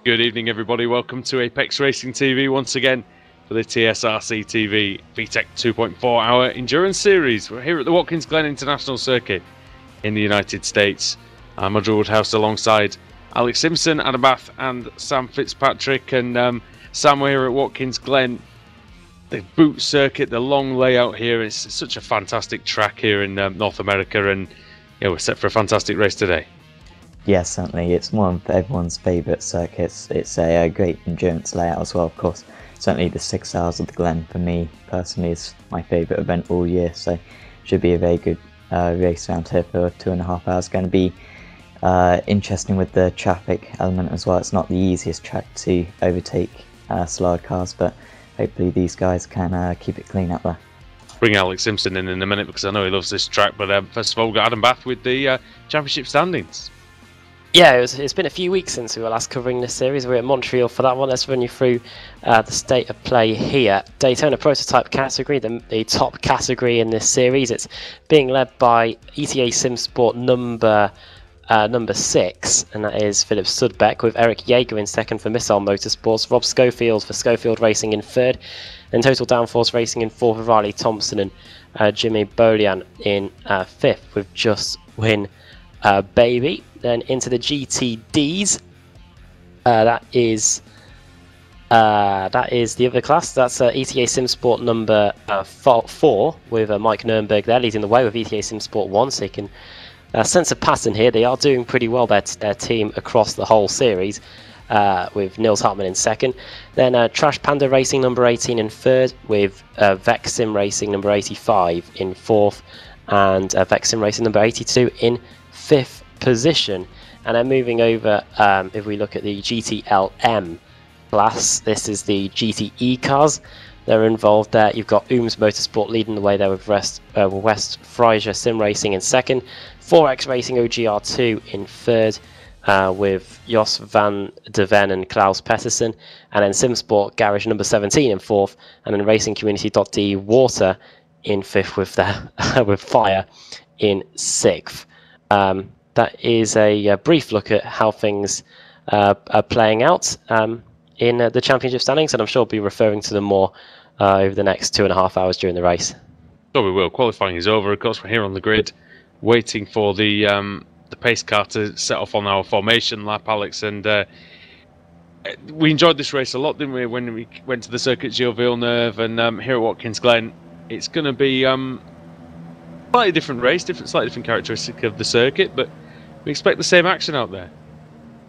Good evening, everybody. Welcome to Apex Racing TV once again for the TSRC TV V-TEC 2.4 hour endurance series. We're here at the Watkins Glen International Circuit in the United States. I'm Roger Woodhouse alongside Alex Simpson, Adam Bath, and Sam Fitzpatrick. And Sam, we're here at Watkins Glen. The boot circuit, the long layout here, it's such a fantastic track here in North America, and yeah, we're set for a fantastic race today. Yes, certainly. It's one of everyone's favourite circuits. It's a great endurance layout as well, of course. Certainly the 6 hours of the Glen, for me personally, is my favourite event all year. So should be a very good race around here for 2.5 hours. Going to be interesting with the traffic element as well. It's not the easiest track to overtake slower cars, but hopefully these guys can keep it clean up there. Bring Alex Simpson in a minute because I know he loves this track. But first of all, we've got Adam Bath with the championship standings. Yeah, it's been a few weeks since we were last covering this series. We're at Montreal for that one. Let's run you through the state of play here. Daytona prototype category, the top category in this series. It's being led by ETA Sim Sport number 6, and that is Philip Sudbeck, with Eric Yeager in second for Missile Motorsports, Rob Schofield for Schofield Racing in third, and Total Downforce Racing in fourth with Riley Thompson and Jimmy Bolian in fifth with Just Win Baby. Then into the GTDs, that is the other class. That's ETA Sim Sport number 4 with Mike Nurnberg there leading the way with ETA Sim Sport 1, so you can sense a pattern here. They are doing pretty well, their team, across the whole series, with Nils Hartmann in second. Then Trash Panda Racing number 18 in third, with Vex Sim Racing number 85 in fourth, and Vex Sim Racing number 82 in fifth position. And then moving over, if we look at the GTLM class, this is the GTE cars. They're involved there. You've got Ooms Motorsport leading the way there with West Fraser Sim Racing in second, 4X Racing OGR2 in third, with Jos van der Ven and Klaus Pettersson, and then SimSport Garage number 17 in fourth, and then Racing Community.de Water in fifth with with Fire in sixth. That is a brief look at how things are playing out in the championship standings, and I'm sure we'll be referring to them more over the next 2.5 hours during the race. Sure we will. Qualifying is over. Of course, we're here on the grid waiting for the pace car to set off on our formation lap, Alex, and we enjoyed this race a lot, didn't we, when we went to the circuit Gilles Villeneuve, and here at Watkins Glen it's going to be slightly different race, slightly different characteristic of the circuit, but we expect the same action out there.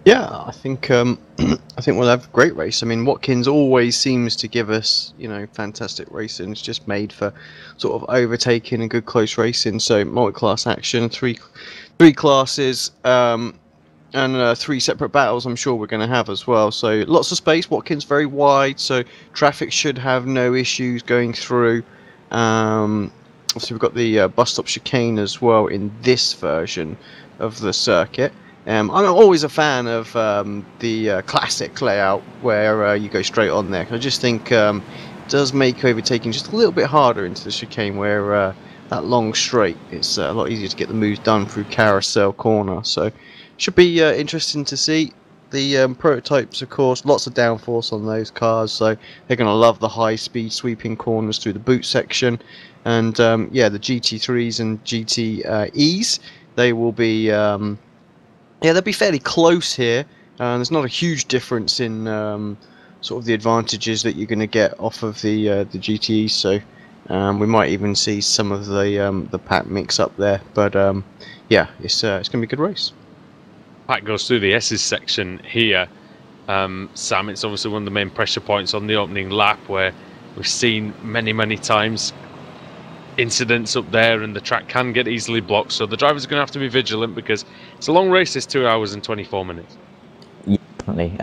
Yeah, I think we'll have a great race. I mean, Watkins always seems to give us, fantastic racing. It's just made for sort of overtaking and good close racing. So multi-class action, three classes, and 3 separate battles. I'm sure we're going to have as well. So lots of space. Watkins very wide, so traffic should have no issues going through. Obviously, we've got the bus stop chicane as well in this version of the circuit. I'm always a fan of the classic layout where you go straight on there. I just think it does make overtaking just a little bit harder into the chicane, where that long straight, it's a lot easier to get the moves done through Carousel Corner. So should be interesting to see. The prototypes, of course, lots of downforce on those cars, so they're going to love the high-speed sweeping corners through the boot section. And yeah, the GT3s and GTEs, they will be they'll be fairly close here. There's not a huge difference in sort of the advantages that you're going to get off of the GTEs, so we might even see some of the pack mix up there. But yeah, it's going to be a good race. Pack goes through the S's section here, Sam. It's obviously one of the main pressure points on the opening lap, where we've seen many times incidents up there, and the track can get easily blocked, so the drivers are going to have to be vigilant because it's a long race. It's 2 hours and 24 minutes. Yeah, definitely.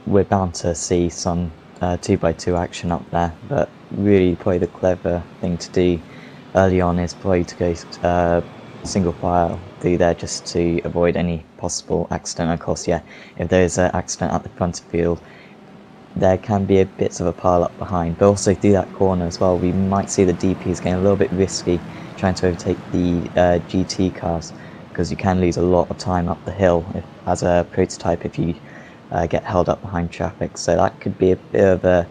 We're bound to see some 2x2 action up there, but really probably the clever thing to do early on is probably to go single file through there just to avoid any possible accident. Of course, yeah, if there is an accident at the front of the field, there can be a bits of a pile up behind, but also through that corner as well, we might see the DPs getting a little bit risky trying to overtake the GT cars, because you can lose a lot of time up the hill as a prototype if you get held up behind traffic. So that could be a bit of a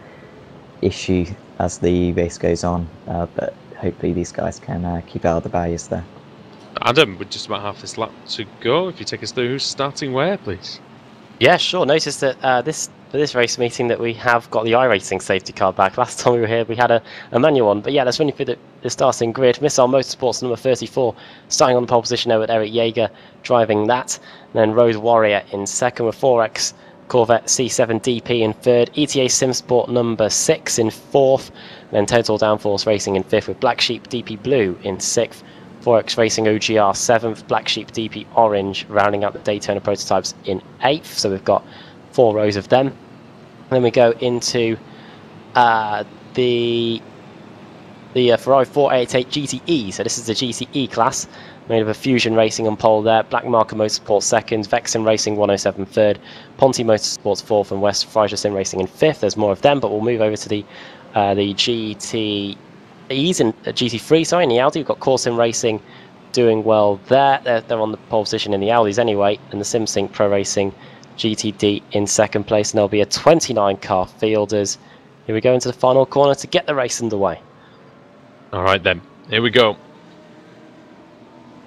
issue as the race goes on, but hopefully these guys can keep out of the barriers there. Adam, with just about half this lap to go, if you take us through who's starting where, please. Yeah, sure. Notice that for this race meeting that we have got the iRacing safety car back. Last time we were here, we had a manual one. But yeah, let's run you through the starting grid. Missile Motorsports number 34, starting on the pole position there with Eric Jaeger driving that. And then Road Warrior in second with 4X Corvette C7 DP in third. ETA SimSport number 6 in fourth. And then Total Downforce Racing in fifth with Black Sheep DP Blue in sixth. 4X Racing OGR 7th, Black Sheep DP Orange rounding out the Daytona prototypes in 8th. So we've got 4 rows of them. And then we go into the Ferrari 488 GTE. So this is the GTE class, made of a Fusion Racing on pole there, Black Marker Motorsports 2nd, Vexen Racing 107 3rd, Ponte Motorsports 4th, and West Friesel Sim Racing in 5th. There's more of them, but we'll move over to the GTEs in GT3, sorry, in the Audi. We've got Corsim Racing doing well there. They're on the pole position in the Audis anyway, and the SimSync Pro Racing GTD in second place, and there'll be a 29 car fielders. Here we go into the final corner to get the race underway. All right then, here we go.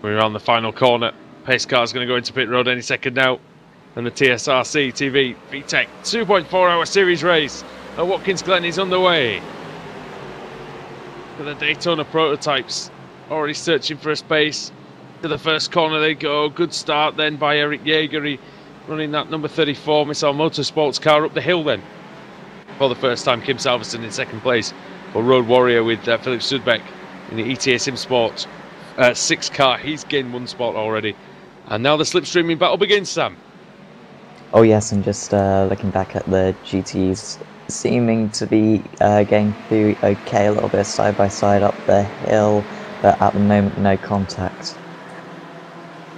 We're on the final corner. Pace car's going to go into pit road any second now, and the TSRC TV V-TEC 2.4-hour series race at Watkins Glen is underway. The Daytona prototypes already searching for a space. To the first corner they go. Good start then by Eric Jaeger, running that number 34 Missile Motorsports car up the hill then. For the first time, Kim Salverson in second place for Road Warrior with Philip Sudbeck in the ETA SimSport 6 car. He's gained 1 spot already. And now the slipstreaming battle begins, Sam. Oh yes, and just looking back at the GTs, seeming to be getting through okay, a little bit side by side up the hill, but at the moment no contact.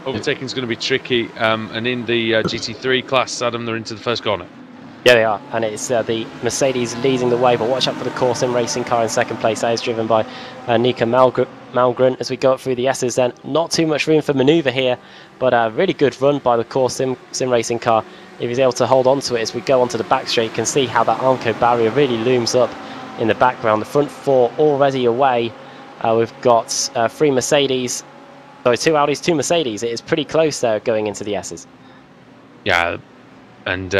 Overtaking is going to be tricky, and in the GT3 class, Adam, they're into the first corner. Yeah, they are, and it's the Mercedes leading the way, but watch out for the Corsim Racing car in second place. That is driven by Nika Malgren. As we go up through the S's then, not too much room for manoeuvre here, but a really good run by the Corsim Racing car. If he's able to hold on to it as we go onto the back straight, you can see how that Armco barrier really looms up in the background. The front 4 already away. We've got 3 Mercedes, sorry, 2 Audis, 2 Mercedes. It is pretty close there going into the S's. Yeah, and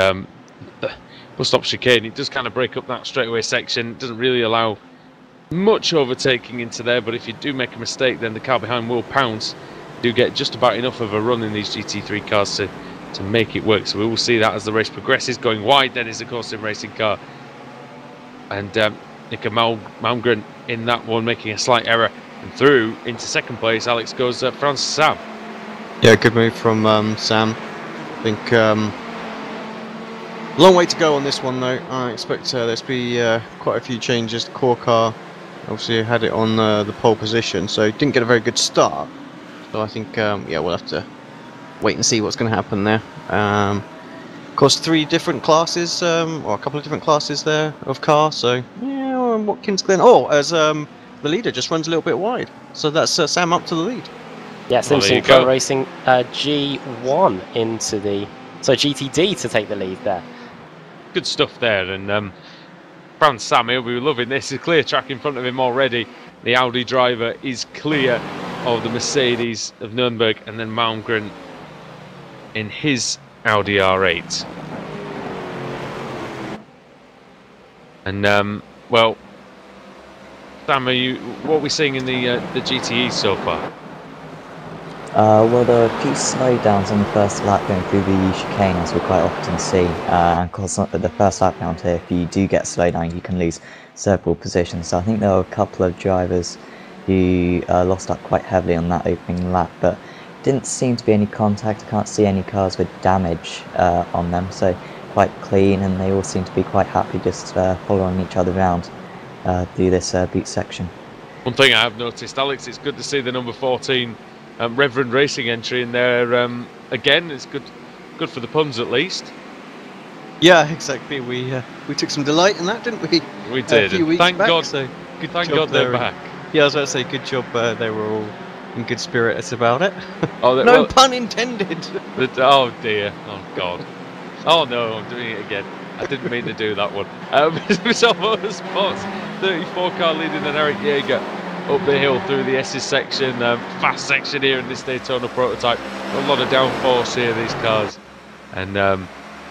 bus stop chicane, it does kind of break up that straightaway section. It doesn't really allow much overtaking into there, but if you do make a mistake, then the car behind will pounce. You do get just about enough of a run in these GT3 cars to make it work. So we will see that as the race progresses. Going wide then is the Corsim Racing car, and Nika Malmgren in that one making a slight error, and through into second place Alex goes Francis Sam. Yeah, good move from Sam. I think long way to go on this one though. I expect there's be quite a few changes. The core car obviously had it on the pole position, so didn't get a very good start. So I think yeah, we'll have to wait and see what's going to happen there. Of course, 3 different classes, or a couple of different classes there of car. So yeah, Watkins Glen. Oh, as the leader just runs a little bit wide, so that's Sam up to the lead. Yeah, Simpson Pro Racing G1 into the GTD to take the lead there. Good stuff there, and Francis Sam, he'll be loving this. There's a clear track in front of him already. The Audi driver is clear of the Mercedes of Nürnberg, and then Malmgren in his Audi R8. And well, Sam, what are we seeing in the GTE so far? Well, there are a few slowdowns on the first lap going through the chicane, as we quite often see. And of course, at the first lap round here, if you do get slowed down, you can lose several positions. So I think there were a couple of drivers who lost up quite heavily on that opening lap, but didn't seem to be any contact. I can't see any cars with damage on them, so quite clean, and they all seem to be quite happy just following each other around through this boot section. One thing I have noticed, Alex, it's good to see the number 14 Reverend Racing entry in there again. It's good for the puns at least. Yeah, exactly. We took some delight in that, didn't we? We did. Thank God. So thank God they're back. Yeah, I was about to say, good job. They were all in good spirits about it. Oh, no pun intended. Oh dear. Oh God. Oh no, I'm doing it again. I didn't mean to do that one. So Motorsports, 34 car leading than Eric Jaeger up the hill through the S's section. Fast section here in this Daytona prototype. A lot of downforce here, these cars. And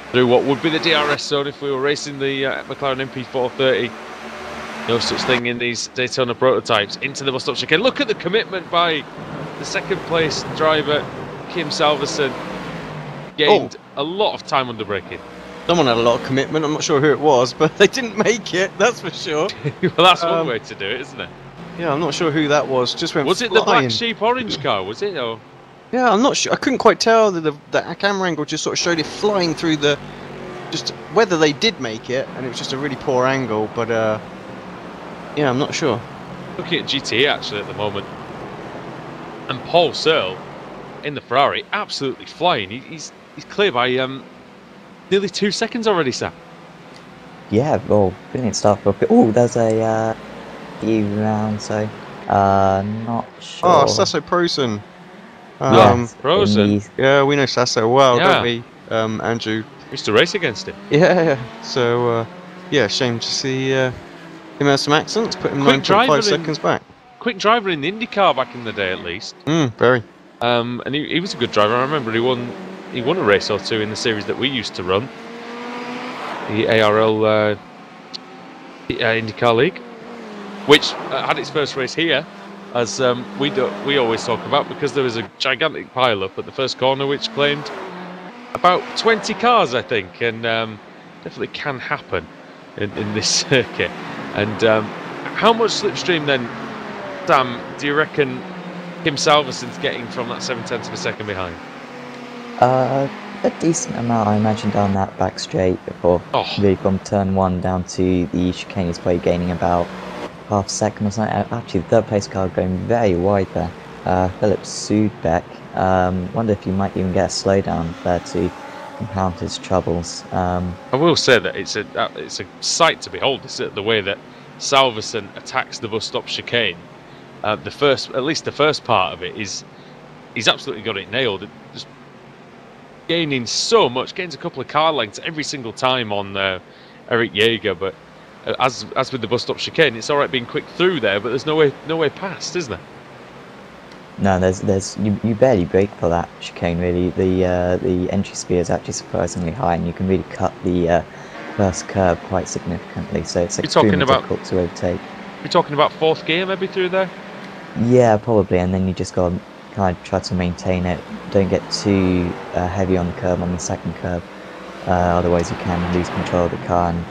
through what would be the DRS zone if we were racing the McLaren MP430. No such thing in these Daytona prototypes. Into the bus stop chicane. Look at the commitment by the second place driver, Kim Salverson. Gained a lot of time under braking. Someone had a lot of commitment. I'm not sure who it was, but they didn't make it. That's for sure. Well, that's one way to do it, isn't it? Yeah, I'm not sure who that was. Just went. Was it flying. the black sheep orange car? Was it? Or yeah, I'm not sure. I couldn't quite tell. The camera angle just sort of showed it flying through the. Just whether they did make it, and it was just a really poor angle. But yeah, I'm not sure. Looking at GT actually at the moment, and Paul Searle in the Ferrari, absolutely flying. He's clear by nearly 2 seconds already, Sam. Yeah, well, brilliant stuff. Oh, there's a few rounds, so not sure. Oh, Sasso Prosen. Prosen. Yeah, we know Sasso well, Yeah. don't we, Andrew? We used to race against him. Yeah. So yeah, shame to see him have some accidents. Put him Quick 9.5 seconds back. Quick driver in the IndyCar back in the day, at least. Very. And he was a good driver. I remember he won a race or two in the series that we used to run, the ARL IndyCar League, which had its first race here, as we always talk about, because there was a gigantic pile-up at the first corner which claimed about 20 cars, I think, and definitely can happen in this circuit. And how much slipstream then, Sam, do you reckon Kim Salverson's getting from that 0.7 of a second behind? A decent amount, I imagine, down that back straight before really from turn 1 down to the chicane. He's probably gaining about half a second or something. Actually, the third place car going very wide there. Philip Sudbeck. Wonder if you might even get a slowdown there to compound his troubles. I will say that it's a sight to behold, isn't it? The way that Salverson attacks the bus stop chicane. At least the first part of it he's absolutely got it nailed. Just gaining so much, gains a couple of car lengths every single time on Eric Jaeger. But as with the bus stop chicane, it's all right being quick through there, but there's no way past, isn't there? No, you barely brake for that chicane really. The entry speed is actually surprisingly high, and you can really cut the first curve quite significantly. So it's extremely difficult to overtake. You're talking about fourth gear maybe through there? Yeah, probably, and then you just got to kind of try to maintain it. Don't get too heavy on the curb on the second curb, otherwise you can lose control of the car, and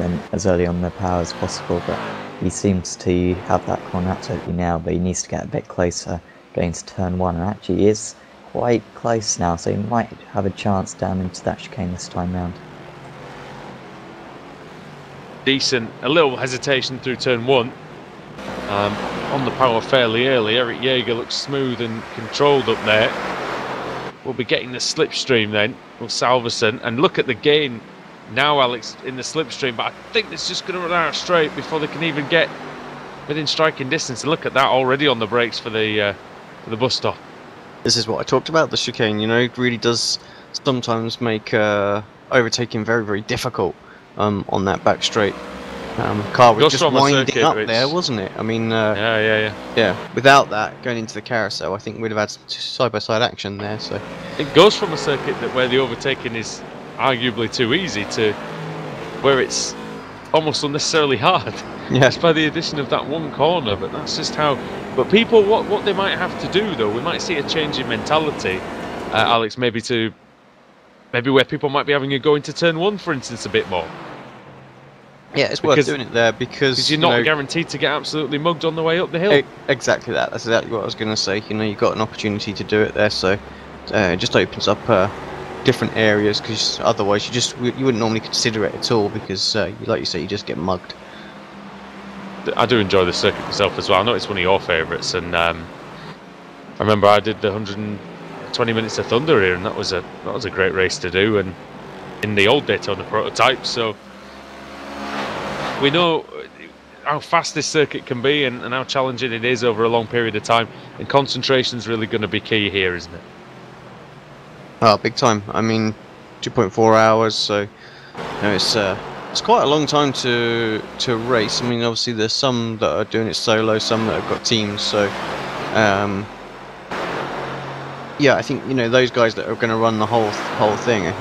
then as early on the power as possible. But he seems to have that corner absolutely nailed, but he needs to get a bit closer going to turn 1, and actually is quite close now, so he might have a chance down into that chicane this time round. Decent, a little hesitation through turn 1. On the power fairly early. Eric Jaeger looks smooth and controlled up there. We'll be getting the slipstream then with Salverson, and look at the gain now, Alex, in the slipstream, but I think it's just going to run out straight before they can even get within striking distance. And look at that already on the brakes for the bus stop. This is what I talked about. The chicane, it really does sometimes make overtaking very, very difficult on that back straight. Car was just winding up there, wasn't it? I mean, yeah. Without that, going into the carousel, I think we'd have had side-by-side action there. So it goes from a circuit where the overtaking is arguably too easy to where it's almost unnecessarily hard. Yeah. Just by the addition of that one corner, but that's just how. But people, what they might have to do though, we might see a change in mentality, Alex, maybe where people might be having a go into turn 1, for instance, a bit more. Yeah, it's worth doing it there because you're not guaranteed to get absolutely mugged on the way up the hill. Exactly that. That's exactly what I was going to say. You've got an opportunity to do it there, so it just opens up different areas, because otherwise you wouldn't normally consider it at all, because like you say, you just get mugged. I do enjoy the circuit myself as well. I know it's one of your favourites, and I remember I did the 120 minutes of Thunder here, and that was a great race to do, and in the old Daytona prototype. So we know how fast this circuit can be, and how challenging it is over a long period of time, and concentration's really going to be key here, isn't it? Oh, big time. I mean, 2.4 hours. So you know, it's quite a long time to race. I mean, obviously there's some that are doing it solo, some that have got teams. So yeah, I think, you know, those guys that are going to run the whole thing,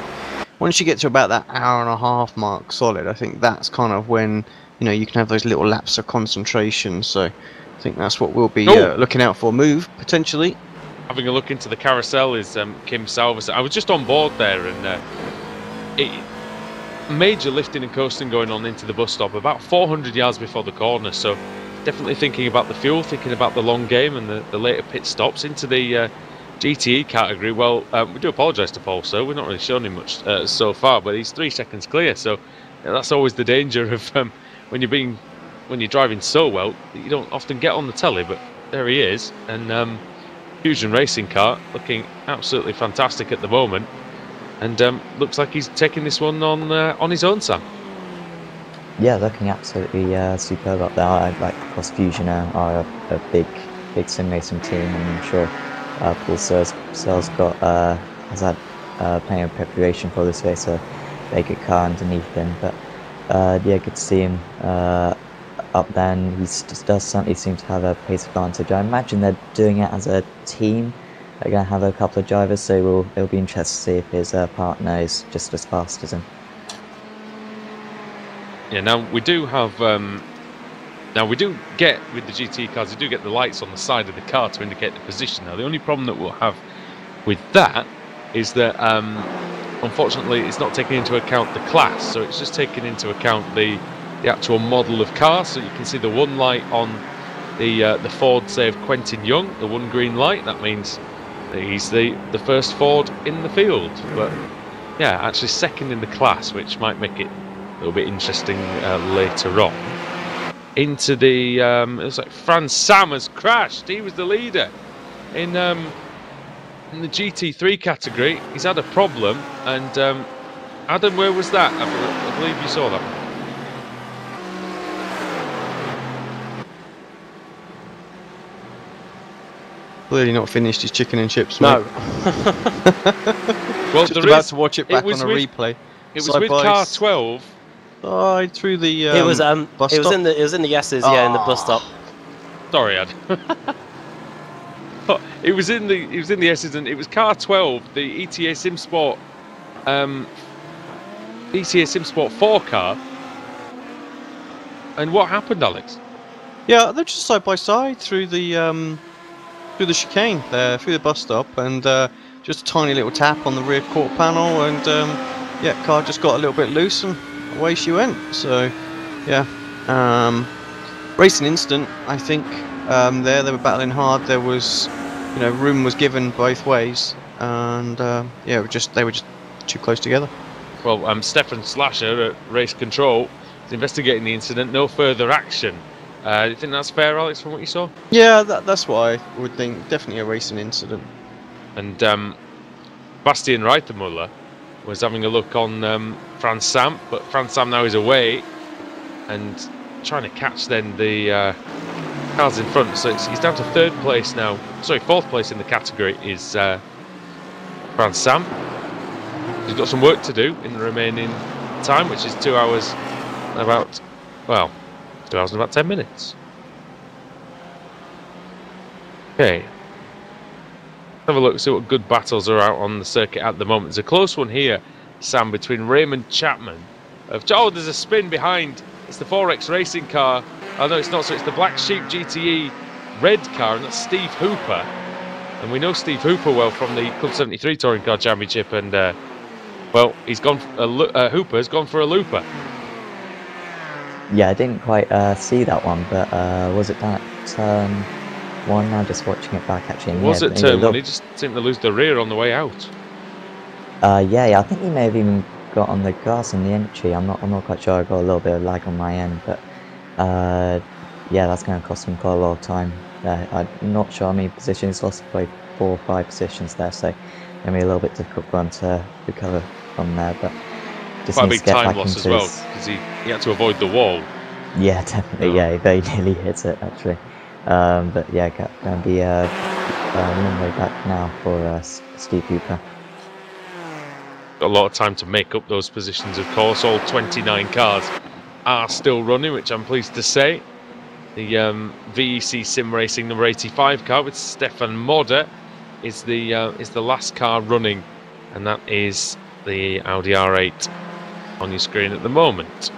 once you get to about that hour and a half mark solid, I think that's kind of when, you know, you can have those little lapses of concentration. So I think that's what we'll be looking out for. Move potentially. Having a look into the carousel is Kim Salvers. I was just on board there, and major lifting and coasting going on into the bus stop about 400 yards before the corner. So definitely thinking about the fuel, thinking about the long game and the later pit stops into the GTE category. Well, we do apologise to Paul, so we're not really showing him much so far, but he's 3 seconds clear. So that's always the danger of when you're driving so well, you don't often get on the telly. But there he is, and Fusion Racing car looking absolutely fantastic at the moment, and looks like he's taking this one on his own, Sam. Yeah, looking absolutely superb up there. I like Cross Fusion are a big sim racing team, and I'm sure Paul Searle's has had plenty of preparation for this race, so very good car underneath him. But yeah, good to see him up there, and he does certainly seem to have a pace advantage. I imagine they're doing it as a team. They're going to have a couple of drivers, so it'll be interesting to see if his partner is just as fast as him. Yeah, now we do have we do get, with the GT cars, we do get the lights on the side of the car to indicate the position. Now the only problem that we'll have with that is that unfortunately it's not taking into account the class, so it's just taking into account the actual model of car. So you can see the one light on the Ford, say, of Quentin Young, the one green light. That means that he's the first Ford in the field, but yeah, actually second in the class, which might make it a little bit interesting later on. Into the it looks like Franz Sam has crashed. He was the leader in the GT3 category. He's had a problem, and Adam, where was that? I believe you saw that. Clearly not finished his chicken and chips, mate. No. Well, just about to watch it back on a replay. It was with car 12. Through the it was bus it was stop. in the S's, yeah, in the bus stop. Sorry, Ad. It was in the S's, and it was car 12, the ETA Sim Sport 4 car. And what happened, Alex? Yeah, they're just side by side through the chicane there, through the bus stop, and just a tiny little tap on the rear quarter panel, and yeah, car just got a little bit loose and away she went. So yeah, racing incident, I think. They were battling hard. There was, you know, room was given both ways, and yeah, they were just too close together. Well, Stefan Slasher at Race Control is investigating the incident. No further action. Do you think that's fair, Alex, from what you saw? Yeah, that's what I would think. Definitely a racing incident. And Bastian Reitermuller was having a look on Franz Sam, but Franz Sam now is away and trying to catch then the cars in front. So he's down to third place now. Sorry, fourth place in the category is Franz Sam. He's got some work to do in the remaining time, which is 2 hours and about, well, 2 hours and about 10 minutes. Okay. Let's have a look, see what good battles are out on the circuit at the moment. There's a close one here, Sam, between Raymond Chapman oh, there's a spin behind. It's the 4X racing car. Oh no, it's not. So it's the Black Sheep GTE red car, and that's Steve Hooper. And we know Steve Hooper well from the Club 73 Touring Car Championship, and well, he's gone. Hooper's gone for a looper. Yeah, I didn't quite see that one, but was it that turn one? Now just watching it back, actually. Was it turn one? He just seemed to lose the rear on the way out. Yeah, I think he may have even got on the grass in the entry. I'm not quite sure. I got a little bit of lag on my end, but yeah, that's going to cost him quite a lot of time. I'm not sure how many positions. He's lost probably 4 or 5 positions there, so going to be a little bit difficult for him to recover from there. But just quite a needs big to get time back loss into as well, because he had to avoid the wall. Yeah, definitely. Yeah, he very nearly hit it actually. But yeah, going to be a long way back now for Steve Hooper. a lot of time to make up those positions, of course. All 29 cars are still running, which I'm pleased to say. The VEC Sim Racing number 85 car with Stefan Modder is the last car running, and that is the Audi R8 on your screen at the moment.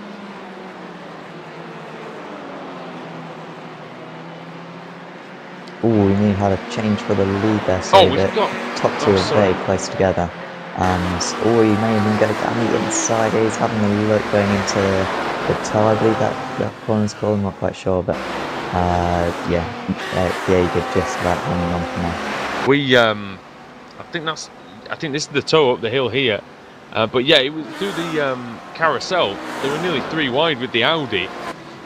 Oh, we nearly had a change for the lead there, so we've the got top two are very close together. And he may even go down the inside. He's having a look going into the toe, I believe that corner's called. I'm not quite sure, but yeah, Jaeger just about hanging on for now. We, I think this is the toe up the hill here. But yeah, it was through the carousel. They were nearly 3 wide with the Audi,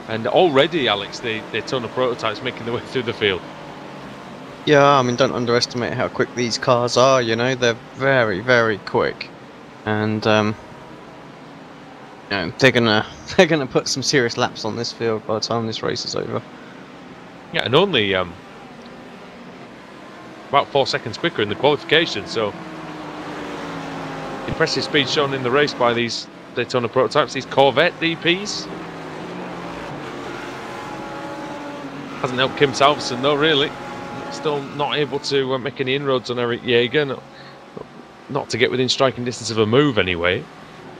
and already, Alex, the ton of prototypes making their way through the field. Yeah, I mean, don't underestimate how quick these cars are. You know, they're very, very quick, and you know, they're gonna put some serious laps on this field by the time this race is over. Yeah, and only about 4 seconds quicker in the qualification. So impressive speed shown in the race by these Daytona prototypes, these Corvette DPs. Hasn't helped Kim Salverson though, really. Still not able to make any inroads on Eric Jaeger, not to get within striking distance of a move anyway.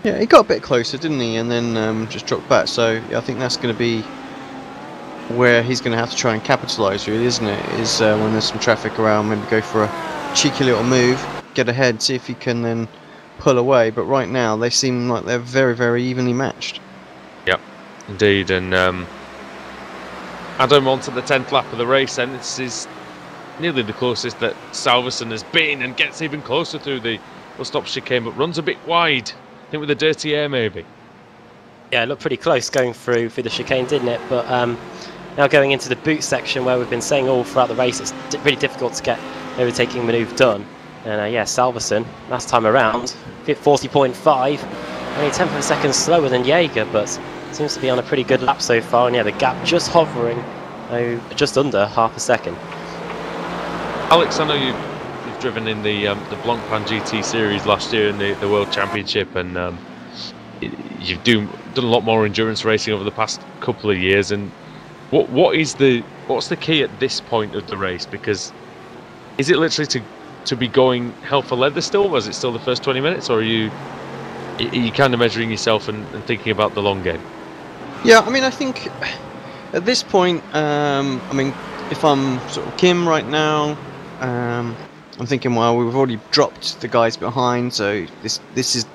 Yeah, he got a bit closer, didn't he? And then just dropped back. So yeah, I think that's going to be where he's going to have to try and capitalise, really, isn't it? Is when there's some traffic around, maybe go for a cheeky little move, get ahead, see if he can then pull away. But right now, they seem like they're very, very evenly matched. Yep, indeed. And Adam on to the 10th lap of the race, and this is nearly the closest that Salverson has been, and gets even closer through the stop chicane, but runs a bit wide. I think with a dirty air, maybe. Yeah, it looked pretty close going through the chicane, didn't it? But now going into the boot section, where we've been saying all throughout the race, it's really difficult to get overtaking manoeuvre done. And yeah, Salverson, last time around, 40.5, only 10th of a second slower than Jaeger, but seems to be on a pretty good lap so far. And yeah, the gap just hovering just under half a second. Alex, I know you've driven in the Blancpain GT series last year in the World Championship, and you've done a lot more endurance racing over the past couple of years. And what's the key at this point of the race? Because is it literally to be going hell for leather still? Was it still the first 20 minutes, or are you kind of measuring yourself and thinking about the long game? Yeah, I mean, I think at this point, I mean, if I'm sort of Kim right now, I'm thinking, well, we've already dropped the guys behind, so this is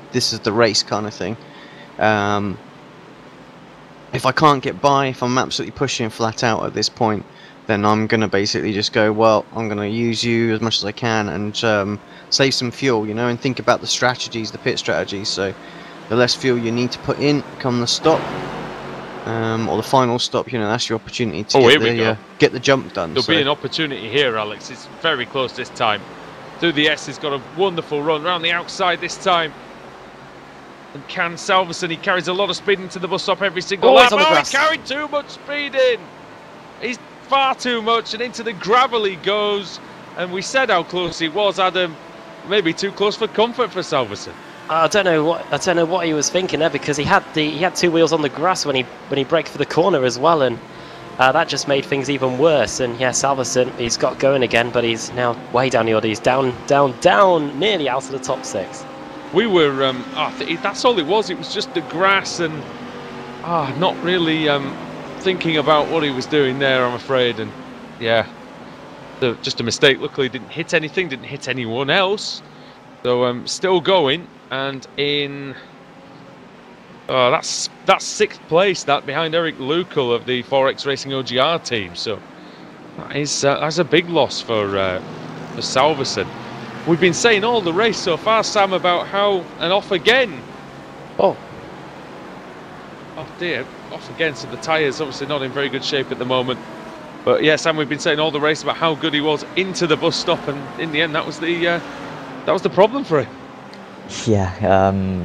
the race kind of thing. If I can't get by, if I'm absolutely pushing flat out at this point, then I'm gonna basically just go, well, I'm gonna use you as much as I can and save some fuel, you know, and think about the strategies, the pit strategies. So the less fuel you need to put in come the stop, or the final stop, you know, that's your opportunity to get the jump done. There'll be an opportunity here, Alex. It's very close this time. Through the S, has got a wonderful run around the outside this time. And can Salverson, he carries a lot of speed into the bus stop every single lap. Oh, he carried too much speed in. He's far too much, and into the gravel he goes. And we said how close he was, Adam. Maybe too close for comfort for Salverson. I don't know what he was thinking there, because he had 2 wheels on the grass when he braked for the corner as well, and that just made things even worse. And yeah, Salverson, he's got going again, but he's now way down the order. He's down, nearly out of the top 6. We were that's all it was. It was just the grass, and not really thinking about what he was doing there, I'm afraid. And yeah, just a mistake. Luckily, didn't hit anything, didn't hit anyone else. So still going, and in that's 6th place, that behind Eric Lukel of the 4X Racing OGR team. So that's a big loss for Salverson. We've been saying all the race so far, Sam, about how and off again. Oh dear, off again. So the tyres obviously not in very good shape at the moment. But yeah, Sam, we've been saying all the race about how good he was into the bus stop, and in the end, that was the problem for him. Yeah,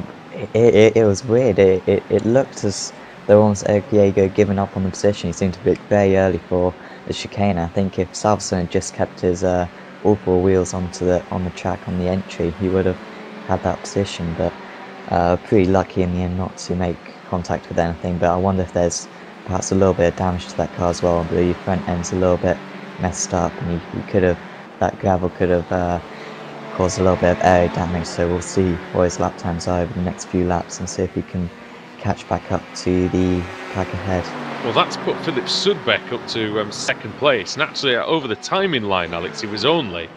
it was weird. It looked as though almost Eric Jaeger giving up on the position. He seemed to be very early for the chicane. I think if Salverson had just kept his all 4 wheels on the track on the entry, he would have had that position, but pretty lucky in the end not to make contact with anything. But I wonder if there's perhaps a little bit of damage to that car as well. The front end's a little bit messed up, and he could have, that gravel could have caused a little bit of air damage. So we'll see what his lap times are over the next few laps and see if he can catch back up to the pack ahead. Well, that's put Philip Sudbeck up to second place, and actually over the timing line, Alex, he was only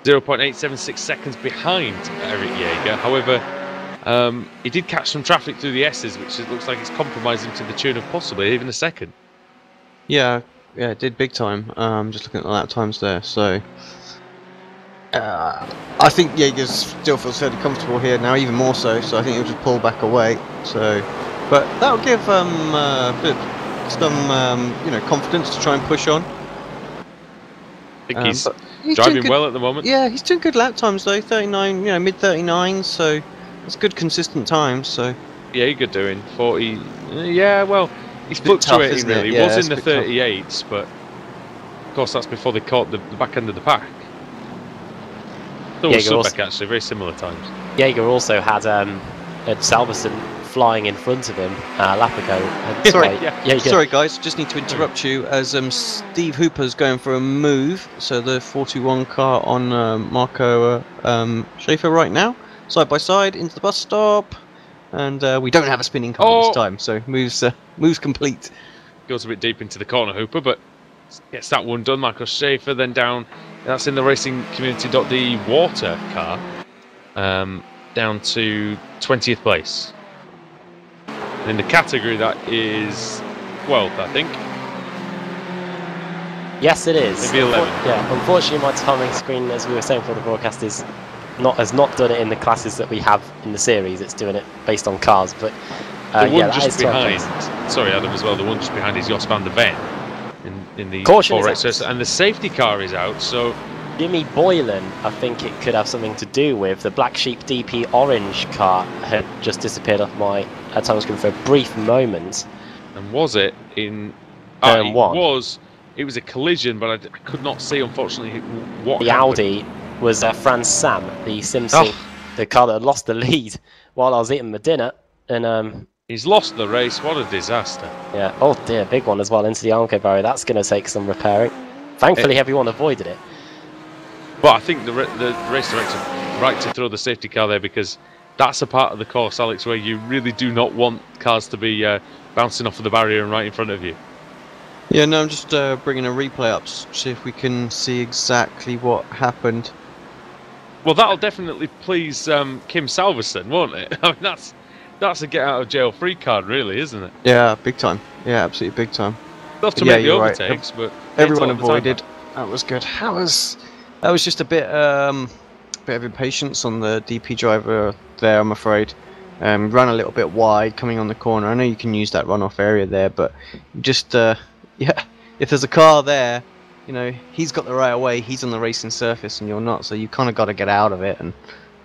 0.876 seconds behind Eric Jaeger. However, he did catch some traffic through the S's, which it looks like it's compromised him to the tune of possibly even a second. Yeah, it did big time. Just looking at the lap times there, so I think Jaeger still feels fairly comfortable here now, even more so. So I think he'll just pull back away. So, but that'll give Philip some confidence to try and push on. I think he's driving well at the moment. Yeah, he's doing good lap times though. 39, mid 39s. So it's good consistent times. So yeah, Jaeger doing 40. Yeah, well, he's fluctuating tough, really. Yeah, was in the 38s, but of course that's before they caught the back end of the pack. So was Sudbeck actually, very similar times. Jaeger also had Salverson flying in front of him a lap ago. Sorry guys, just need to interrupt you as Steve Hooper's going for a move. So the 41 car on Marco Schaefer right now, side by side into the bus stop, and we don't have a spinning car this time, so moves complete. Goes a bit deep into the corner, Hooper, but gets that one done. Marco Schaefer then down. That's in the Racing Community.de water car, down to 20th place. And in the category that is 12th, I think. Yes, it is. Maybe 11. Yeah, unfortunately, my timing screen, as we were saying for the broadcast, has not done it in the classes that we have in the series. It's doing it based on cars, but the one yeah, just behind. Sorry, Adam, as well. The one just behind is Jos van der Ven in the Forex, and the safety car is out. So Jimmy Boylan, I think it could have something to do with the Black Sheep DP orange car had just disappeared off my time screen for a brief moment. And was it in turn one? It was a collision, but I could not see, unfortunately, what the happened. Audi was Franz Sam, the Simpson, the car that lost the lead while I was eating my dinner, and he's lost the race. What a disaster! Yeah. Oh dear, big one as well into the Armco barrier. That's going to take some repairing. Thankfully, everyone avoided it. But I think the race director right to throw the safety car there, because that's a part of the course, Alex, where you really do not want cars to be bouncing off of the barrier and right in front of you. Yeah, no, I'm just bringing a replay up, see if we can see exactly what happened. Well, that'll definitely please Kim Salverson, won't it? I mean, that's a get out of jail free card, really, isn't it? Yeah, big time. Yeah, absolutely big time. Not to make the overtakes, but everyone avoided. That was good. That was just a bit of impatience on the DP driver there, I'm afraid. Ran a little bit wide coming on the corner. I know you can use that runoff area there, but just yeah, if there's a car there, he's got the right of way, he's on the racing surface and you're not, so you kind of got to get out of it and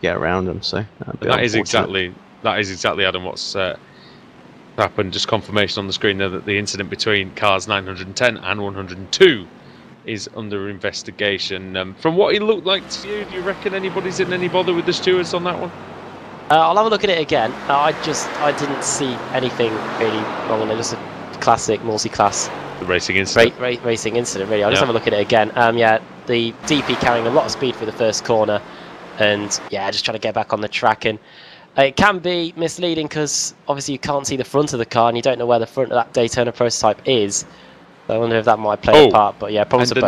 get around him. So that is exactly Adam what's happened. Just confirmation on the screen there that the incident between cars 910 and 102 is under investigation. From what it looked like to you, do you reckon anybody's in any bother with the stewards on that one? I'll have a look at it again. I didn't see anything really wrong in it. Just a classic multi-class racing incident. Racing incident, really. I'll just have a look at it again. Yeah, the DP carrying a lot of speed for the first corner, and yeah, just trying to get back on the track. And it can be misleading because obviously you can't see the front of the car and you don't know where the front of that Daytona prototype is. I wonder if that might play a part, but yeah, probably the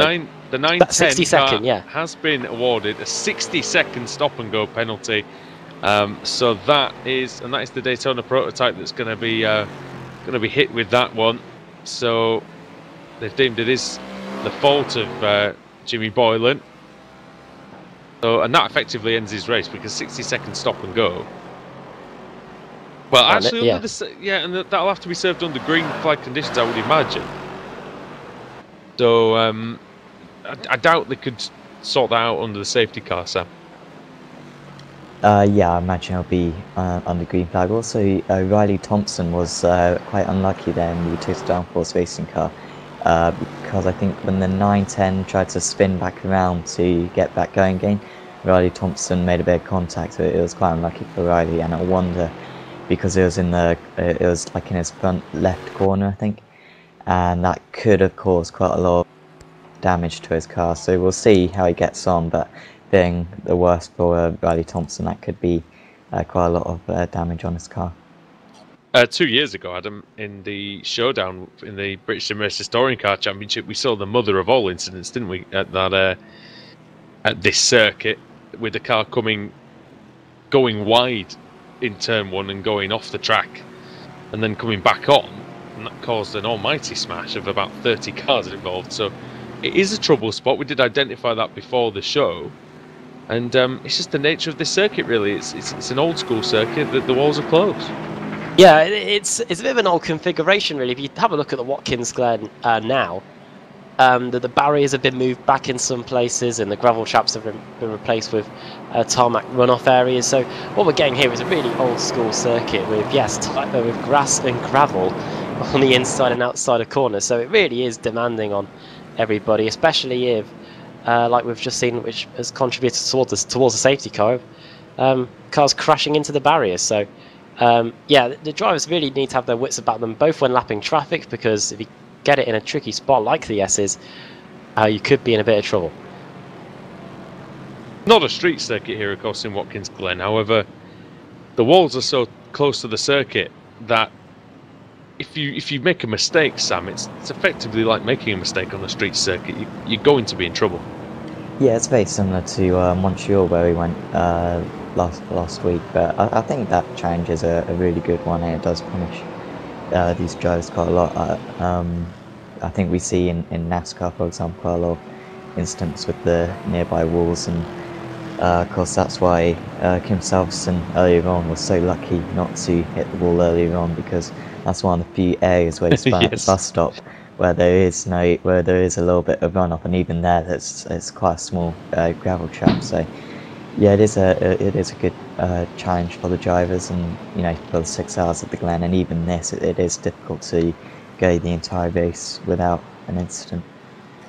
910 car has been awarded a 60-second stop-and-go penalty. So that is the Daytona prototype that's going to be hit with that one. So they've deemed it is the fault of Jimmy Boylan. So, and that effectively ends his race because 60-second stop and go. Well, actually, and that'll have to be served under green flag conditions, I would imagine. So I doubt they could sort that out under the safety car, Sam. Yeah, I imagine it'll be under green flag. Also, Riley Thompson was quite unlucky there in the Total Downforce racing car because I think when the 910 tried to spin back around to get back going again, Riley Thompson made a bit of contact. It was quite unlucky for Riley, and I wonder because it was like in his front left corner, I think, and that could have caused quite a lot of damage to his car. So we'll see how he gets on, but being the worst for Riley Thompson, that could be quite a lot of damage on his car. 2 years ago, Adam, in the showdown in the British Sim Racers Touring Car Championship, we saw the mother of all incidents, didn't we? At this circuit, with the car going wide in turn 1 and going off the track, and then coming back on, and that caused an almighty smash of about 30 cars involved. So it is a trouble spot. We did identify that before the show, and it's just the nature of this circuit. Really, it's an old school circuit that the walls are closed. Yeah, it's a bit of an old configuration, really. If you have a look at the Watkins Glen now, the barriers have been moved back in some places, and the gravel traps have been replaced with tarmac runoff areas. So what we're getting here is a really old school circuit with, with grass and gravel on the inside and outside of corners. So it really is demanding on everybody, especially if, like we've just seen, which has contributed towards the safety car, cars crashing into the barriers. So yeah, the drivers really need to have their wits about them, both when lapping traffic, because if you get it in a tricky spot like the S's, you could be in a bit of trouble. Not a street circuit here, of course, in Watkins Glen. However, the walls are so close to the circuit that if you make a mistake, Sam, it's effectively like making a mistake on a street circuit. You're going to be in trouble. Yeah, it's very similar to Montreal, where we went last week, but I think that change is a really good one, and it does punish these drivers quite a lot. I think we see in NASCAR, for example, quite a lot of incidents with the nearby walls, and of course that's why Kim Salverson earlier on was so lucky not to hit the wall earlier on, because that's one of the few areas where it's Yes. bus stop where there is a little bit of runoff, and even there it's quite a small gravel trap. So yeah, it is a good challenge for the drivers, and you know, for the 6 hours at the Glen, and even this, it is difficult to go the entire race without an incident.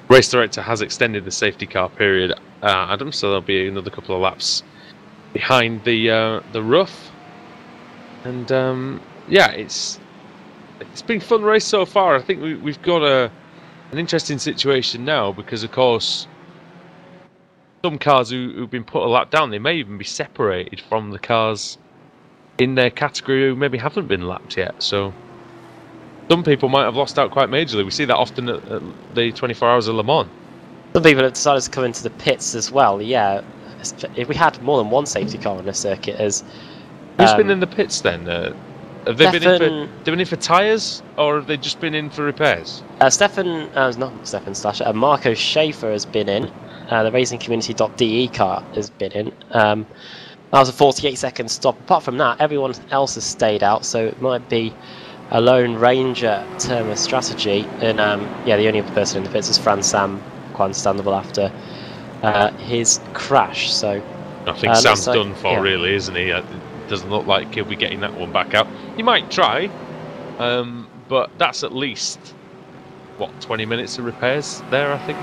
Race director has extended the safety car period, Adam, so there'll be another couple of laps behind the rough, and yeah, it's been a fun race so far. I think we've got an interesting situation now, because of course some cars who've been put a lap down, they may even be separated from the cars in their category who maybe haven't been lapped yet. So some people might have lost out quite majorly. We see that often at the 24 Hours of Le Mans. Some people have decided to come into the pits as well. Yeah, if we had more than one safety car on the circuit, as who's been in the pits then? Have they been in for tyres, or have they just been in for repairs? not Stefan Slash. Marco Schaefer has been in. The racingcommunity.de car has been in. That was a 48-second stop. Apart from that, everyone else has stayed out, so it might be a Lone Ranger term of strategy. And yeah, the only other person in the pits is Fran Sam, quite understandable after his crash. So I think Sam's done for, really, isn't he? It doesn't look like he'll be getting that one back out. He might try, but that's at least, what, 20 minutes of repairs there, I think?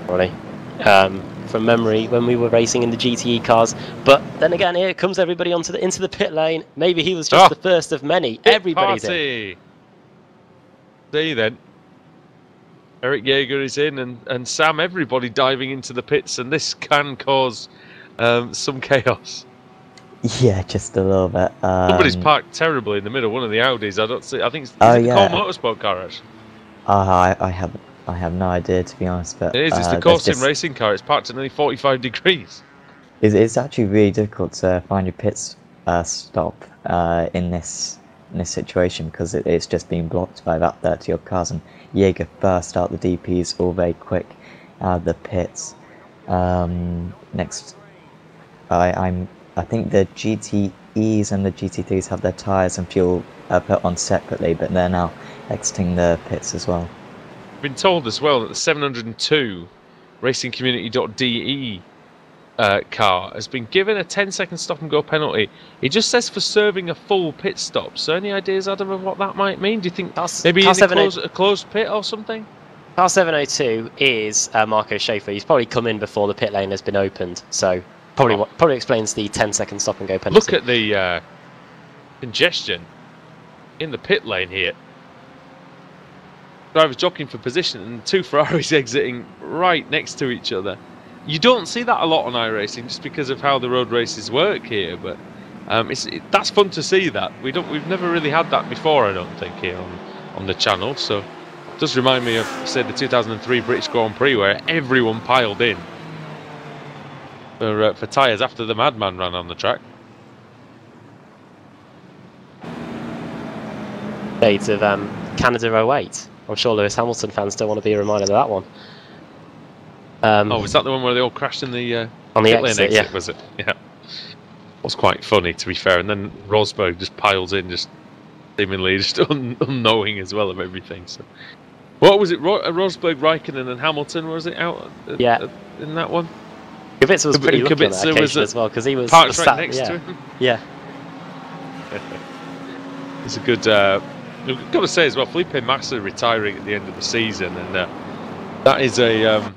Probably. From memory, when we were racing in the GTE cars. But then again, here comes everybody into the pit lane. Maybe he was just the first of many. Everybody's in. See then. Eric Jaeger is in, and Sam, everybody diving into the pits, and this can cause some chaos. Yeah, just a little bit. Somebody's parked terribly in the middle, one of the Audis. I don't see. I think it's the Cole Motorsport car, actually. I have no idea, to be honest. But it is. It's the Corvette racing car. It's parked at nearly 45 degrees. It's actually really difficult to find your pit stop in this situation, because it's just been blocked by about 30 odd cars, and Jaeger first out the DPs, all very quick out of the pits. Next, I think the GTEs and the GT3s have their tyres and fuel put on separately, but they're now exiting the pits as well. Been told as well that the 702 racingcommunity.de car has been given a 10-second stop and go penalty. It just says for serving a full pit stop. So any ideas, Adam, of what that might mean? Do you think maybe in a closed pit or something? Car 702 is Marco Schaefer. He's probably come in before the pit lane has been opened, so probably explains the 10-second stop and go penalty. Look at the congestion in the pit lane here. Drivers jockeying for position and two Ferraris exiting right next to each other. You don't see that a lot on iRacing just because of how the road races work here, but that's fun to see that. We've never really had that before, I don't think, here on the channel. So it does remind me of, say, the 2003 British Grand Prix where everyone piled in for tyres after the Madman ran on the track. Dates of Canada 08. I'm sure Lewis Hamilton fans don't want to be reminded of that one. Oh, was that the one where they all crashed in the on the pit lane exit? Yeah. Was it? Yeah. It was quite funny, to be fair. And then Rosberg just piles in, just seemingly just unknowing as well of everything. So, what was it? Rosberg, Raikkonen, and Hamilton, was it out? In that one. Kubica was pretty lucky on that occasion as well because he was parked right next to him. Yeah. It's a good. I've got to say as well, Felipe Massa retiring at the end of the season, and that is a.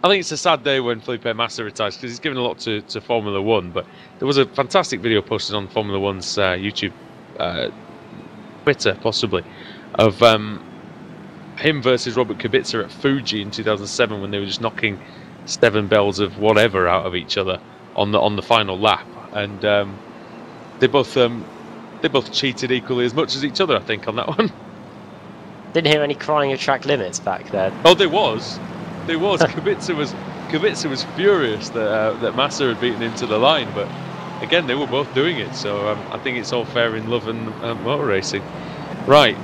I think it's a sad day when Felipe Massa retires because he's given a lot to Formula 1. But there was a fantastic video posted on Formula 1's YouTube, Twitter possibly, of him versus Robert Kubica at Fuji in 2007 when they were just knocking 7 bells of whatever out of each other on the final lap, and they both cheated equally as much as each other, I think, on that one. Didn't hear any crying of track limits back then. Oh, there was. Kubica was furious that Massa had beaten him to the line, but again, they were both doing it, so I think it's all fair in love and motor racing. Right,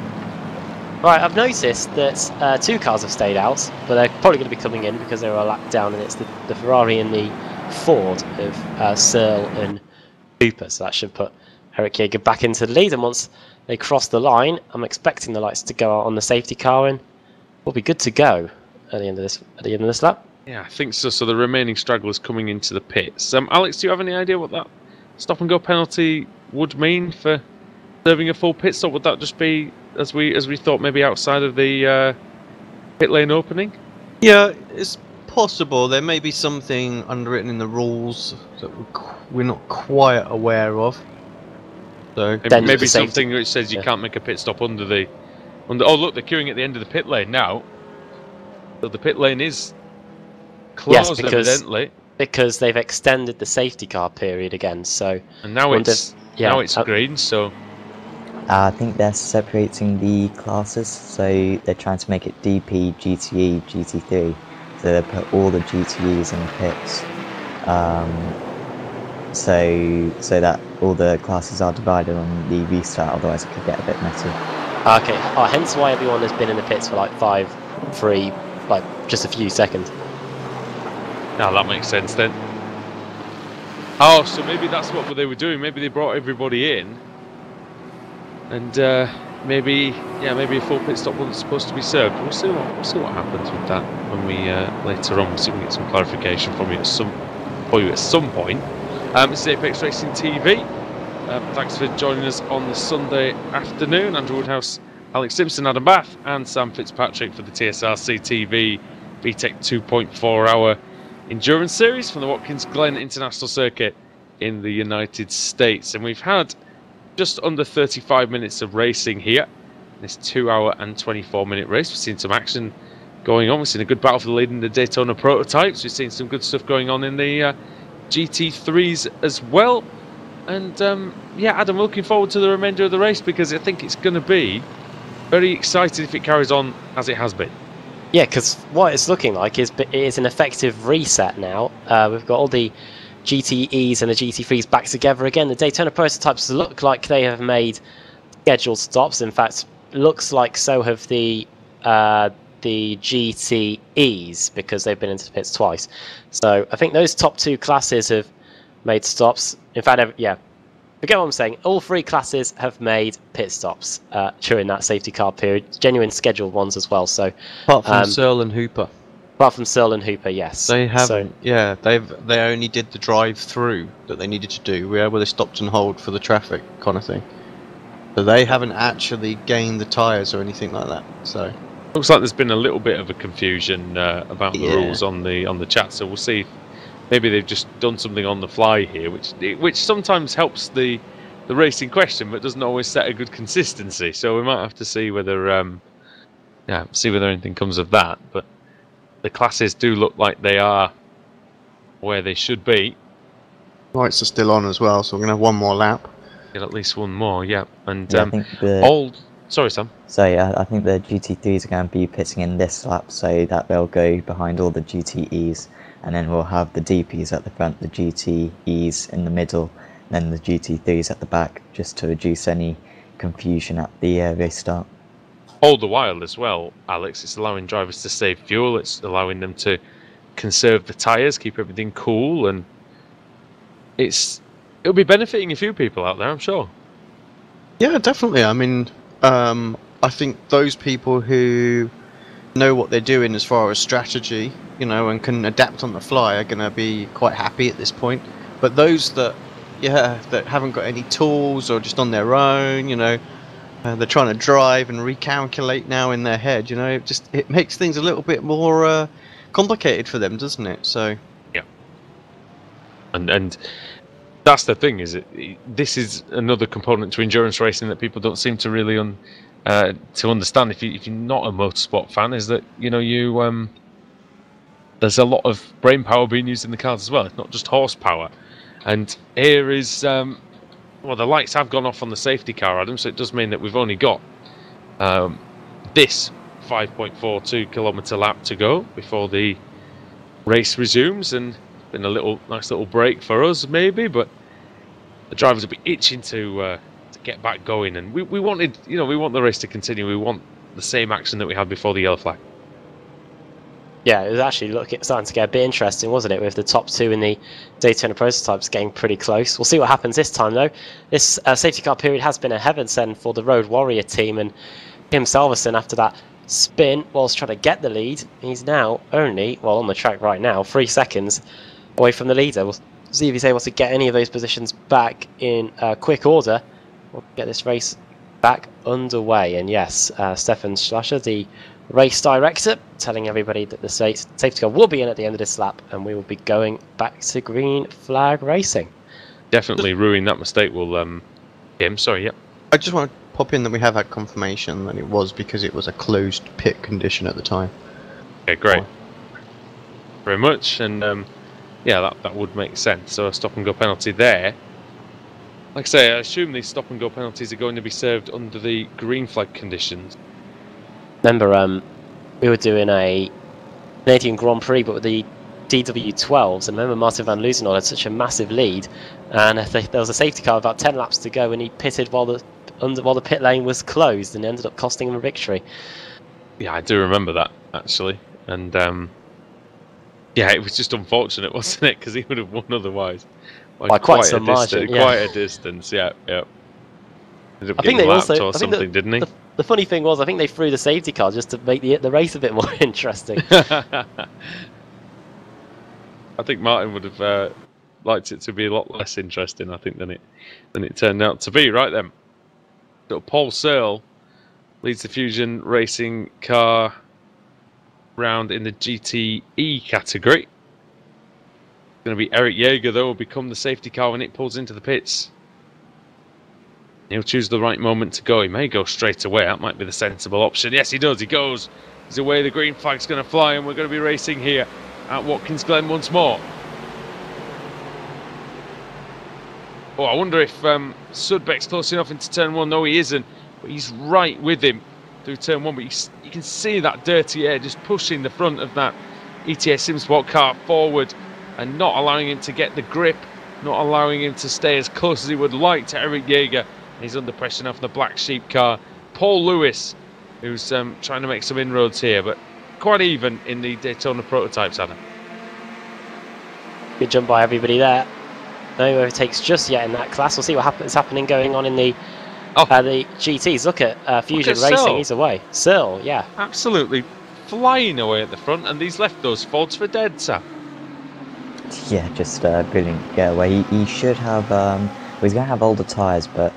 I've noticed that 2 cars have stayed out, but they're probably going to be coming in because they were a lap down, and it's the Ferrari and the Ford of Searle and Cooper, so that should put Eric Jaeger back into the lead, and once they cross the line, I'm expecting the lights to go out on the safety car, and we'll be good to go at the end of this lap. Yeah, I think so. So the remaining stragglers coming into the pits. Alex, do you have any idea what that stop and go penalty would mean for serving a full pit stop? Would that just be as we thought, maybe outside of the pit lane opening? Yeah, it's possible. There may be something underwritten in the rules that we're not quite aware of. So maybe something which says you can't make a pit stop under the. Oh look, they're queuing at the end of the pit lane now. So the pit lane is closed, evidently, because they've extended the safety car period again. So and now it's green. So I think they're separating the classes, so they're trying to make it DP, GTE, GT3. So they put all the GTEs in the pits, so that all the classes are divided on the restart. Otherwise, it could get a bit messy. Okay, hence why everyone has been in the pits for like 5, 3, like just a few seconds. Now that makes sense then. Oh, so maybe that's what they were doing. Maybe they brought everybody in, and maybe a full pit stop wasn't supposed to be served. We'll see what happens with that when we later on. We'll see if we get some clarification from you at some point. This is Apex Racing TV. Thanks for joining us on this Sunday afternoon. Andrew Woodhouse, Alex Simpson, Adam Bath, and Sam Fitzpatrick for the TSRC TV V-TEC 2.4 hour endurance series from the Watkins Glen International Circuit in the United States. And we've had just under 35 minutes of racing here. This 2 hour and 24-minute race. We've seen some action going on. We've seen a good battle for the lead in the Daytona prototypes. We've seen some good stuff going on in the GT3s as well. And Adam, looking forward to the remainder of the race because I think it's going to be very exciting if it carries on as it has been. Yeah, because what it's looking like is an effective reset now. We've got all the GTEs and the GT3s back together again. The Daytona prototypes look like they have made scheduled stops. In fact, looks like so have the GTEs because they've been into the pits twice. So I think those top 2 classes have made stops. In fact, forget what I'm saying. All 3 classes have made pit stops during that safety car period. Genuine scheduled ones as well. So apart from Searle and Hooper. Apart from Searle and Hooper, yes. They haven't. Yeah, they only did the drive-through that they needed to do, where they stopped and hold for the traffic kind of thing. So they haven't actually gained the tyres or anything like that. So Looks like there's been a little bit of a confusion about the Yeah. rules on the chat, so we'll see. Maybe they've just done something on the fly here, which sometimes helps the racing question, but doesn't always set a good consistency. So we might have to see whether anything comes of that. But the classes do look like they are where they should be. Lights are still on as well, so we're going to have one more lap. Get at least one more, yeah. And Yeah, I think sorry, Sam. So yeah, I think the GT3s are going to be pitting in this lap, so that they'll go behind all the GTEs, and then we'll have the DPs at the front, the GTEs in the middle, and then the GT3s at the back, just to reduce any confusion at the race start. All the while as well, Alex, it's allowing drivers to save fuel, it's allowing them to conserve the tyres, keep everything cool, and it'll be benefiting a few people out there, I'm sure. Yeah, definitely. I mean, I think those people who know what they're doing as far as strategy, you know, and can adapt on the fly are going to be quite happy at this point. But those that haven't got any tools or just on their own, you know, they're trying to drive and recalculate now in their head, you know, it makes things a little bit more complicated for them, doesn't it? So yeah, and that's the thing, is this is another component to endurance racing that people don't seem to really to understand if you're not a motorsport fan, is that, you know, there's a lot of brain power being used in the cars as well. It's not just horsepower. And here is well, the lights have gone off on the safety car, Adam, so it does mean that we've only got this 5.42 kilometre lap to go before the race resumes, and it's been a nice little break for us maybe, but the drivers will be itching to get back going, and we want the race to continue. We want the same action that we had before the yellow flag. Yeah, it was actually starting to get a bit interesting, wasn't it, with the top two in the Daytona prototypes getting pretty close. We'll see what happens this time, though. This safety car period has been a heaven send for the Road Warrior team, and Kim Salverson, after that spin whilst trying to get the lead, he's now only, well, on the track right now, 3 seconds away from the leader. We'll see if he's able to get any of those positions back in quick order. We'll get this race back underway. And yes, Stefan Schlascher, the race director, telling everybody that the safety car will be in at the end of this lap, and we will be going back to green flag racing. Definitely ruin that mistake will Kim, sorry, yep. I just want to pop in that we have had confirmation that it was because it was a closed pit condition at the time. Okay, great. Very much, and yeah, that would make sense. So a stop and go penalty there. Like I say, I assume these stop and go penalties are going to be served under the green flag conditions. Remember, we were doing a Canadian Grand Prix, but with the DW12s, and remember Martin van Loosenholt had such a massive lead, and there was a safety car about 10 laps to go, and he pitted while the pit lane was closed, and ended up costing him a victory. Yeah, I do remember that, actually, and yeah, it was just unfortunate, wasn't it? Because he would have won otherwise by quite some margin. Quite a distance, yeah. Ended up I think getting they lapped also, or something, didn't he? The funny thing was, I think they threw the safety car just to make the race a bit more interesting. I think Martin would have liked it to be a lot less interesting, I think, than it turned out to be. Right then, so Paul Searle leads the Fusion Racing car round in the GTE category. It's going to be Eric Jaeger, though, will become the safety car when it pulls into the pits. He'll choose the right moment to go. He may go straight away. That might be the sensible option. Yes, he does. He goes. He's away. The green flag's going to fly, and we're going to be racing here at Watkins Glen once more. Oh, I wonder if Sudbeck's close enough into turn 1. No, he isn't. But he's right with him through turn 1. But you can see that dirty air just pushing the front of that ETA SimSport car forward and not allowing him to get the grip, not allowing him to stay as close as he would like to Eric Jaeger. He's under pressure now from the Black Sheep car. Paul Lewis, who's trying to make some inroads here, but quite even in the Daytona prototypes, Adam. Good jump by everybody there. No overtakes just yet in that class. We'll see what is happening going on in the GTs. Look at Fusion Racing. Searle. He's away. Searle, yeah. Absolutely flying away at the front, and these left those folds for dead, Sam. Yeah, just brilliant getaway. He should have. He's going to have older tyres, but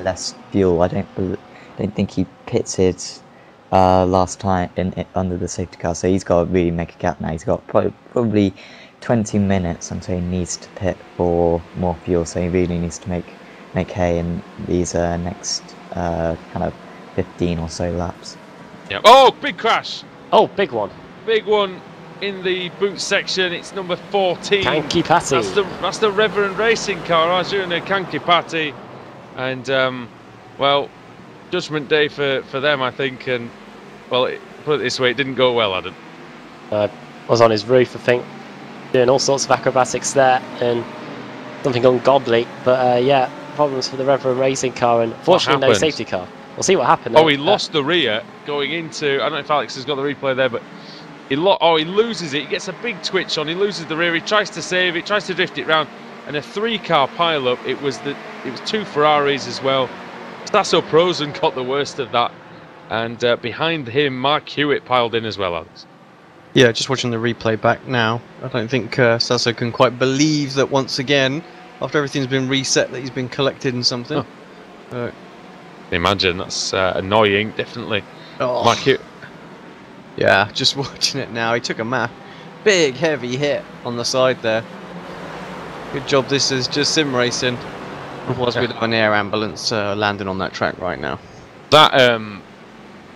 less fuel. I don't think he pitted last time under the safety car, so he's got to really make a gap now. He's got probably 20 minutes until he needs to pit for more fuel, so he really needs to make hay in these next kind of 15 or so laps. Yeah. Oh, big crash! Oh, big one. Big one in the boot section. It's number 14. Kanky Patty. That's the Reverend Racing car, Arjuna Kanky Patty. And, well, judgment day for them, I think. And, well, put it this way, it didn't go well, Adam. Was on his roof, I think, doing all sorts of acrobatics there and something ungodly. But, yeah, problems for the Reverend Racing car, and fortunately no safety car. We'll see what happened. Oh, he lost the rear going into... I don't know if Alex has got the replay there, but... he loses it. He gets a big twitch on. He loses the rear. He tries to save it, tries to drift it round, and a 3-car pile-up. It was 2 Ferraris as well. Sasso Prosen got the worst of that, and behind him, Mark Hewitt piled in as well, Alex. Yeah, just watching the replay back now. I don't think Sasso can quite believe that once again, after everything's been reset, that he's been collected in something. Oh. Imagine, that's annoying, definitely. Oh. Mark Hewitt. Yeah, just watching it now. He took a big heavy hit on the side there. Good job. This is just sim racing. Otherwise, we'd have an air ambulance landing on that track right now. That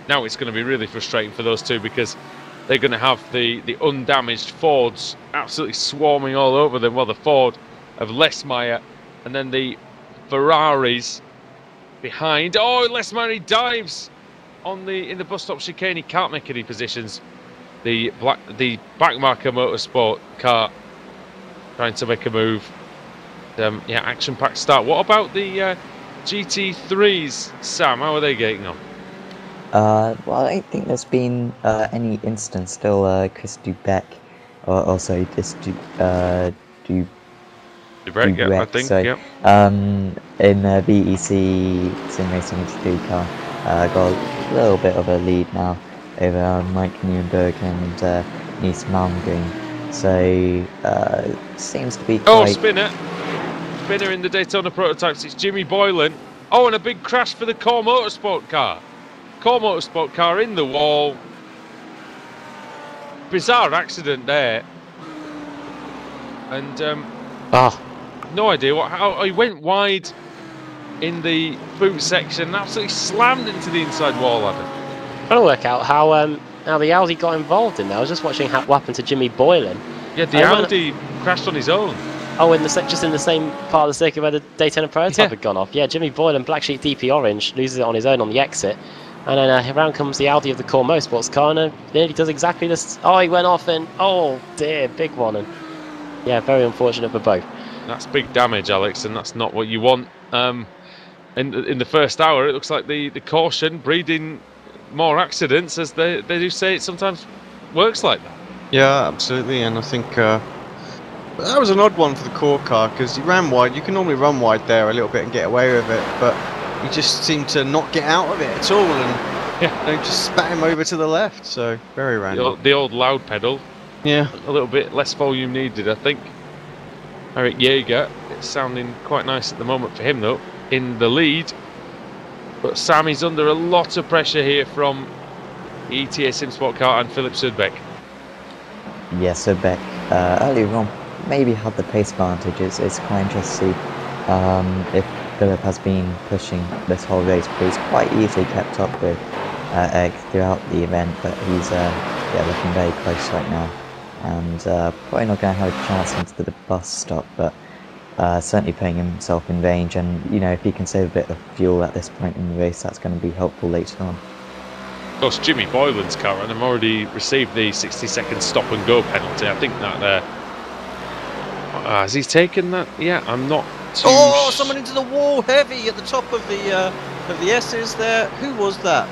now it's going to be really frustrating for those two, because they're going to have the undamaged Fords absolutely swarming all over them. Well, the Ford of Lesmeyer, and then the Ferraris behind. Oh, Lesmeyer dives in the bus stop chicane. He can't make any positions. The backmarker motorsport car trying to make a move. Yeah, action-packed start. What about the GT3s, Sam? How are they getting on? Well, I don't think there's been any instance. Still, Chris Dubeck, or also this Dubeck, yeah, I think. So, yeah. In the VEC Sim Racing GT3 car, got a little bit of a lead now over Mike Newberg and Nice Malmgren. So seems to be quite... Oh, Spinner in the Daytona prototypes. It's Jimmy Boylan. Oh, and a big crash for the Core Motorsport car. Core Motorsport car in the wall. Bizarre accident there. And no idea how he went wide in the boot section, absolutely slammed into the inside wall, Adam. Trying to work out how the Audi got involved in there. I was just watching what happened to Jimmy Boylan. Yeah, the Audi crashed on his own. Oh, just in the same part of the circuit where the Daytona prototype had gone off. Yeah, Jimmy Boylan, Black Sheep DP Orange, loses it on his own on the exit. And then around comes the Audi of the Core Motorsports car, and nearly does exactly this. Oh, he went off, and oh dear, big one. And yeah, very unfortunate for both. That's big damage, Alex, and that's not what you want. In the first hour, it looks like the caution breeding more accidents, as they do say it sometimes works like that. Yeah, absolutely, and I think that was an odd one for the Core car, because he ran wide. You can normally run wide there a little bit and get away with it, but he just seemed to not get out of it at all, and yeah, just spat him over to the left. So very random. The old loud pedal. Yeah, a little bit less volume needed, I think. Eric Jaeger, it's sounding quite nice at the moment for him though, in the lead. But Sammy's under a lot of pressure here from the ETA Simsport car and Philip Sudbeck. Yeah, Sudbeck earlier on maybe had the pace advantage. It's quite interesting to see if Philip has been pushing this whole race, but he's quite easily kept up with Egg throughout the event, but he's looking very close right now, and probably not going to have a chance into the bus stop, but certainly putting himself in range, and you know, if he can save a bit of fuel at this point in the race, that's going to be helpful later on. Of course, Jimmy Boylan's car, and I've already received the 60-second stop and go penalty. I think that has he taken that? Yeah, I'm not too. Oh, someone into the wall, heavy at the top of the S's there. Who was that?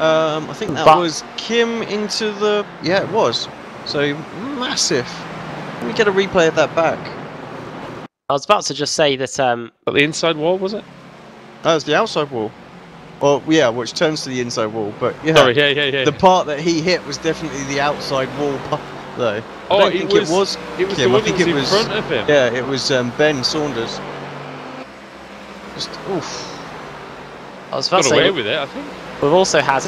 I think that was Kim into the. Yeah, it was. So massive. Let me get a replay of that back. I was about to just say that. But the inside wall, was it? That was the outside wall. Well, yeah, which turns to the inside wall. But yeah, sorry, yeah. The part that he hit was definitely the outside wall, though. I don't think it was Kim. The one that was in front of him. Yeah, it was Ben Saunders. Just oof. I was about got to away say, with it, I think. we've also had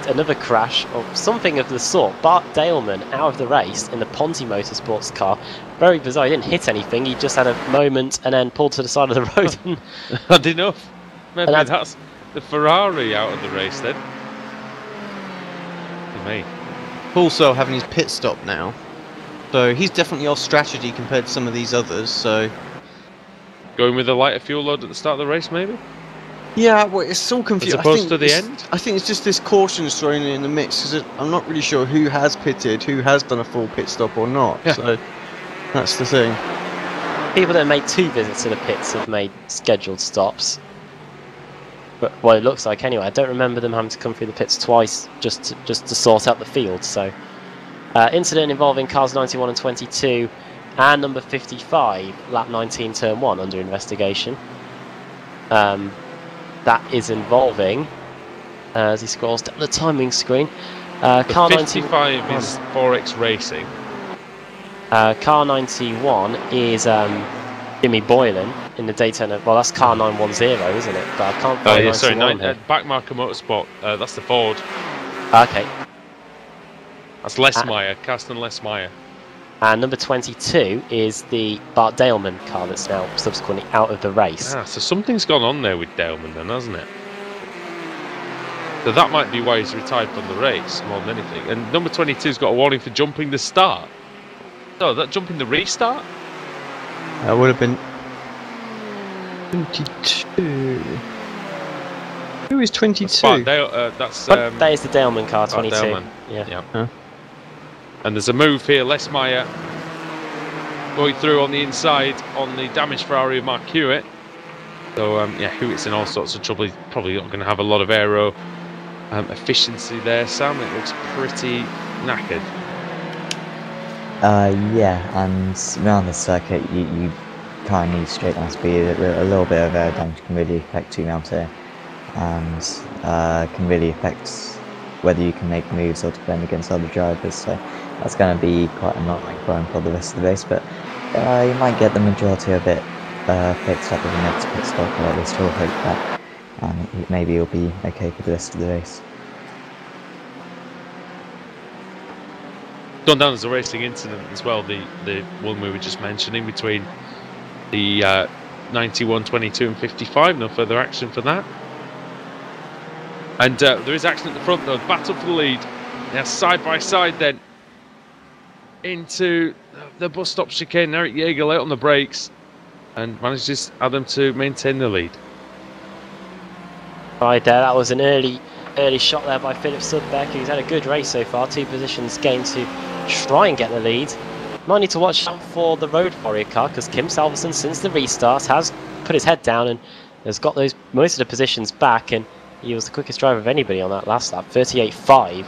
another crash or something of the sort. Bart Daleman out of the race in the Ponzi Motorsports car. Very bizarre. He didn't hit anything. He just had a moment and then pulled to the side of the road. Had enough. Maybe And that's the Ferrari out of the race then. For me. Also having his pit stop now, so he's definitely off strategy compared to some of these others. So Going with a lighter fuel load at the start of the race, maybe? yeah, well, it's all confusing. As opposed to the end? I think it's just this caution's thrown in the mix because I'm not really sure who has pitted, who has done a full pit stop or not. Yeah. So that's the thing. People that made 2 visits to the pits have made scheduled stops. But well, it looks like anyway. I don't remember them having to come through the pits twice just to sort out the field. So, incident involving cars 91 and 22, and number 55, lap 19, turn 1, under investigation. That is involving, as he scrolls down the timing screen, car 55 is 4X Racing. Car 91 is Jimmy Boylan in the Daytona. Well, that's car 910, isn't it? But I can't find 91 here. Backmarker Motorsport. That's the Ford. Okay. That's Lesmeyer, Carsten Lesmeyer. And number 22 is the Bart Daleman car that's now subsequently out of the race. Ah, so something's gone on there with Daleman then, hasn't it? So that might be why he's retired from the race more than anything. And number 22's got a warning for jumping the start. No, that jumping the restart? That would have been 22. Who is 22? That is the Daleman car, 22. Daleman. Yeah. Huh? And there's a move here. Lesmeyer going through on the inside on the damaged Ferrari of Mark Hewitt. So, yeah, Hewitt's in all sorts of trouble. He's probably not going to have a lot of aero efficiency there, Sam. It looks pretty knackered. Yeah, and around the circuit, you kind of need straight line speed. A little bit of air damage can really affect you around here, and can really affect whether you can make moves or defend against other drivers. So that's going to be quite annoying for him for the rest of the race. But you might get the majority of it fixed up with the next pit stop, or at least we'll hope that, and maybe he'll be okay for the rest of the race. Gone down as a racing incident as well, the one we were just mentioning between the 91, 22 and 55. No further action for that. And there is action at the front though. Battle for the lead. Now side by side then into the bus stop chicane. Eric Jaeger late on the brakes and manages Adam to maintain the lead. Right there, that was an early shot there by Philip Sudbeck, who's had a good race so far. 2 positions gained to try and get the lead. Might need to watch out for the Road Warrior car, because Kim Salverson, since the restart, has put his head down and has got most of the positions back, and he was the quickest driver of anybody on that last lap, 38.5,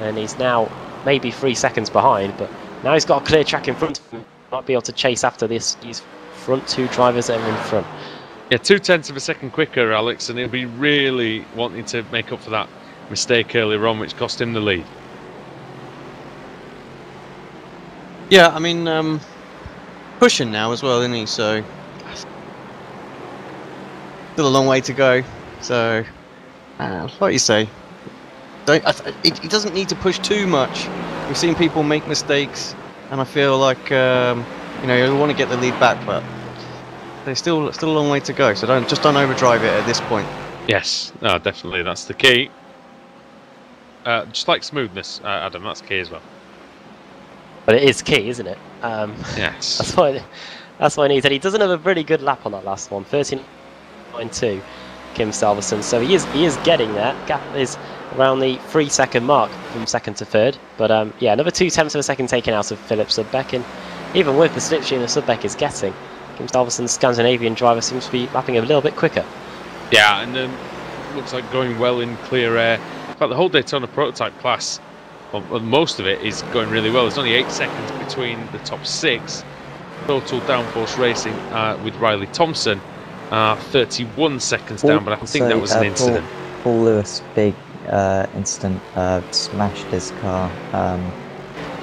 and he's now maybe 3 seconds behind, but now he's got a clear track in front of him. Might be able to chase after these front 2 drivers that are in front. Yeah, 0.2 of a second quicker, Alex, and he'll be really wanting to make up for that mistake earlier on, which cost him the lead. Yeah, I mean, pushing now as well, isn't he? So still a long way to go. So, like you say, he doesn't need to push too much. We've seen people make mistakes, and I feel like you know, you want to get the lead back, but there's still a long way to go. So don't overdrive it at this point. Yes, no, definitely, that's the key. Just like smoothness, Adam, that's key as well. But it is key, isn't it? Yes. That's what he needs. And he doesn't have a really good lap on that last one. 13.92, Kim Salverson. So he is getting there. Gap is around the 3-second mark from second to third. But yeah, another 0.2 of a second taken out of Philip Sudbeck. And even with the slipstream that Sudbeck is getting, Kim Salverson's Scandinavian driver seems to be lapping a little bit quicker. Yeah, and looks like going well in clear air. In fact, the whole Daytona prototype class, well, most of it is going really well. There's only 8 seconds between the top 6. Total downforce racing with Riley Thompson, 31 seconds down, but I think that was an incident. Paul Lewis, big incident, smashed his car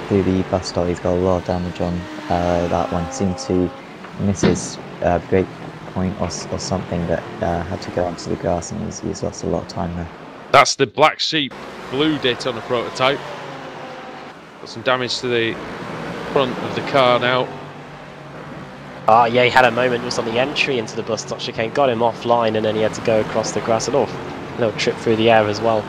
through the bus stop. He's got a lot of damage on that one. Seemed to miss his brake checkpoint or something that had to go onto the grass, and he's lost a lot of time there. That's the Black Sheep blue Daytona prototype. Got some damage to the front of the car now. Ah, yeah, he had a moment just on the entry into the bus stop chicane, got him offline, and then he had to go across the grass. A little trip through the air as well.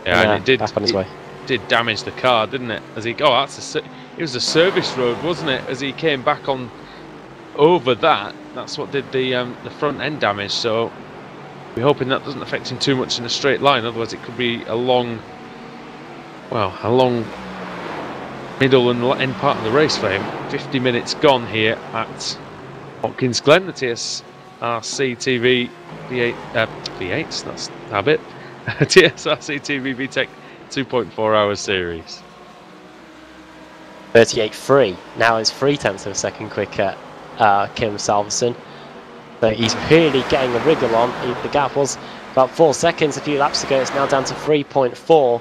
Yeah, and it back on his way. Did damage the car, didn't it? As he, it was a service road, wasn't it? As he came back on over that, that's what did the front end damage. So we're hoping that doesn't affect him too much in a straight line. Otherwise, it could be a long middle and end part of the race for him. 50 minutes gone here at Watkins Glen, the TSRC TV V8, that's a bit. TSRC TV V-TEC 2.4 hour series. 38.3. Now is 0.3 of a second quicker, Kim Salverson. So he's really getting a wriggle on. The gap was about 4 seconds a few laps ago. It's now down to 3.4.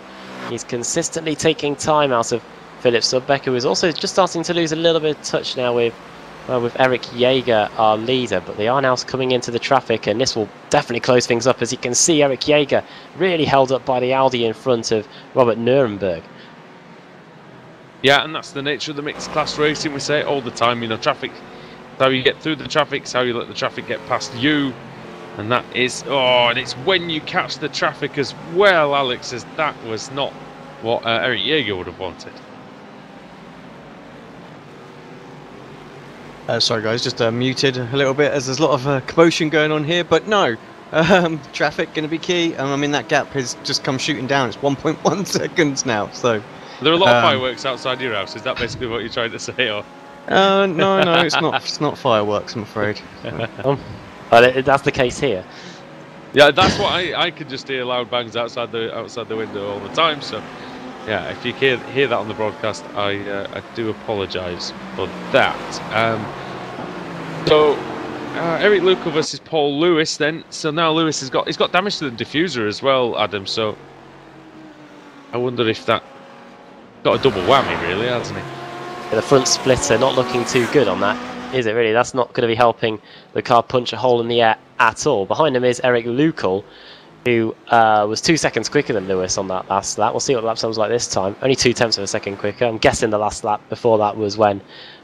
He's consistently taking time out of Philip Sudbeck, who is also just starting to lose a little bit of touch now with Eric Jaeger, our leader. But they are now coming into the traffic, and this will definitely close things up. As you can see, Eric Jaeger really held up by the Audi in front of Robert Nuremberg. Yeah, and that's the nature of the mixed class racing. We say it all the time, you know, traffic, how you get through the traffic, it's how you let the traffic get past you. And that is, and it's when you catch the traffic as well, Alex, as that was not what Eric Jaeger would have wanted. Sorry guys, just muted a little bit as there's a lot of commotion going on here, but no, traffic going to be key, and I mean that gap has just come shooting down. It's 1.1 seconds now, so... There are a lot of fireworks outside your house, is that basically what you're trying to say? Or? No, it's not fireworks, I'm afraid. That's the case here. Yeah, that's what I could just hear loud bangs outside the window all the time, so... Yeah, if you hear that on the broadcast, I do apologise for that. Eric Luco versus Paul Lewis then. So now Lewis he's got damage to the diffuser as well, Adam. So I wonder if that got a double whammy, really, hasn't he? Yeah, the front splitter not looking too good on that, is it really? That's not going to be helping the car punch a hole in the air at all. Behind him is Eric Lucal, who was 2 seconds quicker than Lewis on that last lap. We'll see what the lap time was like this time. Only 0.2 of a second quicker. I'm guessing the last lap before that was when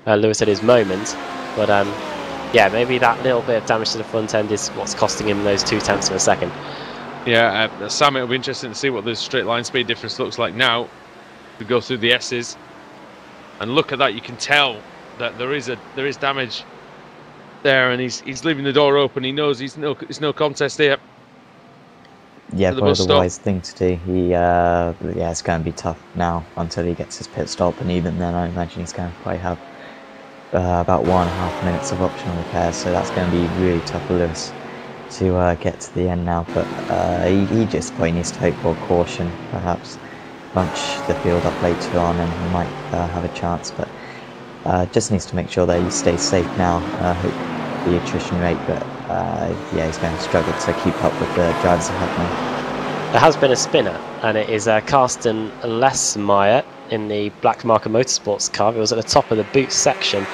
Lewis had his moment. But yeah, maybe that little bit of damage to the front end is what's costing him those 0.2 of a second. Yeah, Sam, it'll be interesting to see what the straight line speed difference looks like now. We go through the S's, and look at that. You can tell that there is damage there, and he's leaving the door open. He knows it's no contest here. Yeah, probably the wise thing to do. Yeah, it's going to be tough now until he gets his pit stop, and even then, I imagine he's going to probably have about 1.5 minutes of optional repair. So that's going to be really tough for Lewis to get to the end now. But he just probably needs to hope for caution, perhaps bunch the field up later on, and he might have a chance. But just needs to make sure that he stays safe now. Hope the attrition rate, but yeah, he's going to struggle to keep up with the drivers ahead now. There has been a spinner, and it is Carsten Lessmeyer in the Black Marker Motorsports car. It was at the top of the boot section,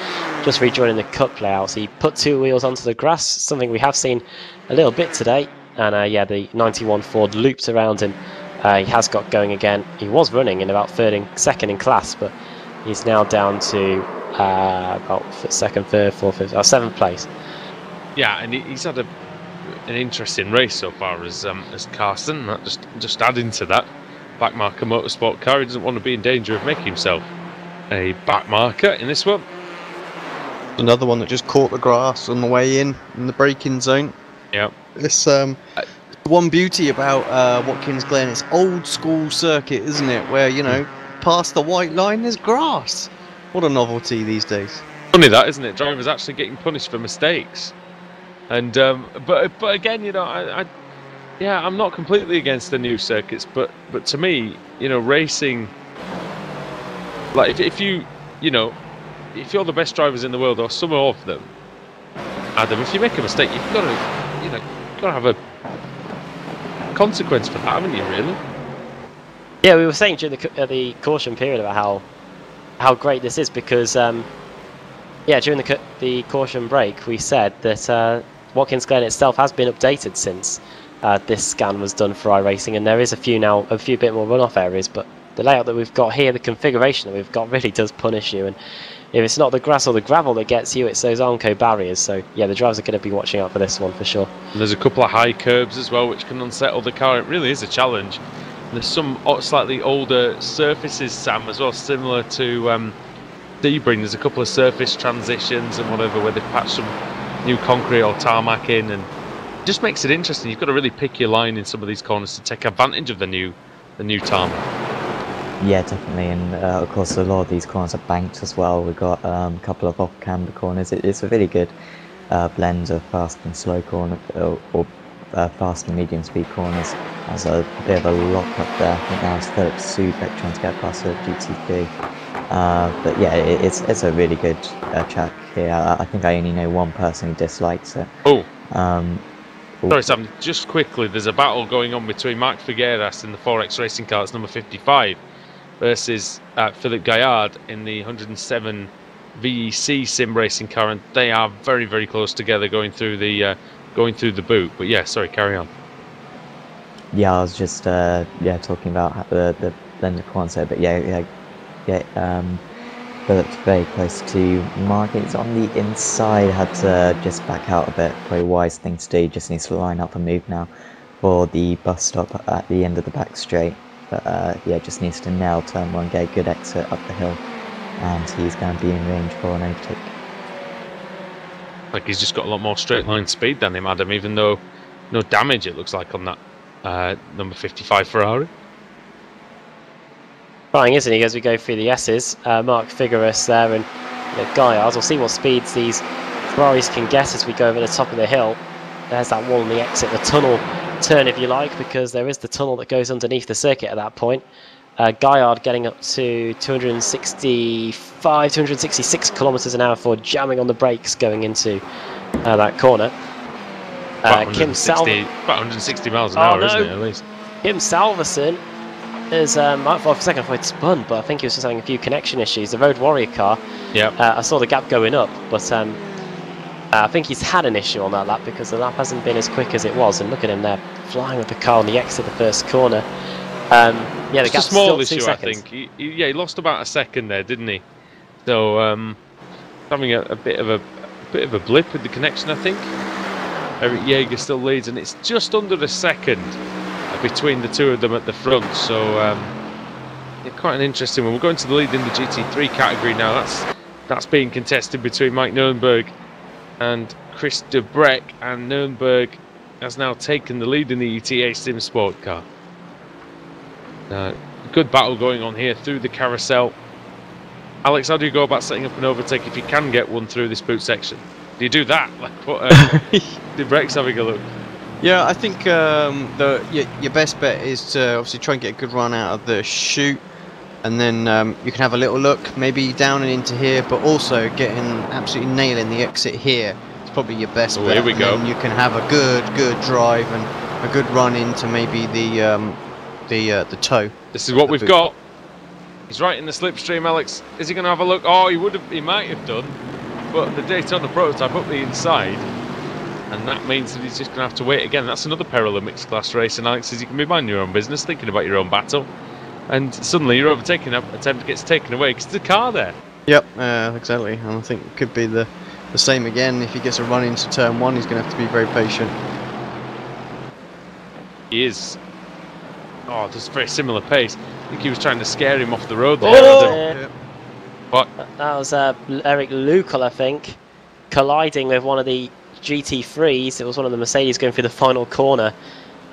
just rejoining the cup layout. So he put 2 wheels onto the grass, something we have seen a little bit today. And yeah, the 91 Ford looped around him. He has got going again. He was running in about second in class, but he's now down to about second, third, fourth, fifth, 7th place. Yeah, and he's had an interesting race so far as Carsten. Just adding to that, backmarker motorsport car. He doesn't want to be in danger of making himself a backmarker in this one. Another one that just caught the grass on the way in the braking zone. Yeah. This one beauty about Watkins Glen, it's old school circuit, isn't it? Where, you know, past the white line there's grass. What a novelty these days. Funny that, isn't it? Drivers actually getting punished for mistakes. And but again, you know, I'm not completely against the new circuits, but to me, you know, racing, like if you're the best drivers in the world, or some of them, Adam, if you make a mistake, you've got to have a consequence for that, haven't you? Really? Yeah, we were saying during the caution period about how great this is, because yeah, during the caution break we said that Watkins Glen itself has been updated since this scan was done for iRacing, and there is a few bit more runoff areas, but the layout that we've got here, the configuration that we've got, really does punish you. And if it's not the grass or the gravel that gets you, it's those Armco barriers. So yeah, the drivers are going to be watching out for this one for sure. And there's a couple of high curbs as well, which can unsettle the car. It really is a challenge. And there's some slightly older surfaces, Sam, as well, similar to Sebring. There's a couple of surface transitions and whatever where they've patched some new concrete or tarmac in, and it just makes it interesting. You've got to really pick your line in some of these corners to take advantage of the new tarmac. Yeah, definitely, and of course a lot of these corners are banked as well. We've got a couple of off-camber corners. It's a really good blend of fast and slow corner, or fast and medium speed corners. There's a bit of a lock up there. I think that was Philip Subek trying to get past the GT3. But yeah, it's a really good track here. I think I only know one person who dislikes it. Sorry, Sam, just quickly, there's a battle going on between Mark Figueras in the 4X racing car, it's number 55, versus Philippe Gaillard in the 107 VEC sim racing car, and they are very, very close together going through the boot. But yeah, sorry, carry on. Yeah, I was just talking about the blended corners there, but Philip's very close to Mark. It's on the inside, had to just back out a bit. Probably a wise thing to do. Just needs to line up and move now for the bus stop at the end of the back straight. But yeah, just needs to nail turn one, get a good exit up the hill, and he's going to be in range for an overtake. Like he's just got a lot more straight line speed than him, Adam, even though no damage it looks like on that number 55 Ferrari. Trying, isn't he, as we go through the S's. Mark Figueras there, and Gaillard. We'll see what speeds these Ferraris can get as we go over the top of the hill. There's that wall on the exit, the tunnel turn if you like, because there is the tunnel that goes underneath the circuit at that point. Gaillard getting up to 266 kilometers an hour for jamming on the brakes going into that corner. Kim about 160 miles an hour, isn't it, at least? Kim Salverson is, for a second I thought it spun, but I think he was just having a few connection issues. The Road Warrior car, I saw the gap going up, but I think he's had an issue on that lap because the lap hasn't been as quick as it was. And look at him there, flying with the car on the exit of the first corner. Yeah, the gap's still 2 issue, seconds. I think. He lost about a second there, didn't he? So having a bit of a blip with the connection, I think. Eric Jaeger still leads, and it's just under a second between the two of them at the front. So quite an interesting one. We're going to the lead in the GT3 category now. That's being contested between Mike Nürnberg and Chris de Brek, and Nürnberg has now taken the lead in the ETA Sim Sport car. Good battle going on here through the carousel. Alex, how do you go about setting up an overtake if you can get one through this boot section? Do you do that? Like what de Brek's having a look. Yeah, I think your best bet is to obviously try and get a good run out of the chute, and then you can have a little look, maybe down and into here, but also absolutely nailing the exit here. It's probably your best bet. Here we go. And you can have a good drive and a good run into maybe the toe. This is what we've got. He's right in the slipstream, Alex. Is he going to have a look? Oh, he might have done, but the Daytona prototype up the inside. And that means that he's just going to have to wait again. That's another peril of mixed class racing, Alex, is you can be minding your own business, thinking about your own battle, and suddenly your overtaking attempt gets taken away because there's a car there. Yep, exactly. And I think it could be the same again. If he gets a run into turn one, he's going to have to be very patient. He is. Oh, there's a very similar pace. I think he was trying to scare him off the road there. Oh! What? That was Eric Lukel, I think, colliding with one of the GT3s. It was one of the Mercedes going through the final corner.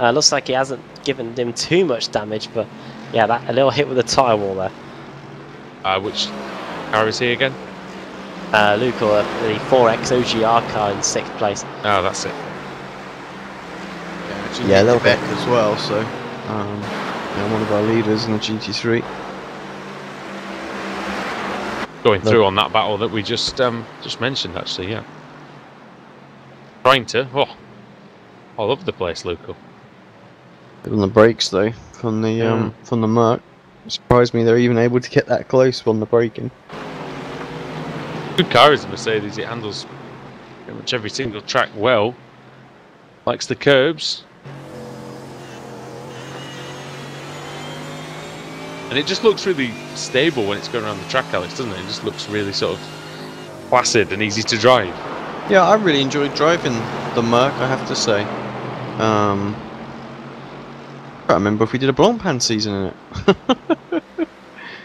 Looks like he hasn't given him too much damage, but yeah, a little hit with the tyre wall there. Which car is he again? Lukel, the 4X OGR car in 6th place. Oh, that's it. Yeah, a little bit as well. So, one of our leaders in the GT3. Going through on that battle that we just mentioned, actually, yeah. Trying to, all over the place, Luco. On the brakes though, from the Merc. It surprised me they're even able to get that close on the braking. Good car is the Mercedes. It handles pretty much every single track well. Likes the curbs. And it just looks really stable when it's going around the track, Alex, doesn't it? It just looks really sort of placid and easy to drive. Yeah, I really enjoyed driving the Merc, I have to say. I can't remember if we did a Blancpain season in it.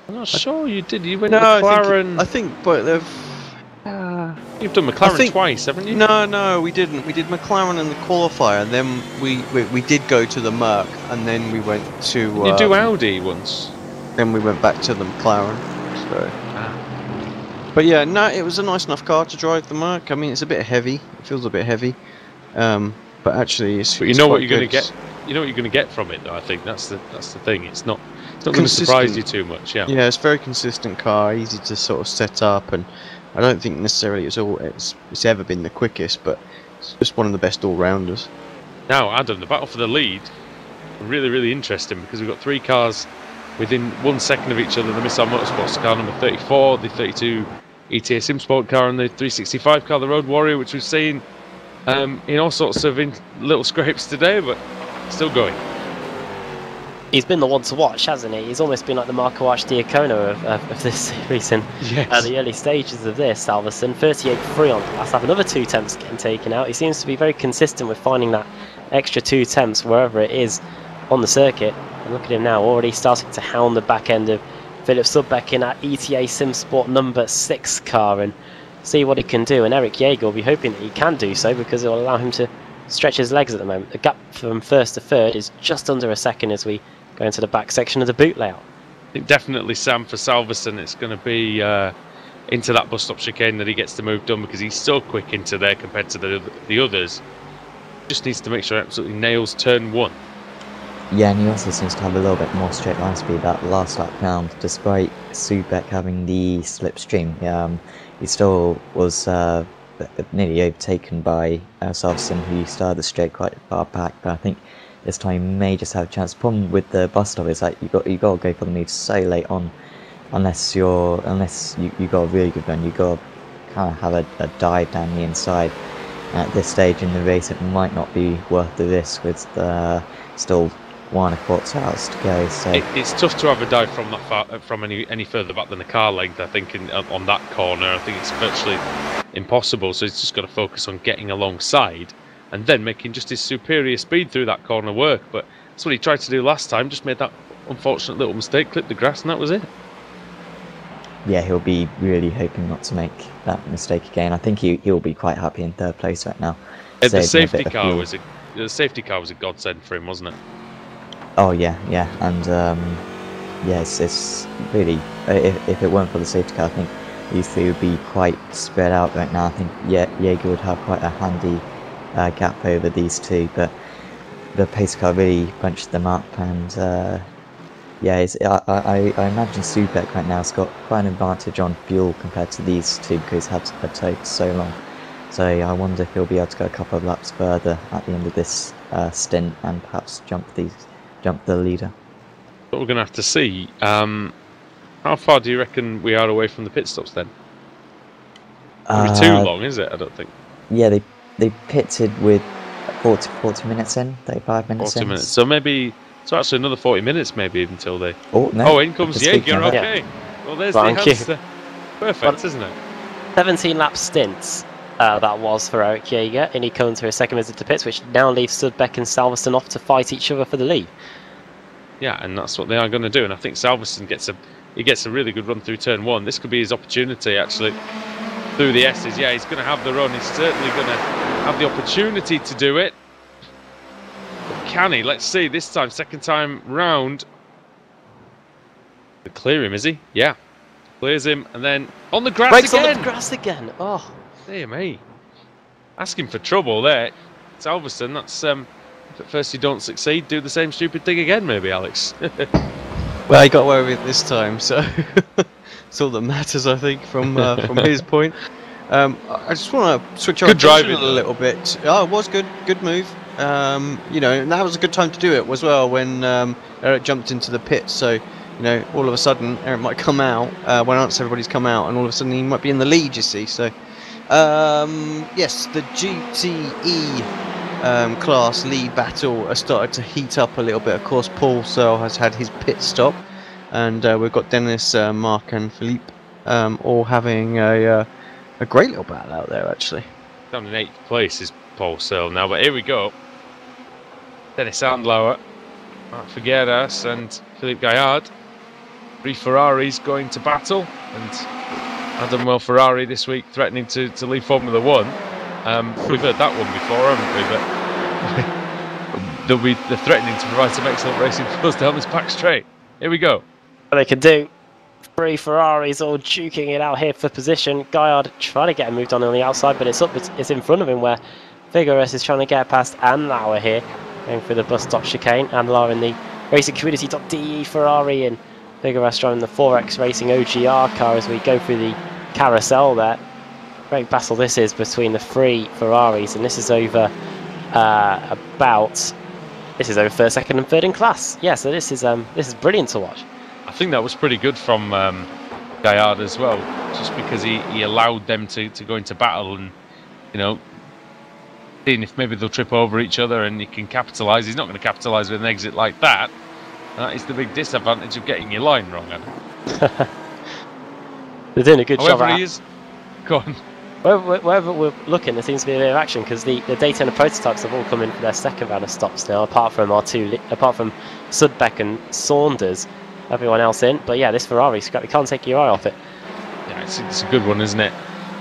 I'm not sure you did. You went No, McLaren. I think, but You've done McLaren twice, haven't you? No, we didn't. We did McLaren in the qualifier, and then we did go to the Merc, and then we went to. You do Audi once. Then we went back to the McLaren. So. But yeah, no, it was a nice enough car to drive the Merc. I mean, it's a bit heavy. It feels a bit heavy, but actually, it's. But you know what you're going to get. You know what you're going to get from it, though. I think that's the thing. It's not going to surprise you too much. Yeah. Yeah, it's a very consistent car, easy to sort of set up, and I don't think necessarily it's ever been the quickest, but it's just one of the best all-rounders. Now, Adam, the battle for the lead, really, really interesting because we've got 3 cars within 1 second of each other. The Missile Motorsports car number 34, the 32 ETA Simsport car, and the 365 car, the Road Warrior, which we've seen in all sorts of little scrapes today, but still going. He's been the one to watch, hasn't he? He's almost been like the Marco Arch-Diacono of this series in the early stages of this, Salverson. 38.3 on class, have another 2 tenths getting taken out. He seems to be very consistent with finding that extra 2 tenths wherever it is on the circuit. And look at him now, already starting to hound the back end of Philip Sudbeck in that ETA Simsport number 6 car and see what he can do. And Eric Jaeger will be hoping that he can do so because it will allow him to stretch his legs at the moment. The gap from first to third is just under a second as we go into the back section of the boot layout. I think definitely, Sam, for Salverson, it's going to be into that bus stop chicane that he gets the move done because he's so quick into there compared to the others. Just needs to make sure he absolutely nails turn 1. Yeah, and he also seems to have a little bit more straight line speed that last lap round, despite Sudbeck having the slipstream. He still was nearly overtaken by Salverson, who started the straight quite far back, but I think this time he may just have a chance. The problem with the bus stop is like you got to go for the move so late on, unless you got a really good run, you got to kind of have a dive down the inside. And at this stage in the race, it might not be worth the risk with still 1.25 hours to go. So it's tough to have a dive from that far, from any further back than a car length. I think on that corner, I think it's virtually impossible. So he's just got to focus on getting alongside and then making just his superior speed through that corner work. But that's what he tried to do last time. Just made that unfortunate little mistake, clipped the grass, and that was it. Yeah, he'll be really hoping not to make that mistake again. I think he'll be quite happy in 3rd place right now. The safety car was a godsend for him, wasn't it? Oh yeah, and yeah, it's really if it weren't for the safety car, I think these 3 would be quite spread out right now. I think Jaeger would have quite a handy gap over these 2, but the pace car really bunched them up, and yeah, I imagine Sudbeck right now has got quite an advantage on fuel compared to these 2 because he's had a tow for so long. So I wonder if he'll be able to go a couple of laps further at the end of this stint and perhaps jump the leader. But we're going to have to see. How far do you reckon we are away from the pit stops then? Not too long, is it? I don't think. Yeah, they pitted with 40 minutes in, 35 minutes 40 in. minutes. So maybe, so actually another 40 minutes maybe until they... Oh, no. Oh, in comes Jaeger, okay. Yeah. Well, there's Thank the answer. Perfect, But isn't it? 17 lap stints that was for Eric Jaeger, and he comes for a second visit to pits, which now leaves Sudbeck and Salverson off to fight each other for the lead. Yeah, and that's what they are going to do. And I think Salverson gets a really good run through turn 1. This could be his opportunity, actually, through the S's. Yeah, he's going to have the run. He's certainly going to have the opportunity to do it. But can he? Let's see. This time, second time round. To clear him, is he? Yeah. Clears him, and then on the grass Breaks again. on the grass again. Oh, Dear me. Asking for trouble there. Salverson, that's... if at first you don't succeed, do the same stupid thing again, maybe, Alex. Well, he got away with it this time, so it's all that matters, I think, from his point. I just want to switch our attention a little bit. Oh, it was good move. You know, and that was a good time to do it as well when Eric jumped into the pit. So, you know, all of a sudden Eric might come out when everybody's come out, and all of a sudden he might be in the lead. You see, so yes, the GTE class lead battle has started to heat up a little bit. Of course, Paul Searle has had his pit stop, and we've got Dennis, Mark, and Philippe all having a great little battle out there, actually. Down in 8th place is Paul Searle now, but here we go. Dennis Andlauer, Mark Figueras, and Philippe Gaillard. 3 Ferraris going to battle, and Adam Ferrari this week threatening to leave Formula 1. We've heard that one before, haven't we? But they're threatening to provide some excellent racing for us down this back straight. Here we go. What they can do. 3 Ferraris all duking it out here for position. Gaillard trying to get him moved on the outside, but it's in front of him where Figueras is trying to get past Andlauer here, going through the bus stop chicane. Andlauer in the racing community.de Ferrari, and Figueras driving the 4X Racing OGR car as we go through the carousel there. Great battle this is between the 3 Ferraris, and this is over first, second, and third in class. Yeah, so this is brilliant to watch. I think that was pretty good from Gaillard as well, just because he allowed them to go into battle and, you know, seeing if maybe they'll trip over each other and he can capitalise. He's not going to capitalise with an exit like that. That is the big disadvantage of getting your line wrong, Adam. They're doing a good job. However, he is. Go on. Wherever we're looking, there seems to be a bit of action because the Daytona prototypes have all come in for their second round of stops now, apart from Sudbeck and Saunders. Everyone else in, but yeah, this Ferrari scrap, you can't take your eye off it. Yeah, it's a good one, isn't it?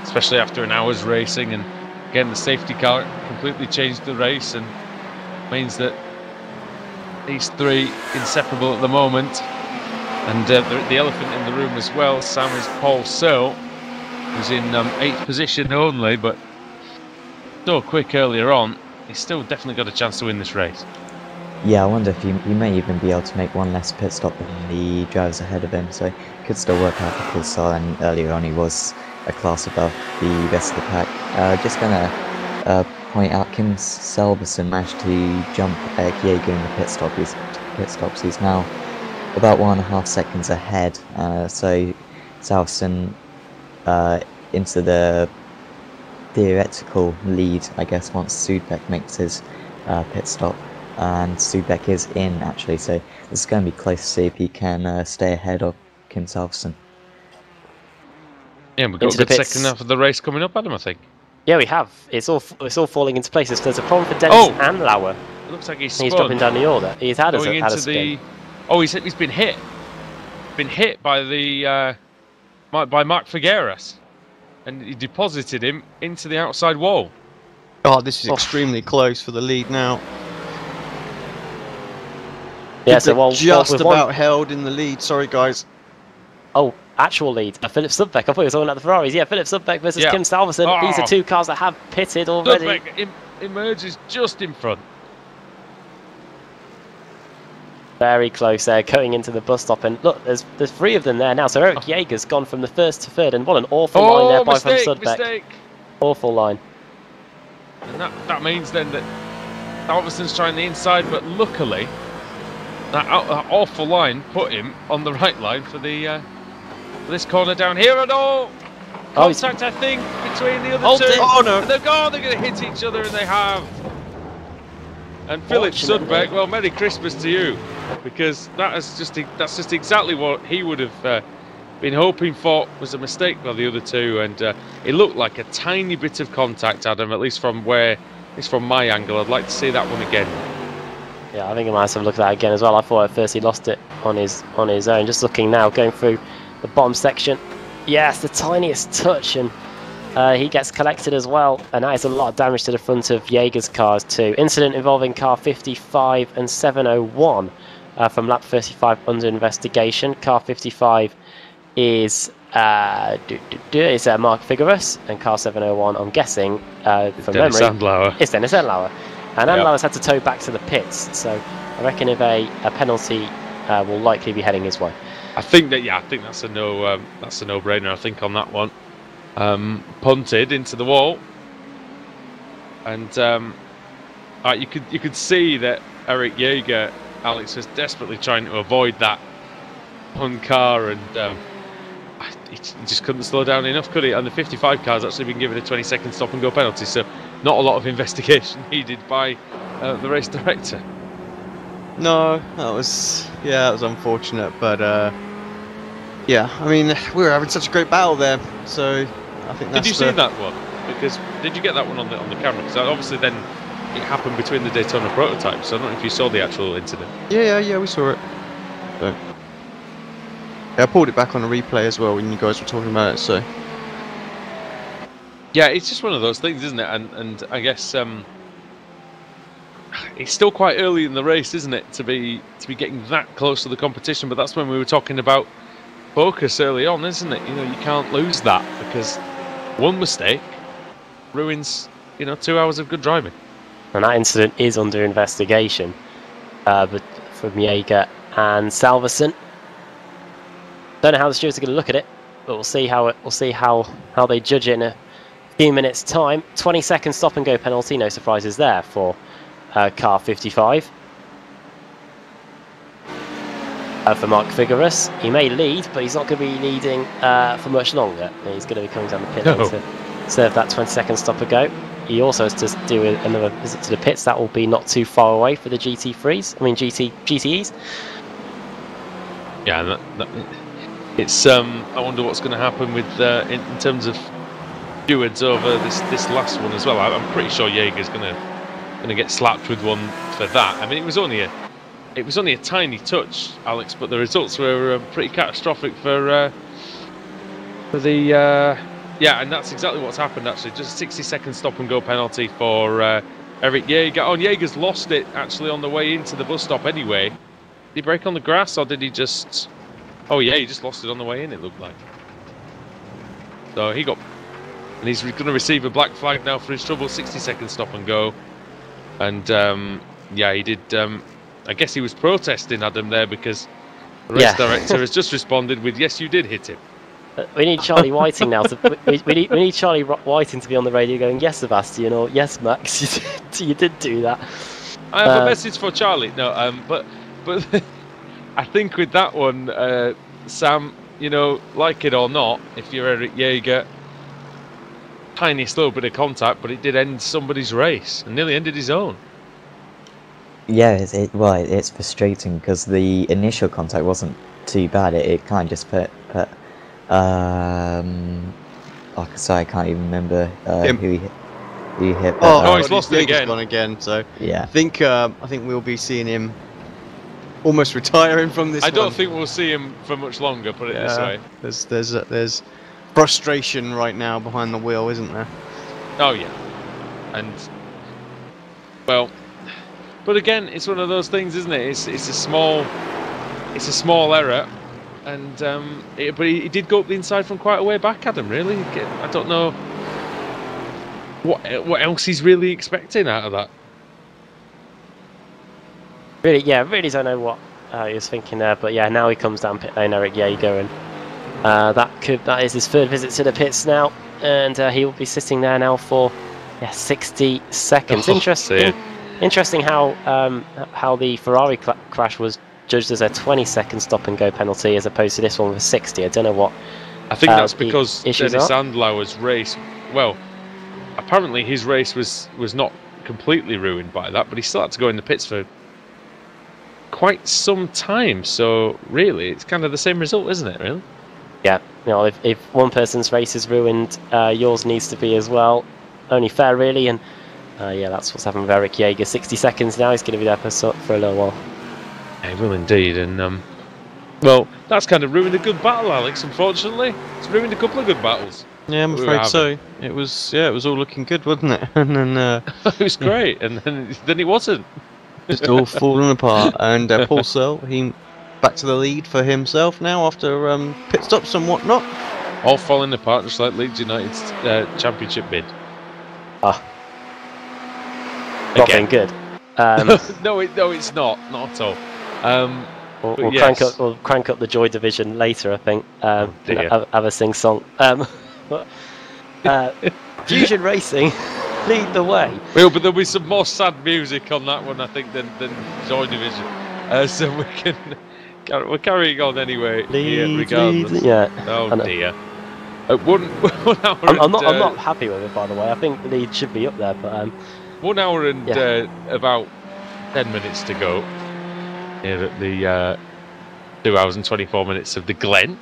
Especially after an hour's racing, and again the safety car completely changed the race and means that these 3 inseparable at the moment. And the elephant in the room as well, Sam, is Paul Searle, who's in 8th position only, but so quick earlier on, he's still definitely got a chance to win this race. Yeah, I wonder if he may even be able to make one less pit stop than the drivers ahead of him, so he could still work out for Pulsar, and earlier on he was a class above the rest of the pack. Just going to point out Kim Selverson managed to jump Eric Jaeger in the pit stops. He's now about 1.5 seconds ahead, so Selverson into the theoretical lead, I guess, once Sudbeck makes his pit stop. And Sudbeck is in, actually, so this is going to be close to see if he can stay ahead of Kim Selverson. Yeah, we've got a good second half of the race coming up, Adam, I think. Yeah, we have. It's all falling into place. There's a problem for Dennis Andlauer. It looks like he's dropping down the order. He's had a spin. Oh, he's been hit. Been hit by by Mark Figueras, and he deposited him into the outside wall. Oh, this is extremely close for the lead now. Yeah, so just about held in the lead. Sorry, guys. Oh, actual lead. Philip Sudbeck. I thought he was talking about the Ferraris. Yeah, Philip Sudbeck versus Kim Selverson. Oh. These are 2 cars that have pitted already. Sudbeck emerges just in front. Very close there, going into the bus stop, and look, there's 3 of them there now. So Eric Jaeger's gone from the 1st to 3rd, and what an awful line there by from Sudbeck. Mistake. Awful line. And that means then that Selverson's trying the inside, but luckily that awful line put him on the right line for the this corner down here, and contact, I think, between the other 2. Oh no! And they're going to hit each other, and they have. And Philip Sudbeck, well, Merry Christmas to you, because that's just exactly what he would have been hoping for. Was a mistake by the other 2, and it looked like a tiny bit of contact, Adam, at least from my angle. I'd like to see that one again. Yeah, I think I might have a look at that again as well. I thought at first he lost it on his own. Just looking now, going through the bottom section. Yes, the tiniest touch, and he gets collected as well. And that is a lot of damage to the front of Jaeger's cars too. Incident involving car 55 and 701 from lap 35 under investigation. Car 55 is Mark Figueras, and car 701, I'm guessing, from Dennis memory, Andlauer. it's Dennis Andlauer. And Andlauer's had to tow back to the pits, so I reckon if a penalty will likely be heading his way. I think that's a no-brainer. I think on that one, punted into the wall, and you could see that Eric Jaeger, Alex, was desperately trying to avoid that on car, and he just couldn't slow down enough, could he? And the 55 car's actually been given a 20-second stop and go penalty, so not a lot of investigation needed by the race director. No, that was unfortunate, but yeah, I mean, we were having such a great battle there, so I think that's. Did you see that one? Because did you get that one on the camera? Because obviously then it happened between the Daytona prototypes. So I don't know if you saw the actual incident. Yeah, we saw it. So, yeah, I pulled it back on the replay as well when you guys were talking about it. So yeah, it's just one of those things, isn't it? And I guess it's still quite early in the race, isn't it, to be getting that close to the competition? But that's when we were talking about focus early on, isn't it? You know, you can't lose that, because one mistake ruins, 2 hours of good driving. And that incident is under investigation, but from Jaeger and Salverson. Don't know how the stewards are going to look at it, but we'll see how they judge it in a few minutes' time. 20-second stop and go penalty, no surprises there for car 55. For Mark Vigorous, he may lead, but he's not going to be leading for much longer. He's going to be coming down the pit lane to serve that 20-second stop and go. He also has to do another visit to the pits. That will be not too far away for the GT3s. I mean GTEs. Yeah, it's. I wonder what's going to happen with in terms of stewards over this last one as well. I'm pretty sure Jaeger's going to get slapped with one for that. I mean, it was only a tiny touch, Alex, but the results were pretty catastrophic for the. Yeah, and that's exactly what's happened, actually. Just a 60-second stop-and-go penalty for Eric Jaeger. Oh, and Jaeger's lost it, actually, on the way into the bus stop anyway. Did he brake on the grass, or did he just... Oh, yeah, he just lost it on the way in, it looked like. So he got... And he's going to receive a black flag now for his trouble. 60-second stop-and-go. And, yeah, he did... I guess he was protesting, Adam, there, because the race director has just responded with, yes, you did hit him. We need Charlie Whiting now. We need Charlie Whiting to be on the radio going, yes, Sebastian, or yes, Max, you did do that. I have a message for Charlie. No, but I think with that one, Sam, like it or not, if you're Eric Jaeger, tiniest little bit of contact, but it did end somebody's race and nearly ended his own. Yeah, it's frustrating because the initial contact wasn't too bad. It kind of just put like I say, I can't even remember who he hit. Oh, he's lost it again. Gone again. So yeah, I think we'll be seeing him almost retiring from this. I don't think we'll see him for much longer. Put it this way. There's frustration right now behind the wheel, isn't there? Oh yeah, and well, but again, it's one of those things, isn't it? It's a small error. And but he did go up the inside from quite a way back, Adam. Really, I don't know what else he's really expecting out of that. Really don't know what he was thinking there. But yeah, now he comes down pit lane, Eric Jaeger, and that is his third visit to the pits now, and he will be sitting there now for 60 seconds. Interesting how the Ferrari crash was judged as a 20-second stop-and-go penalty as opposed to this one with 60. I don't know what. I think that's because Dennis Sandlauer's race. Well, apparently his race was not completely ruined by that, but he still had to go in the pits for quite some time. So really, it's kind of the same result, isn't it? Really? Yeah. If one person's race is ruined, yours needs to be as well. Only fair, really. And yeah, that's what's happened with Eric Jaeger. 60 seconds now. He's going to be there for a little while. Yeah, he will indeed, and well, that's kind of ruined a good battle, Alex. Unfortunately, it's ruined a couple of good battles. Yeah, I'm afraid so. It was all looking good, wasn't it? And then it was great, and then it wasn't. Just all falling apart. And Paul Searle, he back to the lead for himself now after pit stops and whatnot. All falling apart, just like Leeds United's championship bid. Not been good. No, it's not at all. We'll crank up the Joy Division later, I think. Have a sing song. Fusion Racing lead the way. Well, but there'll be some more sad music on that one, I think, than Joy Division. So we're carrying on anyway. Regardless. Yeah. Oh dear. 1 hour. I'm not happy with it, by the way. I think the lead should be up there, but 1 hour and yeah. About 10 minutes to go here at the 2 hours and 24 minutes of the Glen.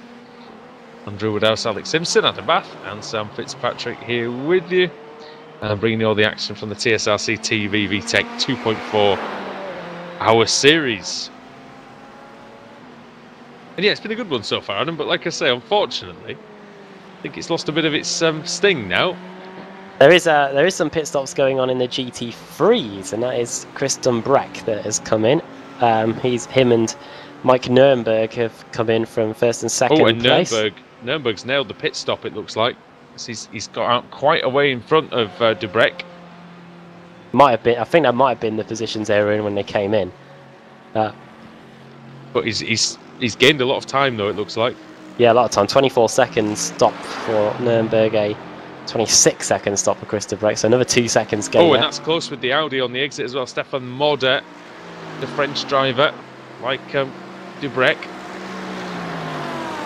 Andrew Woodhouse, Alex Simpson, Adam Bath, and Sam Fitzpatrick here with you, bringing you all the action from the TSRC TV V-TEC 2.4 hour series. And yeah, it's been a good one so far, Adam, but like I say, unfortunately, I think it's lost a bit of its sting now. There is some pit stops going on in the GT3s, and that is Chris Dumbreck that has come in. Him and Mike Nürnberg have come in from first and second place. Nürnberg's nailed the pit stop, it looks like. He's got out quite a way in front of Dumbreck. Might have been. I think that might have been the positions they were in when they came in. But he's gained a lot of time though, it looks like. Yeah, a lot of time. 24 seconds stop for Nürnberg, a 26 second stop for Chris Dumbreck, so another 2 seconds gain. Oh, and that's close with the Audi on the exit as well. Stefan Moder, the French driver, like Dumbreck.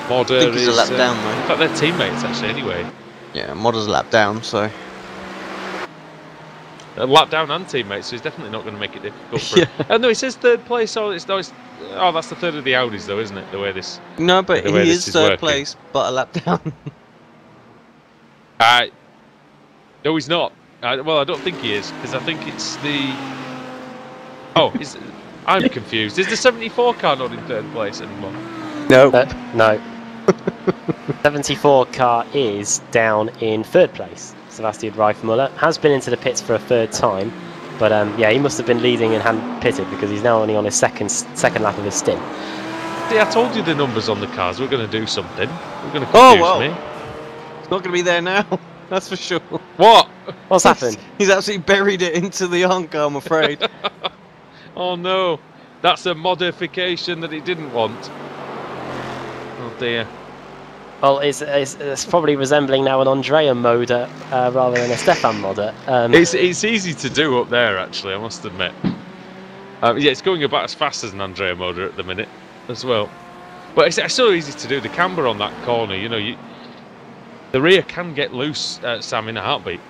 Moder is a lap down though. In fact, they're teammates actually anyway. Yeah, Moder's a lap down, so... A lap down and teammates, so he's definitely not going to make it difficult for him. Oh no, he says third place. Oh, that's the third of the Audis though, isn't it? The way this... No, but he is third place, but a lap down. No, he's not. Well, I don't think he is, because I think it's the... Oh, I'm confused. Is the 74 car not in third place anymore? No. No. 74 car is down in third place. Sebastian Reifmuller has been into the pits for a third time, but yeah, he must have been leading and hand pitted because he's now only on his second lap of his stint. See, I told you the numbers on the cars were going to do something. We're going to confuse me. It's not going to be there now. That's for sure. What? What's happened? He's absolutely buried it into the Honka, I'm afraid. Oh no, that's a modification that he didn't want. Oh dear. Well, it's probably resembling now an Andrea Moder rather than a Stefan Moder. It's easy to do up there, actually, I must admit. Yeah, it's going about as fast as an Andrea Moder at the minute as well. But it's so easy to do. The camber on that corner, you know, the rear can get loose, Sam, in a heartbeat.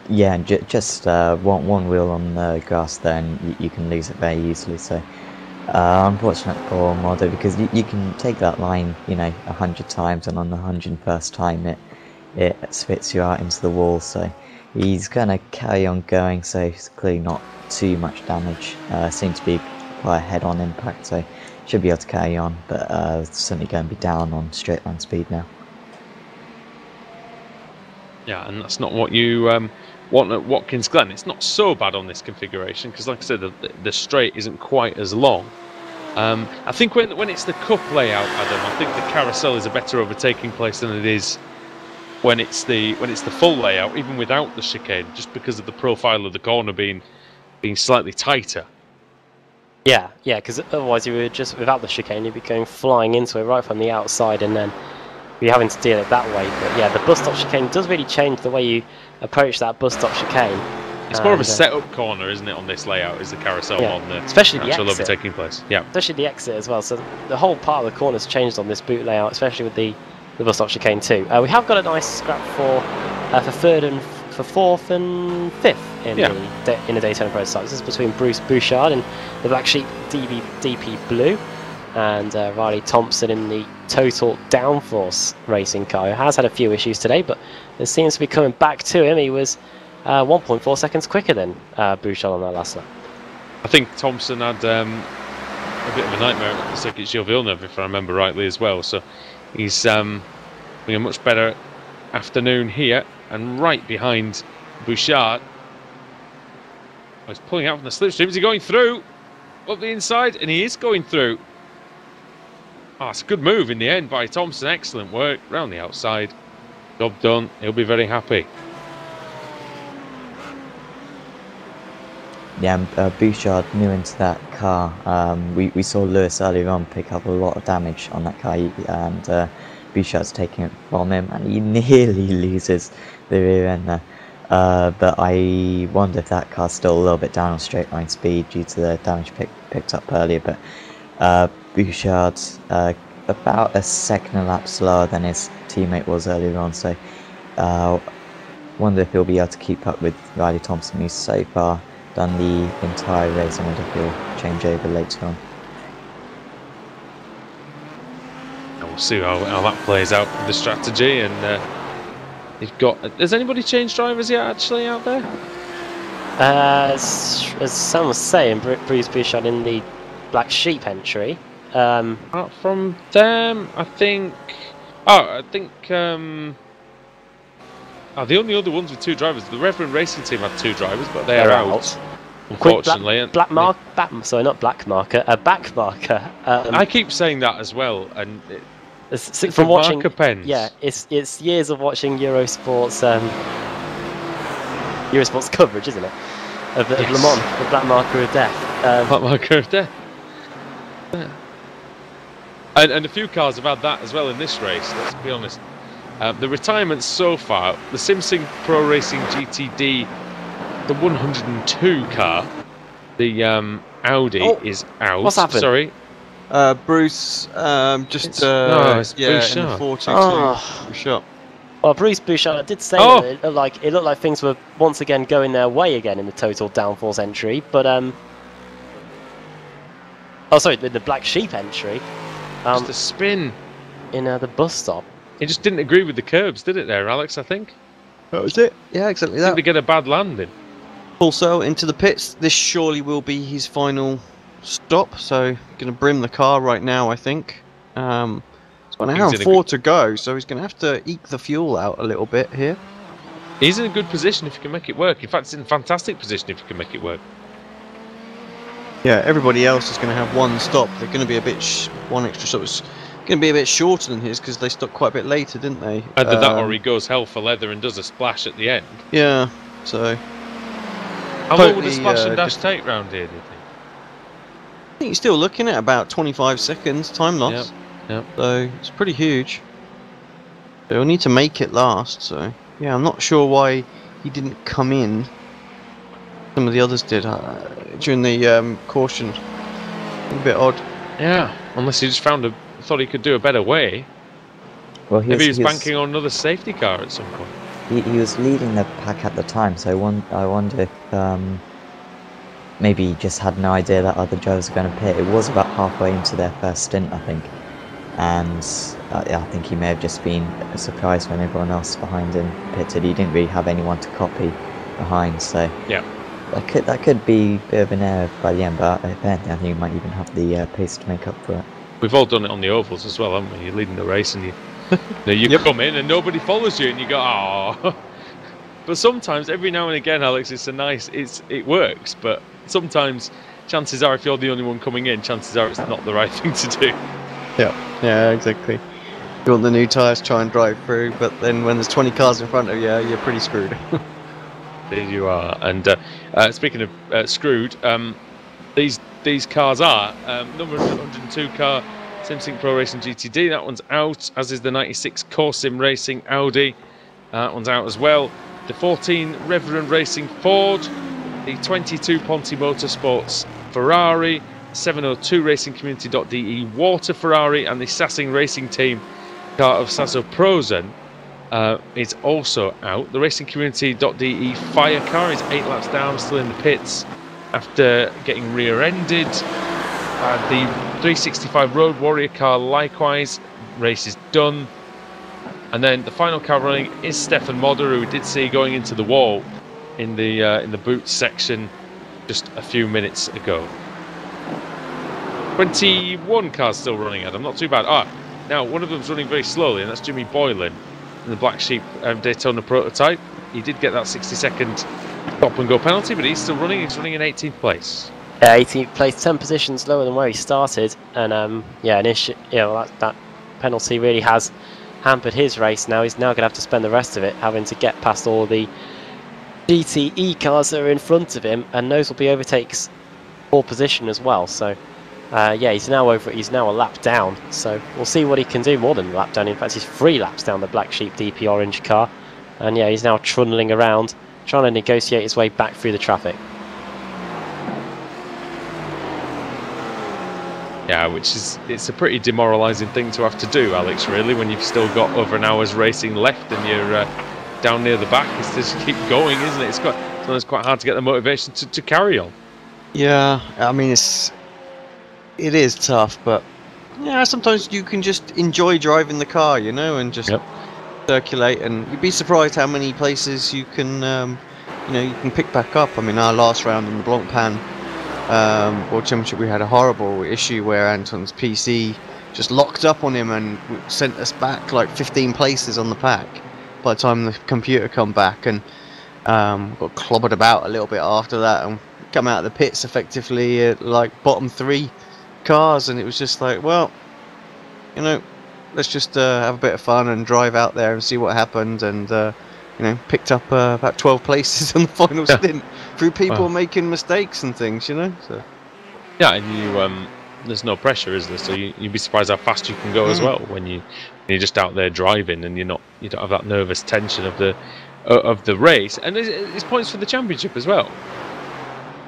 Yeah, just one wheel on the grass there, and you can lose it very easily. So. Unfortunate for Moder, because you can take that line, you know, 100 times, and on the 101st time it spits you out into the wall. So he's gonna carry on going. So it's clearly not too much damage. Seems to be quite a head-on impact, so should be able to carry on. But certainly going to be down on straight line speed now. Yeah, and that's not what you want at Watkins Glen. It's not so bad on this configuration because, like I said, the straight isn't quite as long. I think when it's the cup layout, Adam, I think the carousel is a better overtaking place than it is when it's the full layout, even without the chicane, just because of the profile of the corner being slightly tighter. Yeah, because otherwise you would just, without the chicane, you'd be going flying into it right from the outside, and then you're having to deal it that way. But yeah, the bus stop chicane does really change the way you approach that bus stop chicane. It's more of a set-up corner, isn't it, on this layout, is the carousel on the especially the actual exit. overtaking place. Yeah, especially the exit as well. So the whole part of the corner's changed on this boot layout, especially with the bus stop chicane too. We have got a nice scrap for third and for fourth and fifth in the Daytona prototype. This is between Bruce Bouchard in the Black Sheep DP Blue and Riley Thompson in the Total Downforce racing car. He has had a few issues today, but it seems to be coming back to him. He was 1.4 seconds quicker than Bouchard on that last lap. I think Thompson had a bit of a nightmare at the Circuit Gilles Villeneuve, if I remember rightly, as well. So he's having a much better afternoon here, and right behind Bouchard. Oh, he's pulling out from the slipstream. Is he going through up the inside? And he is going through. Oh, it's a good move in the end by Thompson. Excellent work round the outside. Job done. He'll be very happy. Yeah, Bouchard new into that car. We saw Lewis earlier on pick up a lot of damage on that car, and Bouchard's taking it from him, and he nearly loses the rear end there. But I wonder if that car's still a little bit down on straight line speed due to the damage picked up earlier. But Bouchard's about a second a lap slower than his teammate was earlier on. So, wonder if he'll be able to keep up with Riley Thompson, who's so far done the entire race. I wonder if he'll change over later on. We'll see how that plays out with the strategy. And you've got. Has anybody changed drivers yet? Actually, out there? As Sam was saying, Bruce Bouchard in the Black Sheep entry. Apart from them, I think. Oh, the only other ones with 2 drivers. The Reverend Racing team had 2 drivers, but they're out. Unfortunately, back marker. I keep saying that as well, and from watching, marker pens. Yeah, it's years of watching Eurosport's coverage, isn't it? Of Le Mans, the Black Marker of Death. Black Marker of Death. Yeah. And a few cars have had that as well in this race. Let's be honest. The retirements so far: the Simpson Pro Racing GTD, the 102 car, the Audi is out. What's happened? Sorry. Bruce, It's Bruce in the 422 shot. Well, Bruce Bouchard did say that it looked like things were once again going their way again in the total downforce entry, but the Black Sheep entry. Just a spin in the bus stop. It just didn't agree with the curbs, did it? There, Alex. I think. That was it. Yeah, exactly that. Did they get a bad landing? Also into the pits. This surely will be his final stop. So going to brim the car right now. I think. It's got an hour and 4 to go, so he's going to have to eke the fuel out a little bit here. He's in a good position if he can make it work. In fact, he's in a fantastic position if he can make it work. Yeah, everybody else is going to have 1 stop. They're going to be a bit one extra stop. It's going to be a bit shorter than his because they stopped quite a bit later, didn't they? Either that or he goes hell for leather and does a splash at the end. Yeah, so. How long would a splash and dash take round here, do you think? I think you're still looking at about 25 seconds time loss. Yep. So it's pretty huge. They'll need to make it last. So yeah, I'm not sure why he didn't come in. Some of the others did during the caution. A bit odd. Yeah, unless he just thought he could do a better way. Well, maybe he was banking on another safety car at some point. He was leading the pack at the time, so I wonder if maybe he just had no idea that other drivers were going to pit. It was about halfway into their first stint, I think. And I think he may have just been surprised when everyone else behind him pitted. He didn't really have anyone to copy behind, so yeah, that could be a bit of an error by the end. But I think he might even have the pace to make up for it. We've all done it on the ovals as well, haven't we? You're leading the race and you come in and nobody follows you, and you go, oh. But sometimes, every now and again, Alex, it works. But sometimes, chances are, if you're the only one coming in, chances are it's not the right thing to do. Yeah, exactly. You want the new tyres, try and drive through, but then when there's 20 cars in front of you, you're pretty screwed. There you are. And speaking of screwed, these cars are number 102 car Simpson Pro Racing GTD. That one's out, as is the 96 Corsim Racing Audi. That one's out as well. The 14 Reverend Racing Ford, the 22 Ponte Motorsports Ferrari, 702 Racing Community.de Water Ferrari, and the Sassing Racing Team car of Sasso Prozen is also out. The Racing Community.de Fire car is 8 laps down, still in the pits after getting rear-ended. The 365 Road Warrior car likewise, race is done. And then the final car running is Stefan Modder, who we did see going into the wall in the boots section just a few minutes ago. 21 cars still running, Adam. Not too bad. Now one of them's running very slowly, and that's Jimmy Boylan in the Black Sheep Daytona prototype. He did get that 60-second stop and go penalty, but he's still running. He's running in 18th place. Yeah, 18th place, 10 positions lower than where he started, and that penalty really has hampered his race. Now he's now going to have to spend the rest of it having to get past all the GTE cars that are in front of him, and those will be overtakes for position as well. So he's now a lap down, so we'll see what he can do. More than a lap down, in fact he's 3 laps down the Black Sheep DP orange car, and yeah, he's now trundling around trying to negotiate his way back through the traffic. Yeah, it's a pretty demoralising thing to have to do, Alex, really, when you've still got over an hour's racing left and you're down near the back. It's just keep going, isn't it? It's quite hard to get the motivation to carry on. Yeah, I mean, it is tough, but yeah, sometimes you can just enjoy driving the car, you know, and just circulate, and you'd be surprised how many places you can, you know, you can pick back up. I mean, our last round in the Blancpain World Championship, we had a horrible issue where Anton's PC just locked up on him and sent us back like 15 places on the pack by the time the computer come back, and got clobbered about a little bit after that, and come out of the pits effectively at like bottom 3 cars, and it was just like, well, you know, let's just have a bit of fun and drive out there and see what happened, and you know, picked up about 12 places on the final stint through people making mistakes and things, you know. So yeah, and you there's no pressure, is there? So you'd be surprised how fast you can go as well when you're just out there driving, and you don't have that nervous tension of the race, and it's points for the championship as well.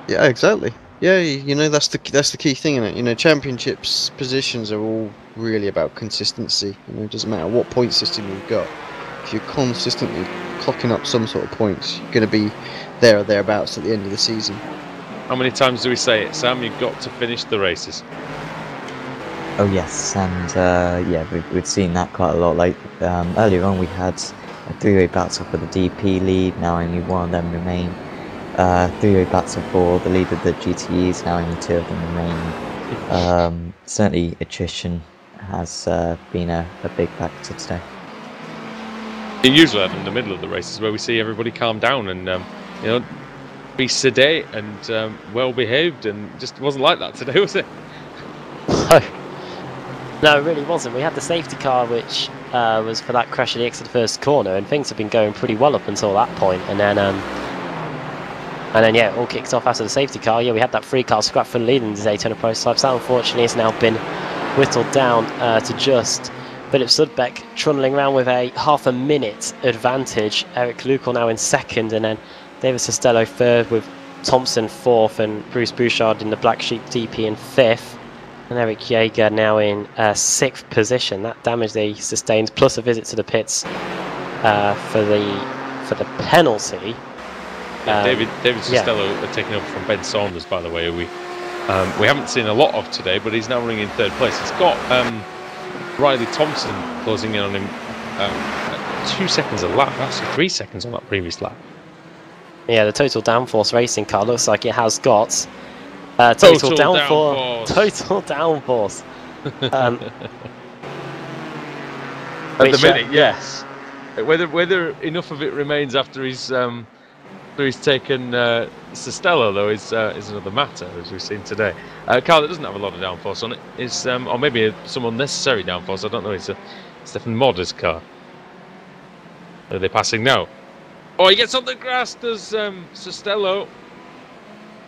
Yeah, exactly. Yeah, you know, that's the key thing in it. You know, championships positions are all really about consistency. You know, it doesn't matter what point system you've got. If you're consistently clocking up some sort of points, you're going to be there or thereabouts at the end of the season. How many times do we say it, Sam? You've got to finish the races. Oh yes, and yeah, we've seen that quite a lot. Like earlier on, we had a 3-way battle for the DP lead. Now only one of them remain. 3-way battle for the lead of the GTEs. Now only 2 of them remain. Certainly, attrition has been a big factor today. Usually in the middle of the races where we see everybody calm down and you know, be sedate and well behaved, and just wasn't like that today, was it? No, it really wasn't. We had the safety car, which was for that crash at the exit of the first corner, and things have been going pretty well up until that point. And then yeah, it all kicked off after the safety car. Yeah, we had that 3-car scrap for the lead in the Daytona prototypes. That unfortunately has now been whittled down to just Philip Sudbeck trundling around with a half a minute advantage. Eric Luckel now in second, and then David Costello third, with Thompson fourth, and Bruce Bouchard in the Black Sheep DP in fifth, and Eric Jaeger now in sixth position. That damage they sustained, plus a visit to the pits for the penalty. Yeah, David Costello taking over from Ben Saunders, by the way, who we haven't seen a lot of today, but he's now running in third place. He's got Riley Thompson closing in on him 2 seconds a lap, actually 3 seconds on that previous lap. Yeah, the Total Downforce racing car looks like it has got total downforce. Total downforce. At the minute, yes. Whether enough of it remains after he's taken Costello, though, is another matter, as we've seen today. A car that doesn't have a lot of downforce on it is, or maybe some unnecessary downforce. I don't know. It's a Stefan Modder's car. Are they passing now? Oh, he gets on the grass. Does Costello,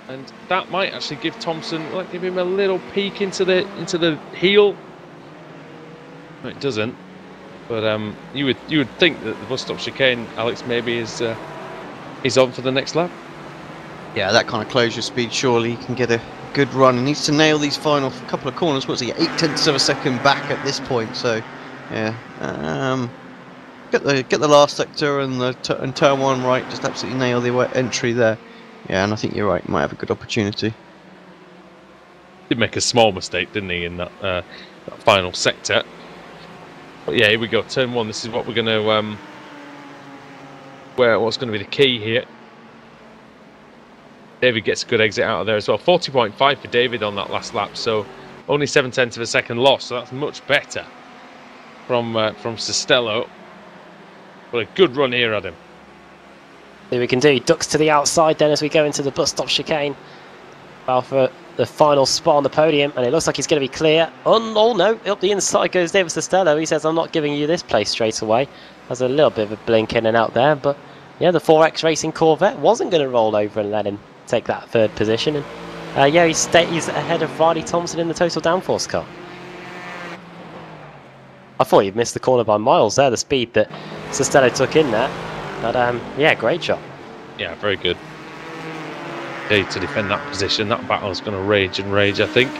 and that might actually give Thompson, like, give him a little peek into the heel. No, it doesn't. But you would think that the bus stop chicane, Alex, maybe is on for the next lap. Yeah, that kind of closure speed, surely he can get a good run. He needs to nail these final couple of corners. What's he, 0.8 of a second back at this point? So, yeah, get the last sector and turn one right. Just absolutely nail the entry there. Yeah, and I think you're right. He might have a good opportunity. Did make a small mistake, didn't he, in that final sector? But yeah, here we go. Turn one. This is what we're going to what's going to be the key here. David gets a good exit out of there as well. 40.5 for David on that last lap, so only 0.7 of a second loss, so that's much better from Costello. But a good run here, Adam. See what we can do. He ducks to the outside then as we go into the bus stop chicane. Well, for the final spot on the podium, and it looks like he's going to be clear. Oh no, up the inside goes David Costello. He says, I'm not giving you this place straight away. There's a little bit of a blink in and out there, but yeah, the 4X Racing Corvette wasn't going to roll over and let him take that third position. And yeah, he's ahead of Riley Thompson in the Total Downforce car. I thought he'd missed the corner by miles there, the speed that Costello took in there. But yeah, great job. Yeah, very good. Okay, to defend that position. That battle is going to rage and rage, I think.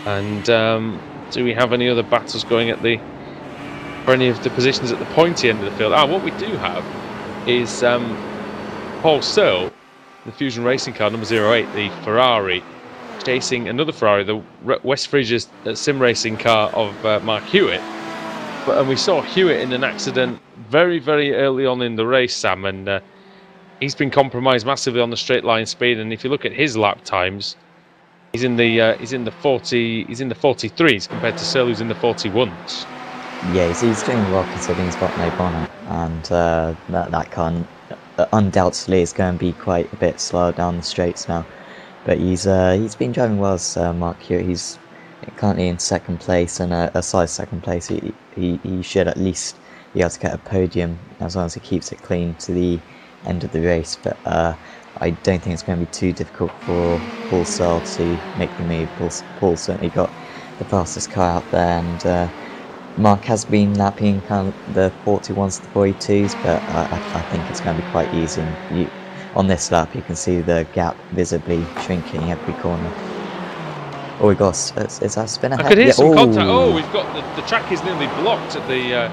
And do we have any other battles going at the for any of the positions at the pointy end of the field? What we do have is Paul Searle, the Fusion Racing car number 08, the Ferrari, chasing another Ferrari, the West Frisia's sim racing car of Mark Hewitt. And we saw Hewitt in an accident very, very early on in the race, Sam, and he's been compromised massively on the straight line speed. And if you look at his lap times, he's in the 43s compared to Searle, who's in the 41s. Yeah, he's doing well considering he's got no bonnet, and that car undoubtedly is going to be quite a bit slower down the straights now. But he's been driving well as Mark Hewitt. He's currently in second place, and a size second place. He should at least be able to get a podium as long as he keeps it clean to the end of the race. But I don't think it's going to be too difficult for Paul Searle to make the move. Paul certainly got the fastest car out there, and Mark has been lapping kind of the 41s to the 42s, but I think it's going to be quite easy. On this lap, you can see the gap visibly shrinking every corner. Oh, we got is that a spinner? I could hear some contact. Oh, we've got the track is nearly blocked at the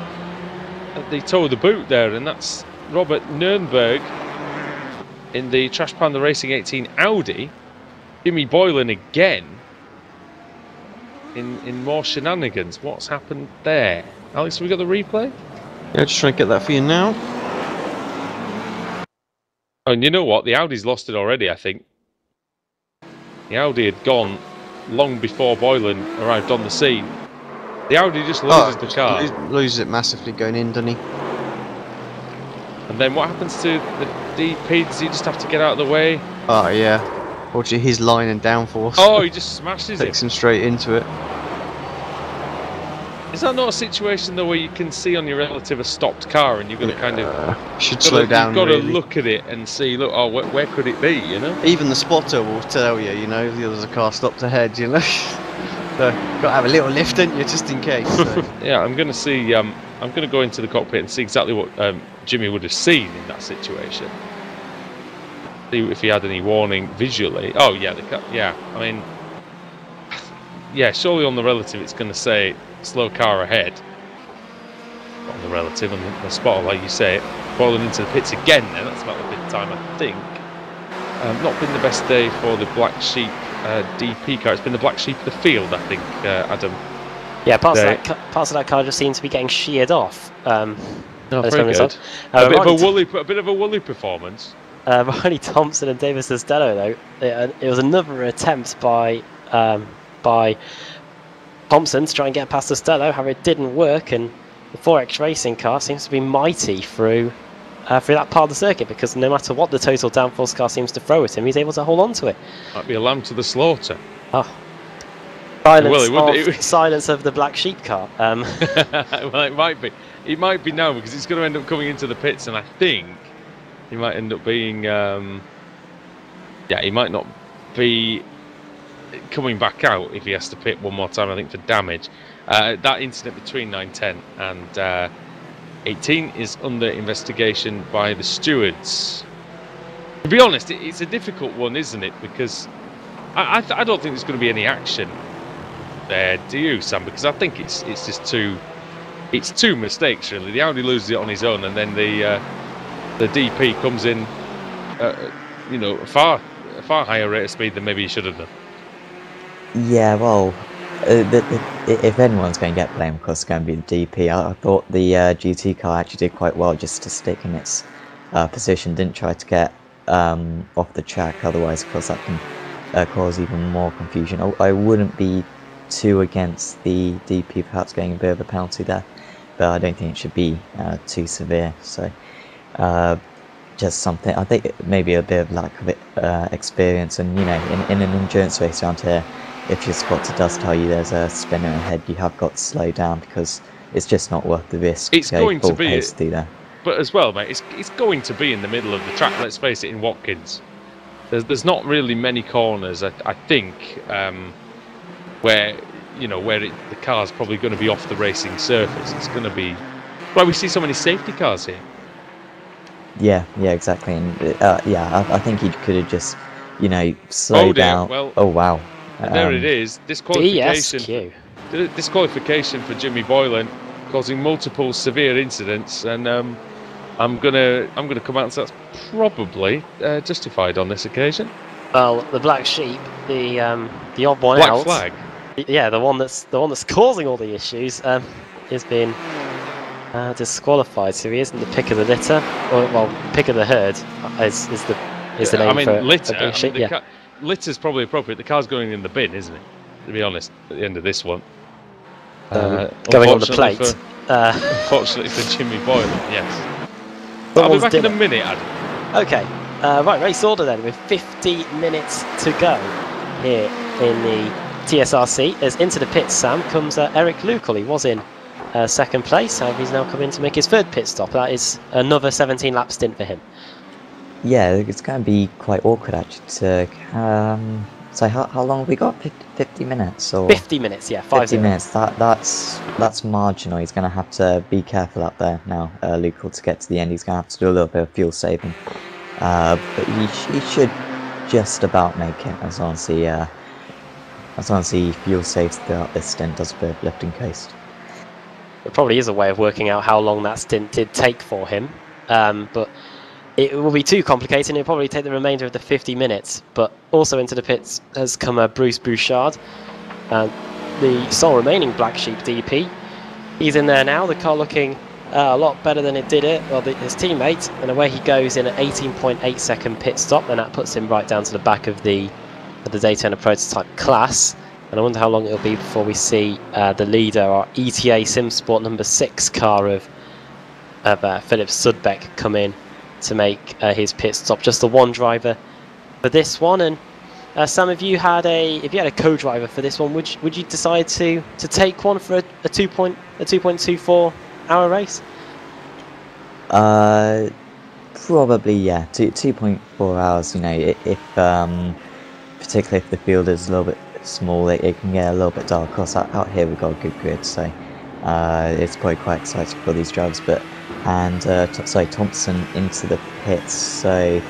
toe of the boot there, and that's Robert Nürnberg in the Trash Panda Racing 18 Audi. Jimmy Boylan again in more shenanigans. What's happened there? Alex, have we got the replay? Yeah, just trying to get that for you now. Oh, and you know what? The Audi's lost it already, I think. The Audi had gone long before Boylan arrived on the scene. The Audi just loses the car. Loses it massively going in, doesn't he? And then what happens to the DP? Does he just have to get out of the way? Oh, yeah. Fortunately, his line and downforce. Oh, he just smashes it. Takes him straight into it. Is that not a situation though where you can see on your relative a stopped car and you're going to kind of should slow down? You've got to really look at it and see. Look, oh, where could it be? You know. Even the spotter will tell you. You know, there's a car stopped ahead. You know. So got to have a little lift, don't you, just in case. So. Yeah, I'm going to see. I'm going to go into the cockpit and see exactly what Jimmy would have seen in that situation. See if he had any warning visually. Oh yeah, yeah. I mean, yeah. Surely on the relative, it's going to say slow car ahead. On the relative and the spotter, like you say, falling into the pits again. Then that's about the fifth time, I think. Not been the best day for the Black Sheep DP car. It's been the Black Sheep of the field, I think, Adam. Yeah, parts of that car just seem to be getting sheared off. Very good. A bit of a woolly performance. Ronnie Thompson and David Costello, though, it was another attempt by Thompson to try and get past Costello. However, it didn't work, and the 4X Racing car seems to be mighty through that part of the circuit, because no matter what the total downforce car seems to throw at him, he's able to hold on to it. Might be a lamb to the slaughter. Oh. Silence of the Black Sheep car. Well, it might be. It might be now, because it's going to end up coming into the pits, and I think he might end up being... yeah, he might not be coming back out if he has to pit one more time, I think, for damage. That incident between 9-10 and 18 is under investigation by the stewards. To be honest, it's a difficult one, isn't it? Because I don't think there's going to be any action there, do you, Sam? Because I think it's just two mistakes, really. The Audi loses it on his own, and then the DP comes in, you know, a far higher rate of speed than maybe he should have done. Yeah, well, if anyone's going to get blamed, of course, it's going to be the DP. I thought the GT car actually did quite well just to stick in its position, didn't try to get off the track, otherwise, of course, that can cause even more confusion. I wouldn't be too against the DP perhaps getting a bit of a penalty there, but I don't think it should be too severe. So just something, I think maybe a bit of lack of experience, and you know, in an endurance race around here, if your spotter does tell you there's a spinner ahead, you have got to slow down, because it's just not worth the risk. It's going to be there. But as well, mate, it's going to be in the middle of the track. Let's face it, in Watkins, there's not really many corners, I think, where the car's probably going to be off the racing surface. It's going to be why we see so many safety cars here. Yeah, exactly. And yeah, I think he could have just, you know, slowed down. Well, oh wow, And there it is, disqualification. DSQ. Disqualification for Jimmy Boylan, causing multiple severe incidents, and I'm gonna come out and say that's probably justified on this occasion. Well, the black sheep, the odd one Black out. flag. Yeah, the one that's causing all the issues is being disqualified. So he isn't the pick of the litter, or well, pick of the herd is the name. I mean, for litter. a black sheep. Yeah. Litter's probably appropriate. The car's going in the bin, isn't it? To be honest, at the end of this one. Going on the plate. Unfortunately for Jimmy Boylan, yes. But I'll be back dinner. in a minute, Adam. Okay, right, race order then, with 50 minutes to go here in the TSRC. As into the pits, Sam, comes Eric Lukol. He was in second place, however he's now come in to make his third pit stop. That is another 17-lap stint for him. Yeah, it's going to be quite awkward actually to... so how long have we got? 50 minutes? Or 50 minutes, yeah, 50 minutes. That's marginal. He's going to have to be careful up there now, Luke, to get to the end. He's going to have to do a little bit of fuel saving. But he should just about make it as long as he fuel saves throughout this stint, does a bit of lifting coast. There probably is a way of working out how long that stint did take for him, but it will be too complicated and it'll probably take the remainder of the 50 minutes. But also into the pits has come Bruce Bouchard, the sole remaining black sheep DP. He's in there now, the car looking a lot better than it did his teammate, and away he goes in an 18.8 second pit stop, and that puts him right down to the back of the Daytona prototype class. And I wonder how long it'll be before we see the leader, our ETA SimSport number 6 car of Philip Sudbeck, come in to make his pit stop. Just the one driver for this one. And Sam, if you had a co-driver for this one, would you decide to take one for a 2.24 hour race? Probably, yeah. 2.4 hours. You know, if particularly if the field is a little bit small, it can get a little bit dark. Of course, out here we've got a good grid, so it's probably quite exciting for these drivers. Thompson into the pits, so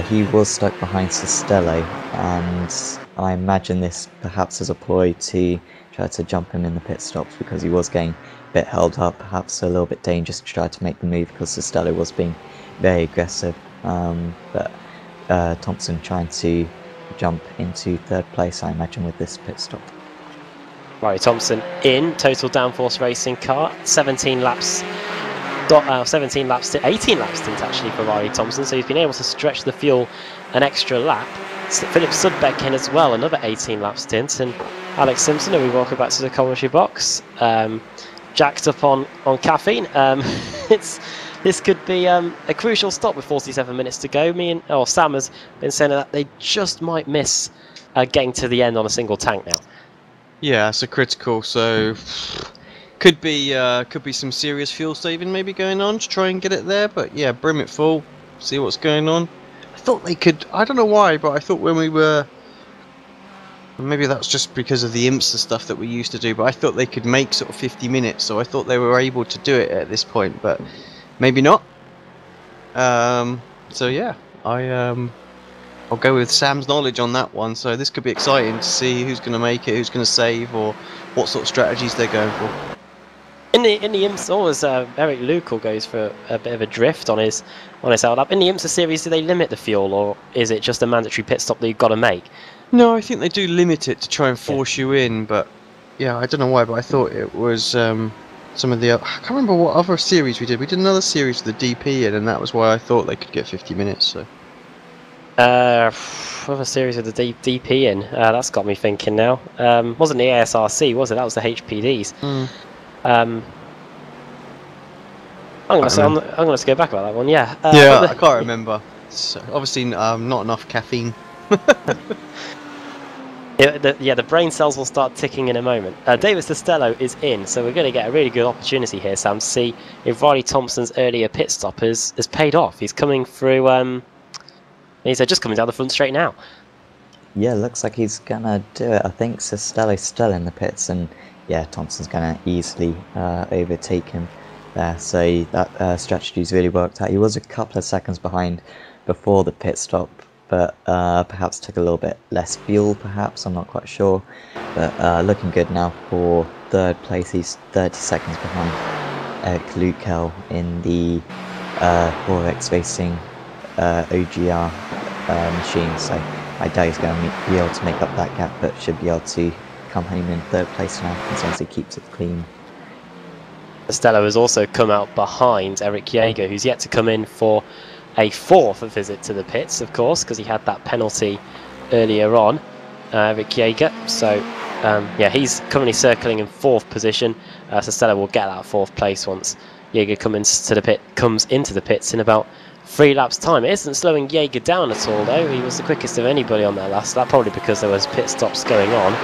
he was stuck behind Costello, and I imagine this perhaps as a ploy to try to jump him in the pit stops, because he was getting a bit held up, perhaps a little bit dangerous to try to make the move because Costello was being very aggressive. But Thompson trying to jump into third place, I imagine, with this pit stop. Right, Thompson in total downforce racing car, 18 laps to 18 laps stint actually for Riley Thompson, so he's been able to stretch the fuel an extra lap. Philip Sudbeck in as well, another 18 lap stint, and Alex Simpson, who we welcome back to the commentary box, jacked up on caffeine. This could be a crucial stop with 47 minutes to go. Sam has been saying that they just might miss getting to the end on a single tank now. Yeah, so critical. So could be some serious fuel saving maybe going on to try and get it there. But yeah, brim it full, see what's going on. I thought they could. I don't know why, but I thought when we were. Maybe that's just because of the IMSA stuff that we used to do. But I thought they could make sort of 50 minutes, so I thought they were able to do it at this point. But maybe not. So yeah, I'll go with Sam's knowledge on that one. So this could be exciting to see who's going to make it, who's going to save, or what sort of strategies they're going for. In the IMSA, always Eric Lukol goes for a bit of a drift on his out lap. In the IMSA series, do they limit the fuel, or is it just a mandatory pit stop that you've got to make? No, I think they do limit it to try and force you in. But yeah, I don't know why, but I thought it was some of the. I can't remember what other series we did. We did another series with the DP in, and that was why I thought they could get 50 minutes. So. Other series with the DP in. That's got me thinking now. Wasn't the ASRC, was it? That was the HPDs. I'm going to go back about that one. Yeah. I can't remember. So, obviously, not enough caffeine. The brain cells will start ticking in a moment. David Costello is in, so we're going to get a really good opportunity here, Sam, to see if Riley Thompson's earlier pit stop has paid off. He's coming through. He's just coming down the front straight now. Yeah, looks like he's gonna do it. I think Costello's still in the pits, and yeah, Thompson's gonna easily overtake him there. So that strategy's really worked out. He was a couple of seconds behind before the pit stop, but perhaps took a little bit less fuel, perhaps, I'm not quite sure. But looking good now for third place. He's 30 seconds behind Eric Lukel in the Forex Racing OGR machine, so I doubt he's going to be able to make up that gap, but should be able to come home in third place now as long as he keeps it clean. Costello has also come out behind Eric Jaeger, who's yet to come in for a fourth visit to the pits, of course, because he had that penalty earlier on, Eric Jaeger. So, yeah, he's currently circling in fourth position. Costello will get that fourth place once Jaeger comes into the pits in about 3 laps' time. It isn't slowing Jaeger down at all, though. He was the quickest of anybody on that last lap, probably because there was pit stops going on.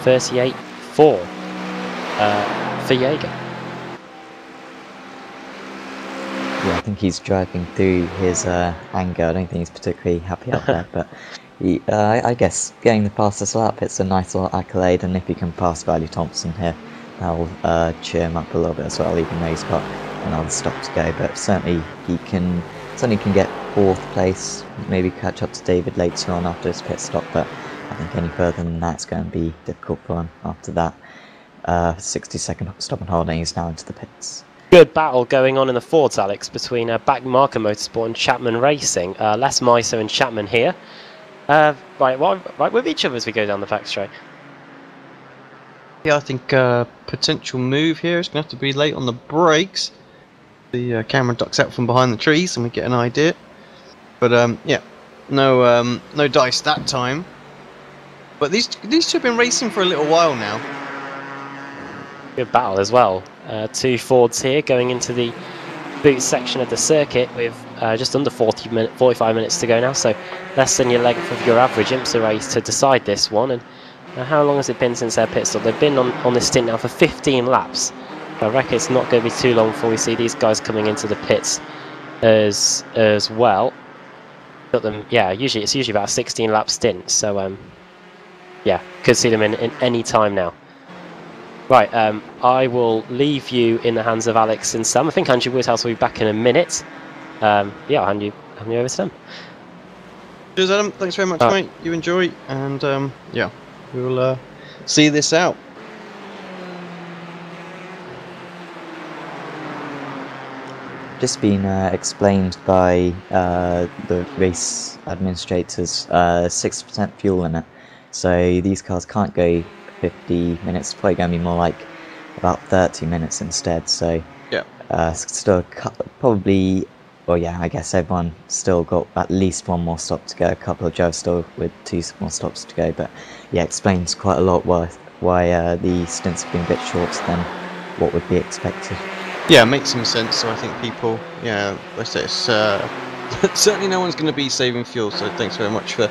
38.4 for Jaeger. Yeah, I think he's driving through his anger. I don't think he's particularly happy up there, but he, I guess getting the fastest lap, it's a nice little accolade, and if he can pass Riley Thompson here, that'll cheer him up a little bit as well, even though he's got another stop to go. But certainly he can get fourth place, maybe catch up to David later on after his pit stop, but I think any further than that's going to be difficult for him after that 60-second stop and hold, and he's now into the pits. Good battle going on in the Fords, Alex, between Backmarker Motorsport and Chapman Racing. Les Meiser and Chapman here. Right with each other as we go down the back straight. Yeah, I think potential move here is going to have to be late on the brakes. The camera ducks out from behind the trees and we get an idea. But yeah, no dice that time. But these two have been racing for a little while now. Good battle as well. 2 Fords here going into the boot section of the circuit with just under 45 minutes to go now, so less than your length of your average IMSA race to decide this one. And how long has it been since their pit stop? They've been on this stint now for 15 laps. I reckon it's not going to be too long before we see these guys coming into the pits as well. Got them, yeah. It's usually about a 16 lap stint, so yeah, could see them in any time now. Right, I will leave you in the hands of Alex and Sam. I think Andrew Woodhouse will be back in a minute. Yeah, I'll hand you over to them. Cheers, Adam. Thanks very much, mate. You enjoy, and yeah, we'll see this out. Just been explained by the race administrators, 6% fuel limit. So these cars can't go 50 minutes, probably going to be more like about 30 minutes instead. So yeah, still probably, well, yeah, I guess everyone still got at least one more stop to go. A couple of drivers still with 2 more stops to go, but yeah, explains quite a lot why the stints have been a bit shorter than what would be expected. Yeah, it makes some sense. So I think people, yeah, let's say it's certainly no one's going to be saving fuel. So thanks very much for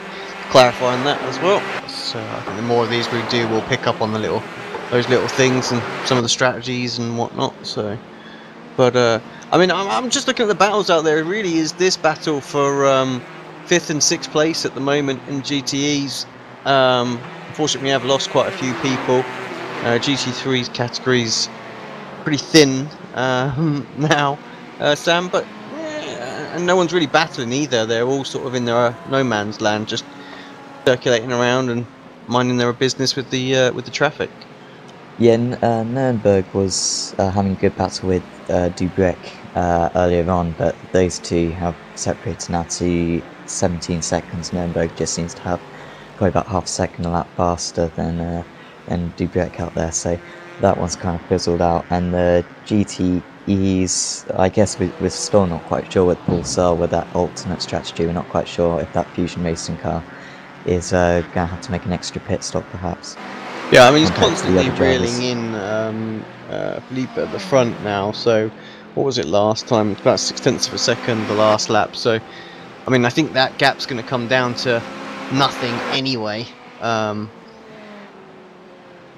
clarifying that as well. So I think the more of these we do, we'll pick up on those little things and some of the strategies and whatnot. So, but I mean, I'm just looking at the battles out there. It really is this battle for 5th and 6th place at the moment in GTEs. Unfortunately, we have lost quite a few people. GT3's categories pretty thin now, Sam. But and no one's really battling either. They're all sort of in their no man's land, just circulating around and minding their business with the traffic. Yeah, Nürnberg was having a good battle with Dubrec earlier on, but those two have separated now to 17 seconds. Nürnberg just seems to have probably about half a second a lap faster than Dubrec out there, so that one's kind of fizzled out. And the GTEs, I guess we're still not quite sure with Paul Searle with that alternate strategy. We're not quite sure if that Fusion Racing car is going to have to make an extra pit stop perhaps. Yeah, I mean, he's constantly reeling in Felipe at the front now. So what was it last time? About 0.6 of a second the last lap. So I mean, I think that gap's going to come down to nothing anyway.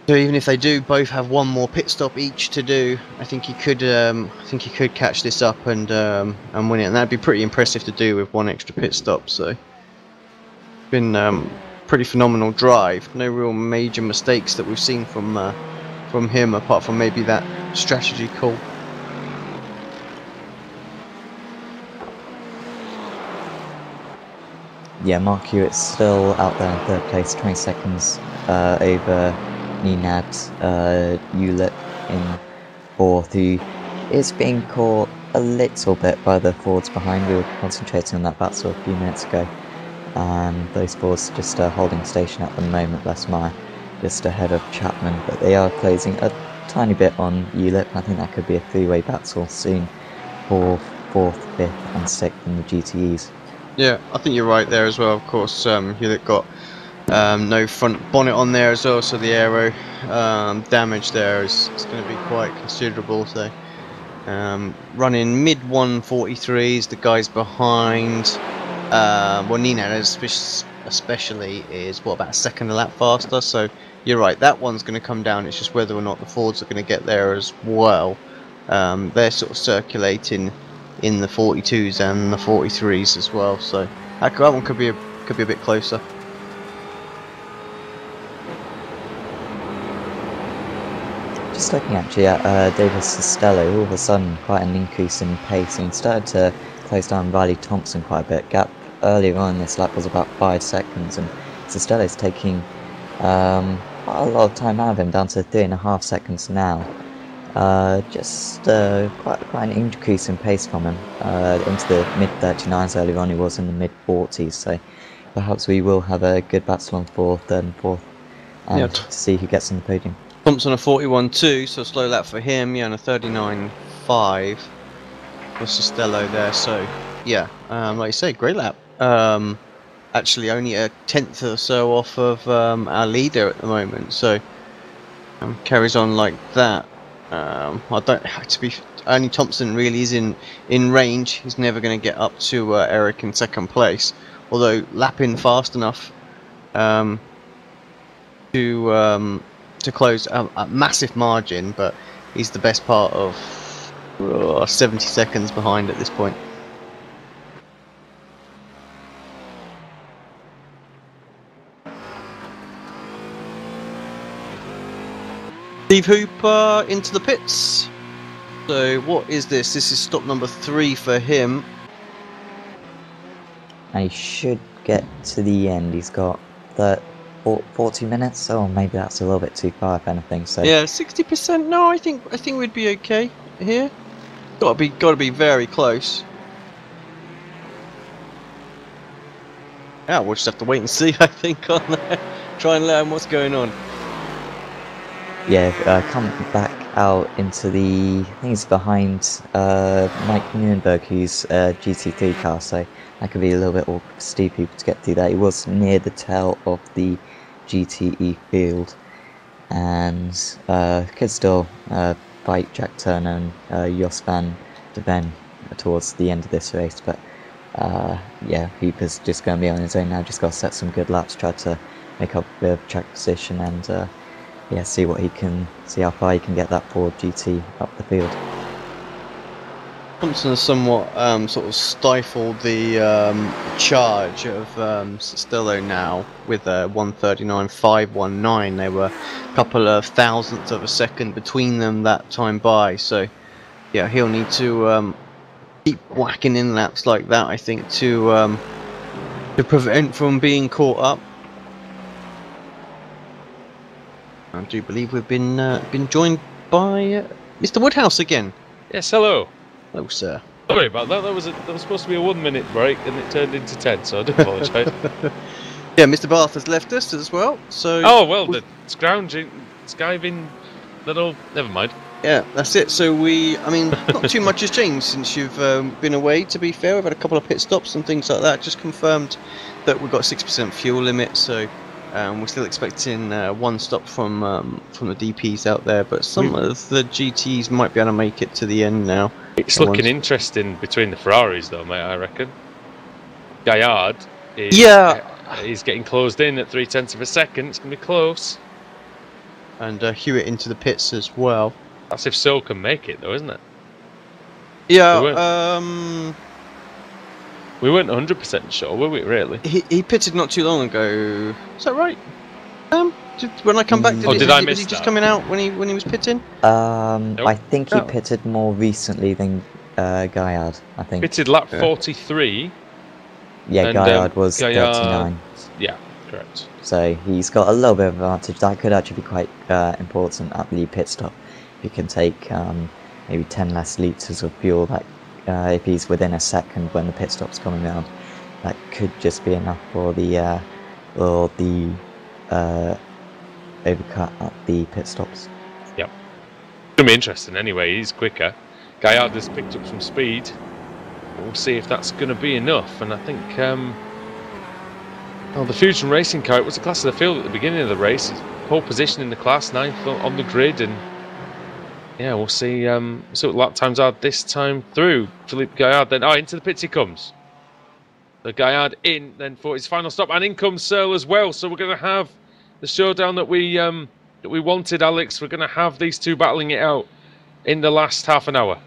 So even if they do both have one more pit stop each to do, I think he could catch this up and win it, and that'd be pretty impressive to do with one extra pit stop. So been pretty phenomenal drive. No real major mistakes that we've seen from him, apart from maybe that strategy call. yeah, Mark Hewitt's still out there in third place, 20 seconds over Nenad Ulip in fourth, who is being caught a little bit by the Fords behind. We were concentrating on that battle a few minutes ago, and those Fords just holding station at the moment. Les Meyer just ahead of Chapman, but they are closing a tiny bit on Ulip. I think that could be a three-way battle soon for fourth, fifth and sixth in the GTEs. Yeah, I think you're right there as well. Of course, Hewlett got no front bonnet on there as well, so the aero damage there is going to be quite considerable. So running mid 143s, the guys behind, well, Nina especially is what, about a second a lap faster. So you're right, that one's going to come down. It's just whether or not the Fords are going to get there as well. They're sort of circulating in the 42s and the 43s as well, so that one could be a bit closer. Just looking actually at David Costello, all of a sudden quite an increase in pace, and started to close down Riley Thompson quite a bit. Gap earlier on in this lap was about 5 seconds, and Costello's taking quite a lot of time out of him, down to 3.5 seconds now. Just quite an increase in pace from him, into the mid-39s earlier on. He was in the mid-40s, so perhaps we will have a good battle on fourth, third and fourth, and to see who gets on the podium. Thompson a 41.2, so a slow lap for him, yeah, and a 39.5 for Costello there, so yeah, like you say, great lap. Actually only a tenth or so off of our leader at the moment, so carries on like that. Only Thompson really is in range. He's never going to get up to Eric in second place, although lapping fast enough to close a massive margin, but he's the best part of 70 seconds behind at this point. Steve Hooper into the pits. So what is this? This is stop number 3 for him. And he should get to the end. He's got 40 minutes, or maybe that's a little bit too far if anything. So yeah, 60%. No, I think we'd be okay here. Gotta be very close. Yeah, we'll just have to wait and see. I think on there. Try and learn what's going on. Yeah, coming back out into the, I think it's behind Mike Nürnberg, who's a GT3 car, so that could be a little bit awkward for Steve Hooper to get through that. He was near the tail of the GTE field, and could still fight Jack Turner and Jos van de Ven towards the end of this race, but yeah, Hooper's just going to be on his own now, just got to set some good laps, try to make up a bit of track position, and yeah, see how far he can get that Ford GT up the field. Thompson has somewhat sort of stifled the charge of Costello now with a 1:39.519. They were a couple of thousandths of a second between them that time by. So yeah, he'll need to keep whacking in laps like that, I think, to prevent from being caught up. I do believe we've been joined by Mr. Woodhouse again. Yes, hello. Hello, sir. Sorry about that. That was supposed to be a 1 minute break, and it turned into 10. So I do apologise. Yeah, Mr. Bath has left us as well. So oh well, the skiving little. Never mind. Yeah, that's it. So I mean, not too much has changed since you've been away. To be fair, we've had a couple of pit stops and things like that. Just confirmed that we've got a 6% fuel limit. So. We're still expecting one stop from the DPs out there, but some of the GTs might be able to make it to the end now. It's looking interesting between the Ferraris, though, mate. I reckon. Gaillard is he's getting closed in at 0.3 of a second. It's gonna be close. And Hewitt into the pits as well. That's if Seoul can make it, though, isn't it? Yeah. We weren't 100% sure, were we, really? He pitted not too long ago. Is that right? When I come back, did I miss he just that? coming out when he was pitting? Nope. I think he pitted more recently than Gaillard, I think. Pitted lap 43, Yeah, And, Gaillard was Gaillard- 39. Yeah, correct. So he's got a little bit of advantage. That could actually be quite important at the pit stop. He can take maybe 10 less litres of fuel. That if he's within a second when the pit stop's coming round, that could just be enough for the overcut at the pit stops. Yep. It's going to be interesting anyway. He's quicker. Gaillard has picked up some speed. We'll see if that's going to be enough. And I think the Fusion Racing car, it was the class of the field at the beginning of the race. It's pole position in the class, 9th on the grid. And yeah, we'll see what lap times are this time through. Philippe Gaillard then, into the pits he comes. The Gaillard in then for his final stop, and in comes Searle as well. So we're going to have the showdown that we wanted, Alex. We're going to have these two battling it out in the last half an hour.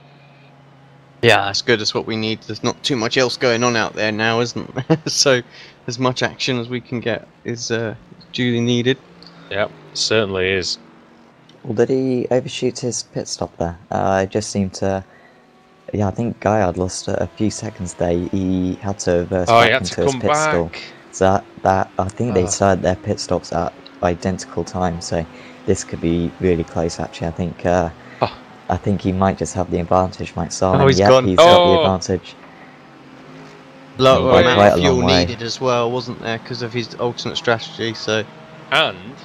Yeah, that's good. That's what we need. There's not too much else going on out there now, isn't there? So as much action as we can get is duly needed. Yeah, certainly is. Well, did he overshoot his pit stop there? It just seemed to... Yeah, I think Gaillard lost a few seconds there. He had to reverse back into his pit stall. So that I think they started their pit stops at identical times. So this could be really close. Actually, I think he might just have the advantage, Mike Sarlin. Oh, he's gone. He's got the advantage. Low By amount quite of a fuel long way. needed as well, wasn't there, because of his alternate strategy? So, And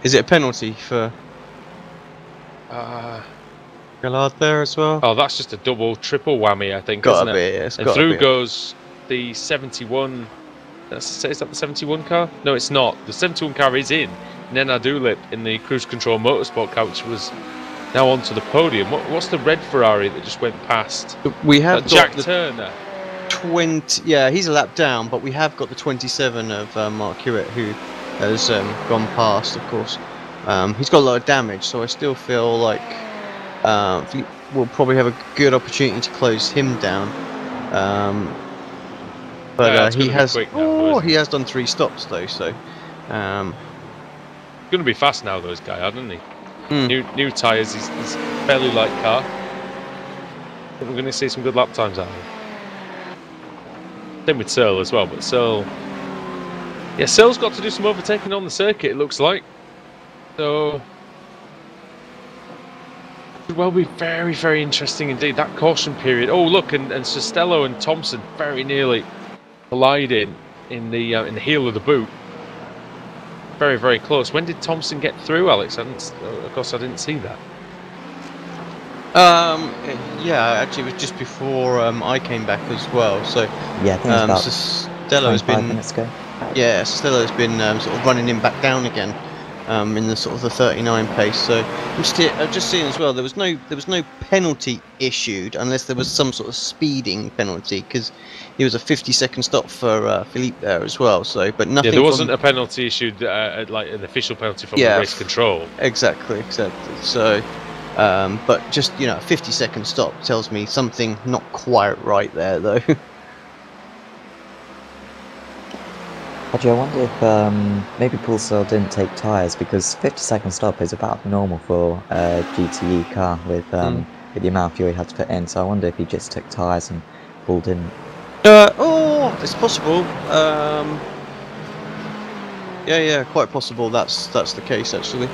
is it a penalty for Gaillard there as well? oh, that's just a double, triple whammy, I think, Gotta isn't be, it? yeah, it's And gotta through be. goes the 71. Is that the 71 car? No, it's not. The 71 car is in Nena Dulip in the Cruise Control Motorsport car, which was now onto the podium. What's the red Ferrari that just went past? We have Jack got the Turner. 20. Yeah, he's a lap down, but we have got the 27 of Mark Hewitt, who has gone past, of course. He's got a lot of damage, so I still feel like we'll probably have a good opportunity to close him down. But he has he has done 3 stops though, so Going to be fast now, those guys, isn't he? New tyres, he's fairly light car. I think we're going to see some good lap times out of him. Same with Searle as well, but Searle's got to do some overtaking on the circuit, it looks like. So could well be very, very interesting indeed. That caution period. Oh, look, and Costello and Thompson very nearly colliding in the heel of the boot. Very, very close. When did Thompson get through, Alex? Of course, I didn't see that. Yeah, actually, it was just before I came back as well. So Yeah, I think it's about Costello has 25 been minutes ago. Yeah, Costello has been sort of running him back down again in the sort of the 39 pace. So I've just seen as well there was no penalty issued unless there was some sort of speeding penalty, because he was a 50-second stop for Philippe there as well. So, but nothing. Yeah, there wasn't a penalty issued like an official penalty from the race control. Exactly. So, but just a 50-second stop tells me something not quite right there though. Actually, I wonder if maybe Paul Searle didn't take tyres, because 50-second stop is about normal for a GTE car with the amount of fuel he had to put in. So I wonder if he just took tyres and Paul didn't. It's possible. Yeah, quite possible. That's the case actually.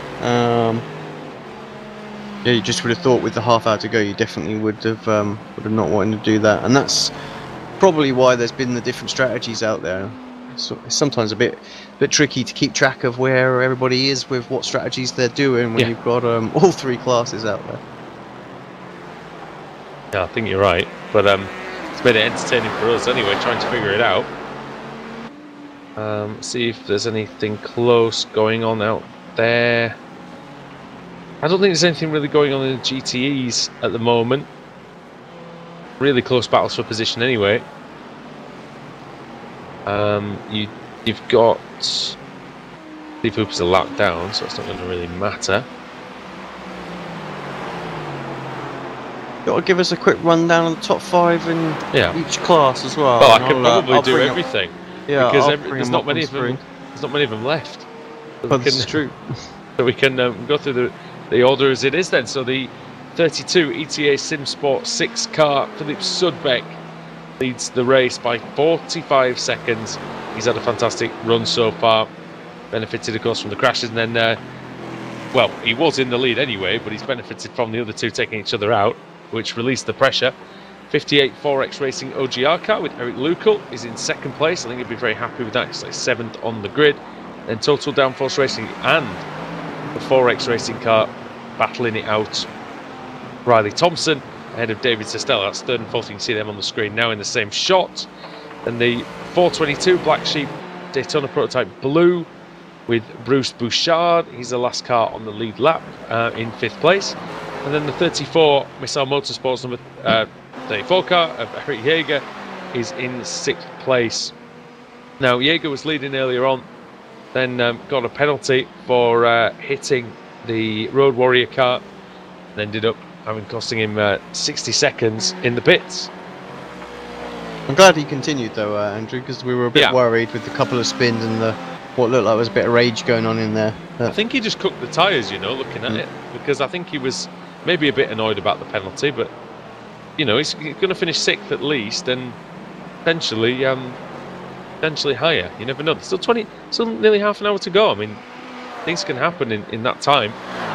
Yeah, you just would have thought with the half hour to go, you definitely would have not wanted to do that, and that's probably why there's been the different strategies out there. So it's sometimes a bit tricky to keep track of where everybody is with what strategies they're doing when you've got all 3 classes out there. Yeah, I think you're right, but it's made it entertaining for us anyway, trying to figure it out. See if there's anything close going on out there. I don't think there's anything really going on in the GTEs at the moment. Really close battles for position anyway. You've got Steve Hooper's a lap down, so it's not going to really matter. Got to give us a quick rundown of the top 5 in each class as well. Well, I could probably do everything. Yeah, because there's not many of them. There's not many of them left. But this is true. So we can go through the order as it is then. So the 32 ETA Sim Sport 6 car, Philippe Sudbeck, leads the race by 45 seconds. He's had a fantastic run so far. Benefited, of course, from the crashes, and then, well, he was in the lead anyway, but he's benefited from the other two taking each other out, which released the pressure. 58 4X Racing OGR car with Eric Lukel is in second place. I think he'll be very happy with that. It's like 7th on the grid. Then Total Downforce Racing and the 4X Racing car battling it out. Riley Thompson ahead of David Sestella. That's 3rd and 4th. You can see them on the screen now in the same shot. And the 422 Black Sheep Daytona Prototype Blue with Bruce Bouchard. He's the last car on the lead lap in 5th place. And then the 34 Missile Motorsports number 34 car of Eric Jaeger is in 6th place. Now, Jaeger was leading earlier on, then got a penalty for hitting the Road Warrior car, and ended up costing him 60 seconds in the pits. I'm glad he continued though, Andrew, because we were a bit worried with the couple of spins and the what looked like was a bit of rage going on in there. I think he just cooked the tyres, you know, looking at it, because I think he was maybe a bit annoyed about the penalty, but you know, he's going to finish 6th at least, and potentially higher. You never know. There's still nearly half an hour to go. I mean, things can happen in that time,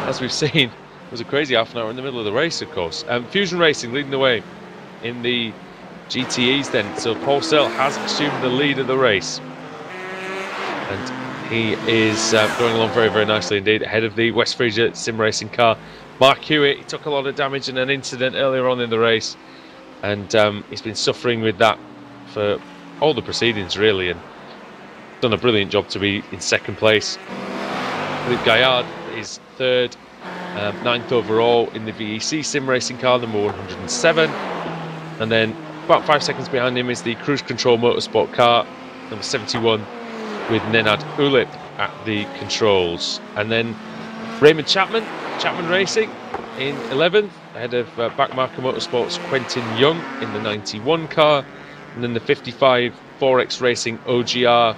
as we've seen. It was a crazy half an hour in the middle of the race, of course. Fusion Racing leading the way in the GTEs then. So Paul Sale has assumed the lead of the race, and he is going along very, very nicely indeed, ahead of the West Frisia Sim Racing car. Mark Hewitt, he took a lot of damage in an incident earlier on in the race, and he's been suffering with that for all the proceedings really, and done a brilliant job to be in 2nd place. Philippe Gaillard is 3rd, 9th overall in the VEC Sim Racing car, number 107, and then about 5 seconds behind him is the Cruise Control Motorsport car, number 71, with Nenad Ulip at the controls. And then Raymond Chapman Racing in 11th, ahead of Backmarker Motorsports Quentin Young in the 91 car, and then the 55 4X Racing OGR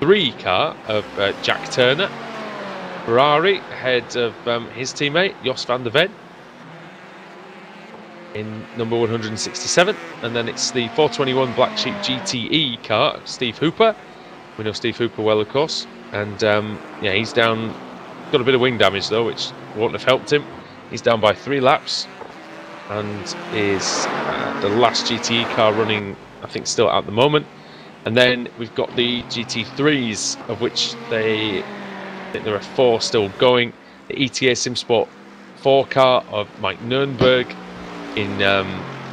3 car of Jack Turner. Ferrari ahead of his teammate Jos van der Ven in number 167, and then it's the 421 Black Sheep GTE car of Steve Hooper. We know Steve Hooper well, of course, and yeah, he's down, got a bit of wing damage though, which won't have helped him. He's down by 3 laps, and is the last GTE car running, I think, still at the moment. And then we've got the GT3s, of which I think there are 4 still going. The ETA SimSport 4 car of Mike Nurnberg in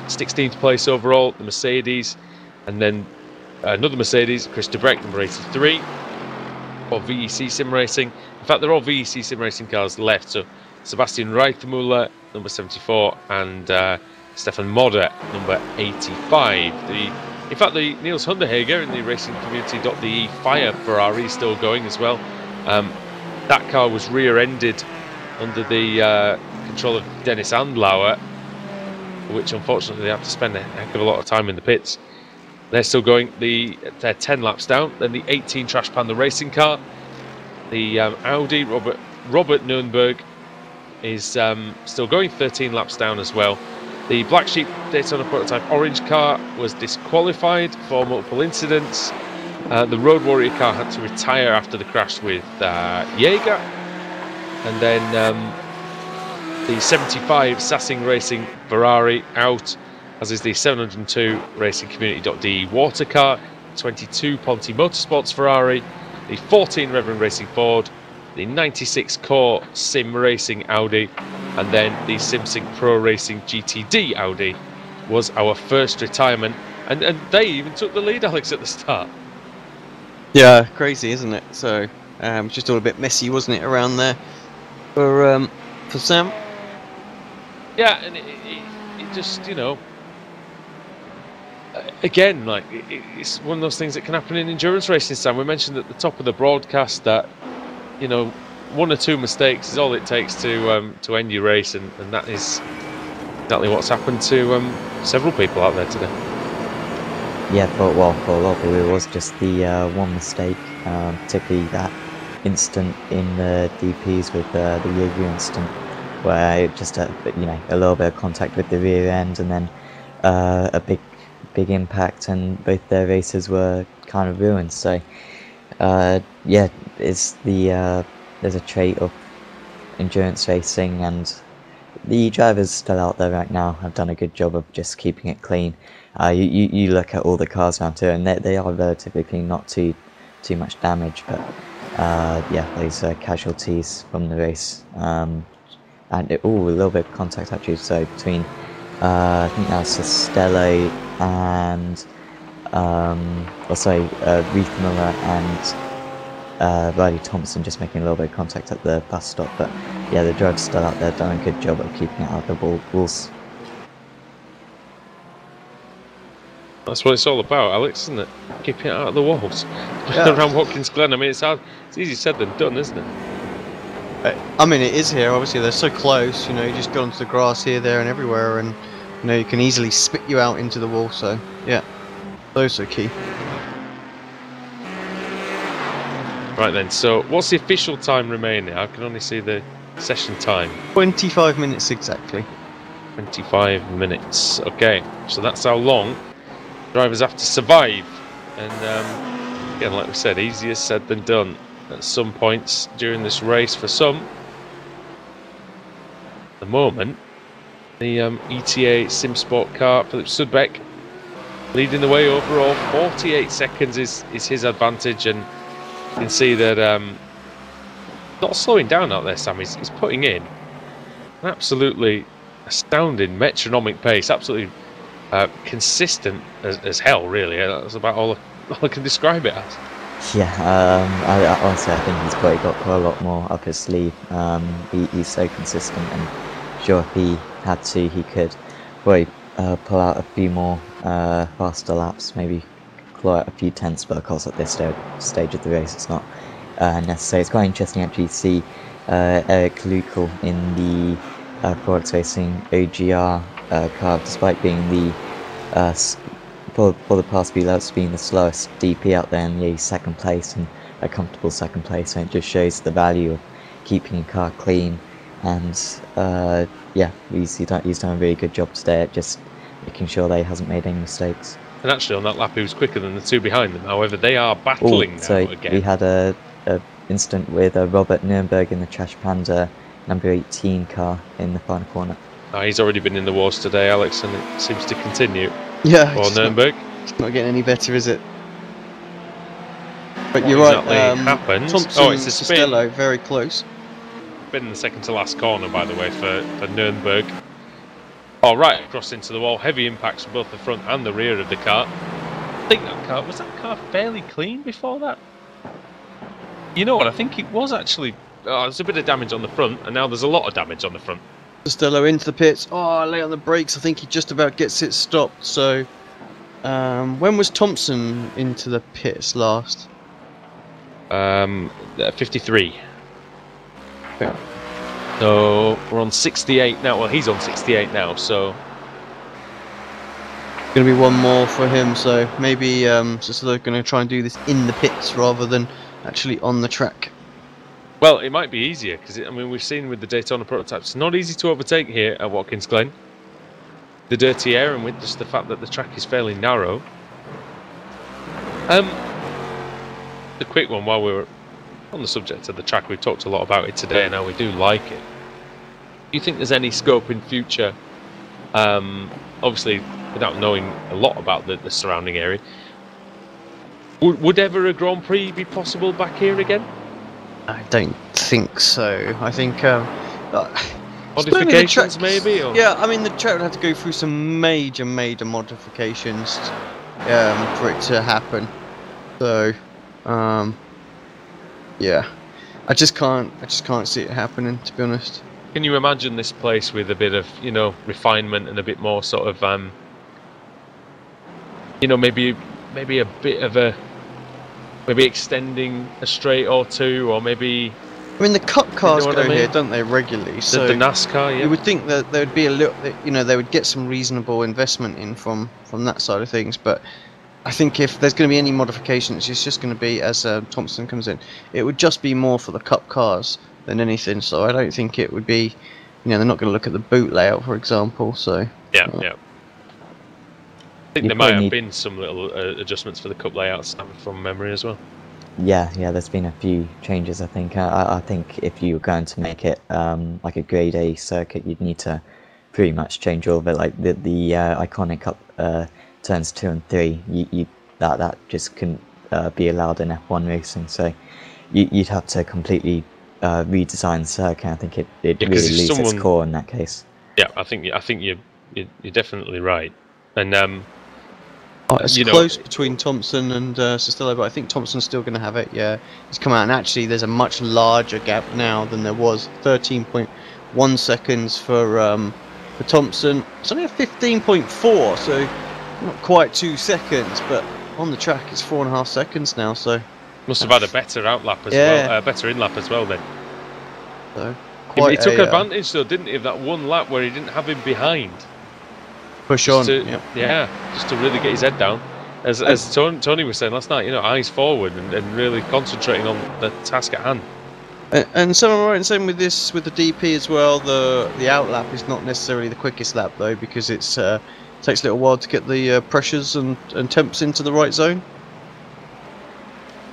16th place overall, the Mercedes, and then another Mercedes, Chris de Breck, number 83, for VEC Sim Racing. In fact, they're all VEC Sim Racing cars left, so Sebastian Reitmuller, number 74, and Stefan Modder, number 85. In fact, the Niels Hunderhager in the racingcommunity.de Fire Ferrari is still going as well. That car was rear-ended under the control of Dennis Andlauer, which unfortunately they have to spend a heck of a lot of time in the pits. They're still going. They're 10 laps down. Then the 18 Trash Panda racing car, the Audi Robert Nurnberg, is still going, 13 laps down as well. The Black Sheep Daytona Prototype Orange car was disqualified for multiple incidents. The Road Warrior car had to retire after the crash with Jaeger. And then the 75 Sassing Racing Ferrari out, as is the 702 racingcommunity.de water car, 22 Ponti Motorsports Ferrari, the 14 Reverend Racing Ford, the 96 Core Sim Racing Audi, and then the SimSync Pro Racing GTD Audi was our first retirement, and they even took the lead, Alex, at the start. Yeah, crazy, isn't it? So just all a bit messy, wasn't it, around there for Sam? Yeah, and it just, you know, again, like it's one of those things that can happen in endurance racing, Sam. We mentioned at the top of the broadcast that, you know, 1 or 2 mistakes is all it takes to end your race, and that is exactly what's happened to several people out there today. Yeah, for a lot of people it was just the one mistake, particularly that incident in the DPs with the Jaeger incident, where it just you know, a little bit of contact with the rear end, and then a big big impact, and both their races were kind of ruined. So yeah, it's there's a trait of endurance racing, and the drivers still out there right now have done a good job of just keeping it clean. You look at all the cars around here, and they are relatively clean, not too much damage, but yeah, those casualties from the race, and a little bit of contact actually. So between I think that's Costello and Reith Miller and Riley Thompson just making a little bit of contact at the bus stop. But yeah, the drivers still out there doing a good job of keeping it out of the walls. That's what it's all about, Alex, isn't it? Keeping it out of the walls. Yeah. Around Watkins Glen. I mean, it's hard. It's easier said than done, isn't it? I mean, it is here. Obviously, they're so close. You know, you just go onto the grass here, there, and everywhere, and you know you can easily spit you out into the wall. So yeah, those are key. Right then. So, what's the official time remaining? I can only see the session time. 25 minutes exactly. 25 minutes. Okay, so that's how long drivers have to survive. And again, like we said, easier said than done at some points during this race for some. At the moment, the ETA SimSport car, Philip Sudbeck, leading the way overall. 48 seconds is his advantage, and you can see that not slowing down out there, Sam. He's putting in an absolutely astounding metronomic pace, absolutely consistent as hell, really. That's about all I can describe it as. Yeah, honestly, I think he's probably got quite a lot more up his sleeve. He's so consistent, and sure, if he had to, he could probably pull out a few more faster laps, maybe claw out a few tenths, but of course at this stage of the race it's not necessary. It's quite interesting actually to see Eric Lukal in the Forex Racing OGR car, despite being the for the past few laps being the slowest DP out there, and he's second place, and a comfortable second place. And it just shows the value of keeping a car clean. And yeah, he's done a really good job today at just making sure that he hasn't made any mistakes. And actually on that lap he was quicker than the two behind them. However, they are battling now again. We had a incident with Robert Nürnberg in the Trash Panda number 18 car in the final corner. He's already been in the wars today, Alex, and it seems to continue. Yeah, For Nürnberg. It's not getting any better, is it? But What you're exactly right. happened? Thompson, It's a spin. Costello, very close. Been in the second to last corner, by the way, for Nürnberg. Oh, right across into the wall. Heavy impacts from both the front and the rear of the car. I think was that car fairly clean before that? You know what? I think it was actually. There's a bit of damage on the front, and now there's a lot of damage on the front. Costello into the pits. Oh, late on the brakes. I think he just about gets it stopped. So, when was Thompson into the pits last? 53. Yeah. So we're on 68 now. Well, he's on 68 now. So Going to be one more for him. So maybe so they're going to try and do this in the pits rather than actually on the track. well, it might be easier because I mean we've seen with the Daytona prototypes, it's not easy to overtake here at Watkins Glen. The dirty air and with just the fact that the track is fairly narrow. A quick one while we were on the subject of the track. We've talked a lot about it today and how we do like it. Do you think there's any scope in future, obviously without knowing a lot about the surrounding area, would ever a Grand Prix be possible back here again? I don't think so. I think Modifications maybe? Or? Yeah, I mean the track would have to go through some major modifications for it to happen. So, yeah, I just can't see it happening, to be honest. Can you imagine this place with a bit of, you know, refinement and a bit more sort of, you know, maybe a bit of a, maybe extending a straight or two, or maybe. I mean, the Cup cars what go I mean? here, don't they, regularly? So The NASCAR, yeah. you would think that there would be a little, you know, they would get some reasonable investment in from that side of things. But I think if there's going to be any modifications, it's just going to be as Thompson comes in. It would just be more for the Cup cars than anything. So I don't think it would be, you know, they're not going to look at the boot layout, for example. So Yeah, yeah. I think there might have been some little adjustments for the cup layouts from memory as well. Yeah, there's been a few changes, I think. I think if you were going to make it like a grade A circuit, you'd need to pretty much change all of it. Like the iconic cup turns 2 and 3, that just couldn't be allowed in F1 racing. So you'd have to completely redesign the circuit. I think it really loses its core in that case. Yeah, I think you're definitely right. And it's close between Thompson and Sestelio, but I think Thompson's still going to have it. Yeah, he's come out, and actually there's a much larger gap now than there was. 13.1 seconds for Thompson. It's only a 15.4, so not quite 2 seconds, but on the track it's 4.5 seconds now. So must have had a better outlap as well, better in-lap as well then. So he took advantage though, didn't he, of that one lap where he didn't have him behind. Push on. Just to really get his head down. As Tony was saying last night, eyes forward and really concentrating on the task at hand. And some are right in saying with the DP as well, the outlap is not necessarily the quickest lap though, because it's takes a little while to get the pressures and temps into the right zone.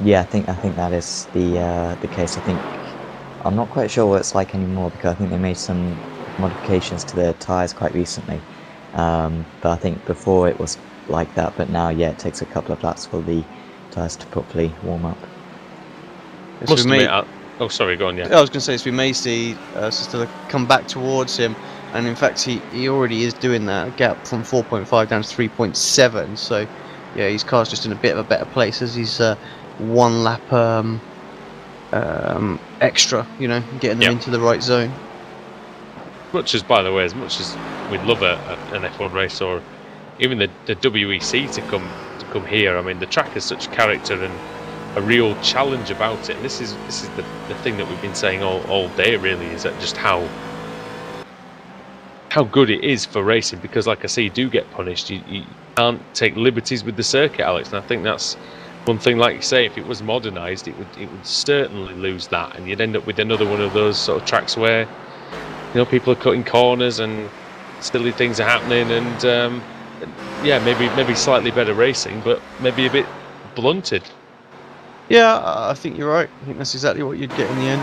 Yeah, I think that is the case. I think I'm not quite sure what it's like anymore, because I think they made some modifications to the tyres quite recently. But I think before it was like that, but now it takes a couple of laps for the tyres to properly warm up. Oh, sorry, go on. Yeah, I was going to say, we may see Sestelio come back towards him, and in fact he already is doing that. A gap from 4.5 down to 3.7. So yeah, his car's just in a bit of a better place as he's 1 lap extra, getting them into the right zone. By the way, as much as we'd love an F1 race or even the WEC to come here, I mean, the track has such character and a real challenge about it. And this is the thing that we've been saying all day, really, is that just how good it is for racing. Because, like I say, you do get punished. You can't take liberties with the circuit, Alex. And I think that's one thing. Like you say, if it was modernised, it would certainly lose that, and you'd end up with another one of those sort of tracks where people are cutting corners and silly things are happening, and maybe slightly better racing, but maybe a bit blunted. Yeah, I think you're right. I think that's exactly what you'd get in the end.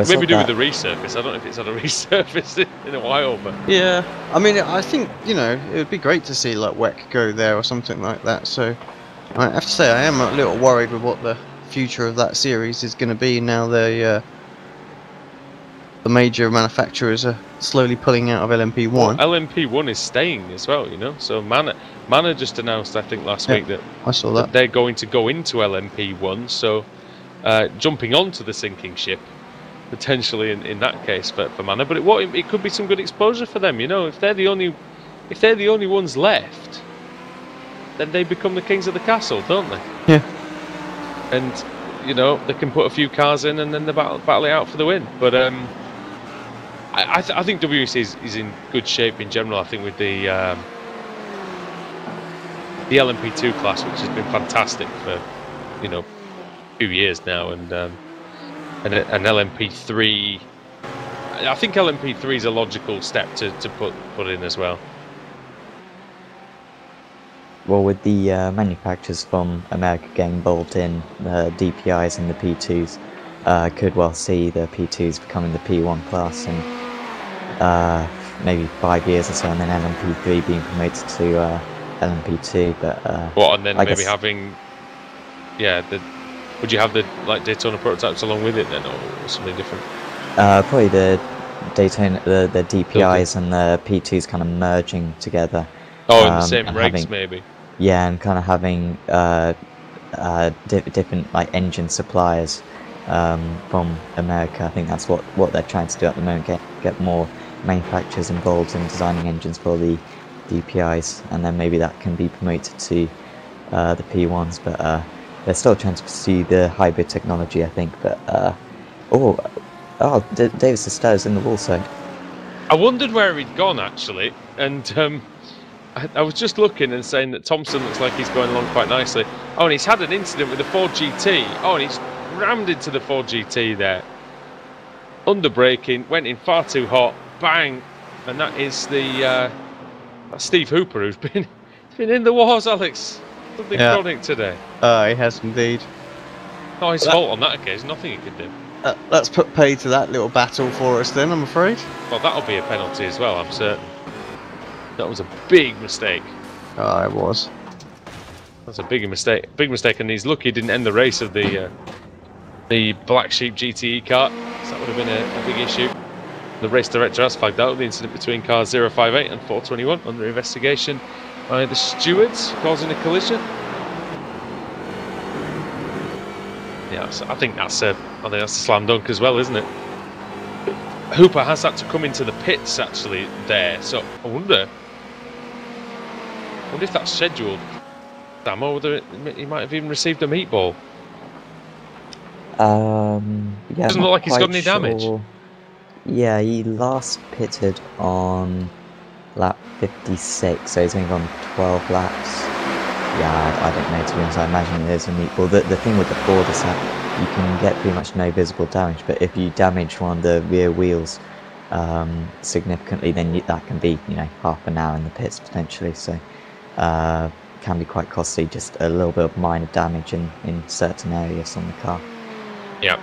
Maybe do with the resurface. I don't know if it's had a resurface in a while, but yeah, I mean, I think it would be great to see like WEC go there or something like that. So I have to say, I am a little worried with what the future of that series is going to be now. The major manufacturers are slowly pulling out of LMP1. Well, LMP1 is staying as well, So Manor just announced, I think, last week that I saw that they're going to go into LMP1. So jumping onto the sinking ship, potentially in that case for Manor. But it could be some good exposure for them, If they're the only ones left, then they become the kings of the castle, don't they? Yeah. And they can put a few cars in and then they battle it out for the win. But I think WEC is in good shape in general. I think with the LMP2 class, which has been fantastic for a few years now, and an LMP3. I think LMP3 is a logical step to put in as well. Well, with the manufacturers from America getting involved in the DPIs and the P2s, could well see the P2s becoming the P1 class in maybe 5 years or so, and then LMP3 being promoted to LMP2. But and then maybe having, would you have the Daytona prototypes along with it then, or something different? Probably the Daytona, the DPIs and the P2s kind of merging together. Oh, in the same regs, maybe. Yeah, and kind of having different engine suppliers from America. I think that's what they're trying to do at the moment. Get more manufacturers involved in designing engines for the DPIs, and then maybe that can be promoted to the P1s. But they're still trying to pursue the hybrid technology, I think. But David Sestelio's in the wall side. I wondered where he'd gone actually, and I was just looking and saying that Thompson looks like he's going along quite nicely. Oh, and he's had an incident with the Ford GT. Oh, and he's rammed into the Ford GT there. Under braking, went in far too hot, bang, and that is the That's Steve Hooper, who's been in the wars, Alex. Something chronic today. He has indeed. Not his fault on that occasion. Nothing he could do. Let's put pay to that little battle for us then, I'm afraid. Well, that'll be a penalty as well, I'm certain. That was a big mistake. Oh, it was. That's a big mistake. Big mistake, and he's lucky he didn't end the race of the Black Sheep GTE car. So that would have been a big issue. The race director has flagged out the incident between cars 058 and 421 under investigation by the stewards, causing a collision. Yeah, so I think that's a slam dunk as well, isn't it? Hooper has had to come into the pits actually there, so I wonder if that's scheduled. Damn, or whether he might have even received a meatball. Yeah, doesn't look like he's got any damage. Yeah, he last pitted on lap 56, so he's only gone 12 laps. Yeah, I don't know, to be honest. I imagine there's a meatball. The thing with the Ford is that you can get pretty much no visible damage, but if you damage one of the rear wheels significantly, then that can be, half an hour in the pits potentially. So can be quite costly. Just a little bit of minor damage in certain areas on the car. Yeah.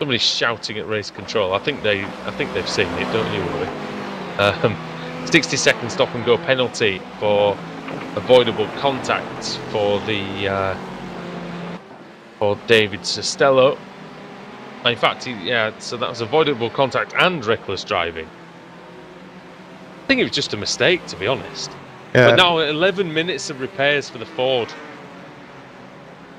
Somebody's shouting at race control. I think they've seen it, don't you worry. 60-second stop and go penalty for avoidable contact for David Costello. In fact, so that was avoidable contact and reckless driving. I think it was just a mistake, to be honest. Yeah. But now 11 minutes of repairs for the Ford.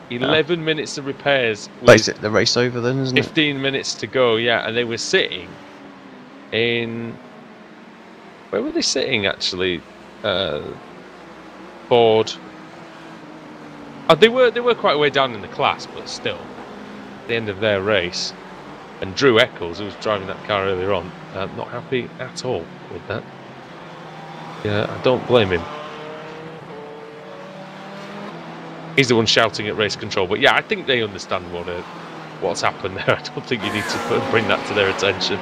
11 minutes of repairs. Basically, the race over then, isn't 15 minutes to go, yeah, and they were sitting in... Where were they sitting, actually? Ford. Oh, they were quite a way down in the class, but still, at the end of their race. And Drew Eccles, who was driving that car earlier on, not happy at all with that. Yeah, I don't blame him. He's the one shouting at race control, but yeah, I think they understand what's happened there. I don't think you need to bring that to their attention.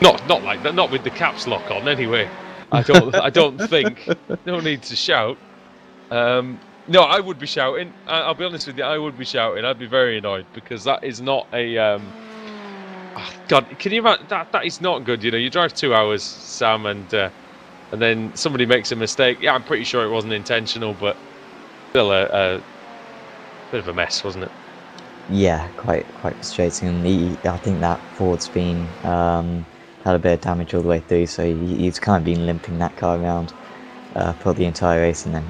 Not like that. Not with the caps lock on, anyway. I don't think. No need to shout. No, I would be shouting. I'll be honest with you. I would be shouting. I'd be very annoyed because that is not a. God, can you imagine that is not good. You drive 2 hours, Sam, and then somebody makes a mistake. Yeah, I'm pretty sure it wasn't intentional, but still a bit of a mess, wasn't it? Yeah, quite frustrating. And I think that Ford's been had a bit of damage all the way through, so he's kind of been limping that car around for the entire race, and then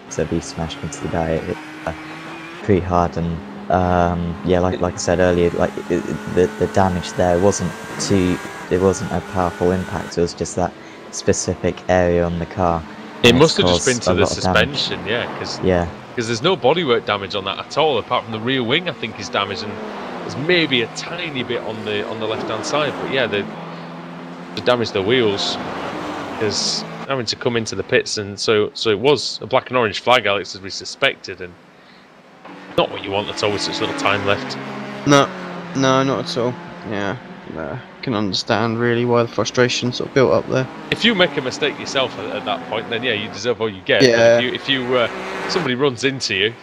so he smashed into the barrier pretty hard. And yeah, like I said earlier, like the damage there wasn't a powerful impact. It was just that specific area on the car. It must have just been to the suspension, damage. Because there's no bodywork damage on that at all, apart from the rear wing, I think, is damaged, and there's maybe a tiny bit on the left-hand side. But yeah, they damaged the wheels, because having to come into the pits, and so it was a black and orange flag, Alex, as we suspected, and not what you want at all with such little time left. No, not at all. Yeah. Can understand really why the frustration sort of built up there. If you make a mistake yourself at that point, then yeah, you deserve all you get. Yeah. But if you somebody runs into you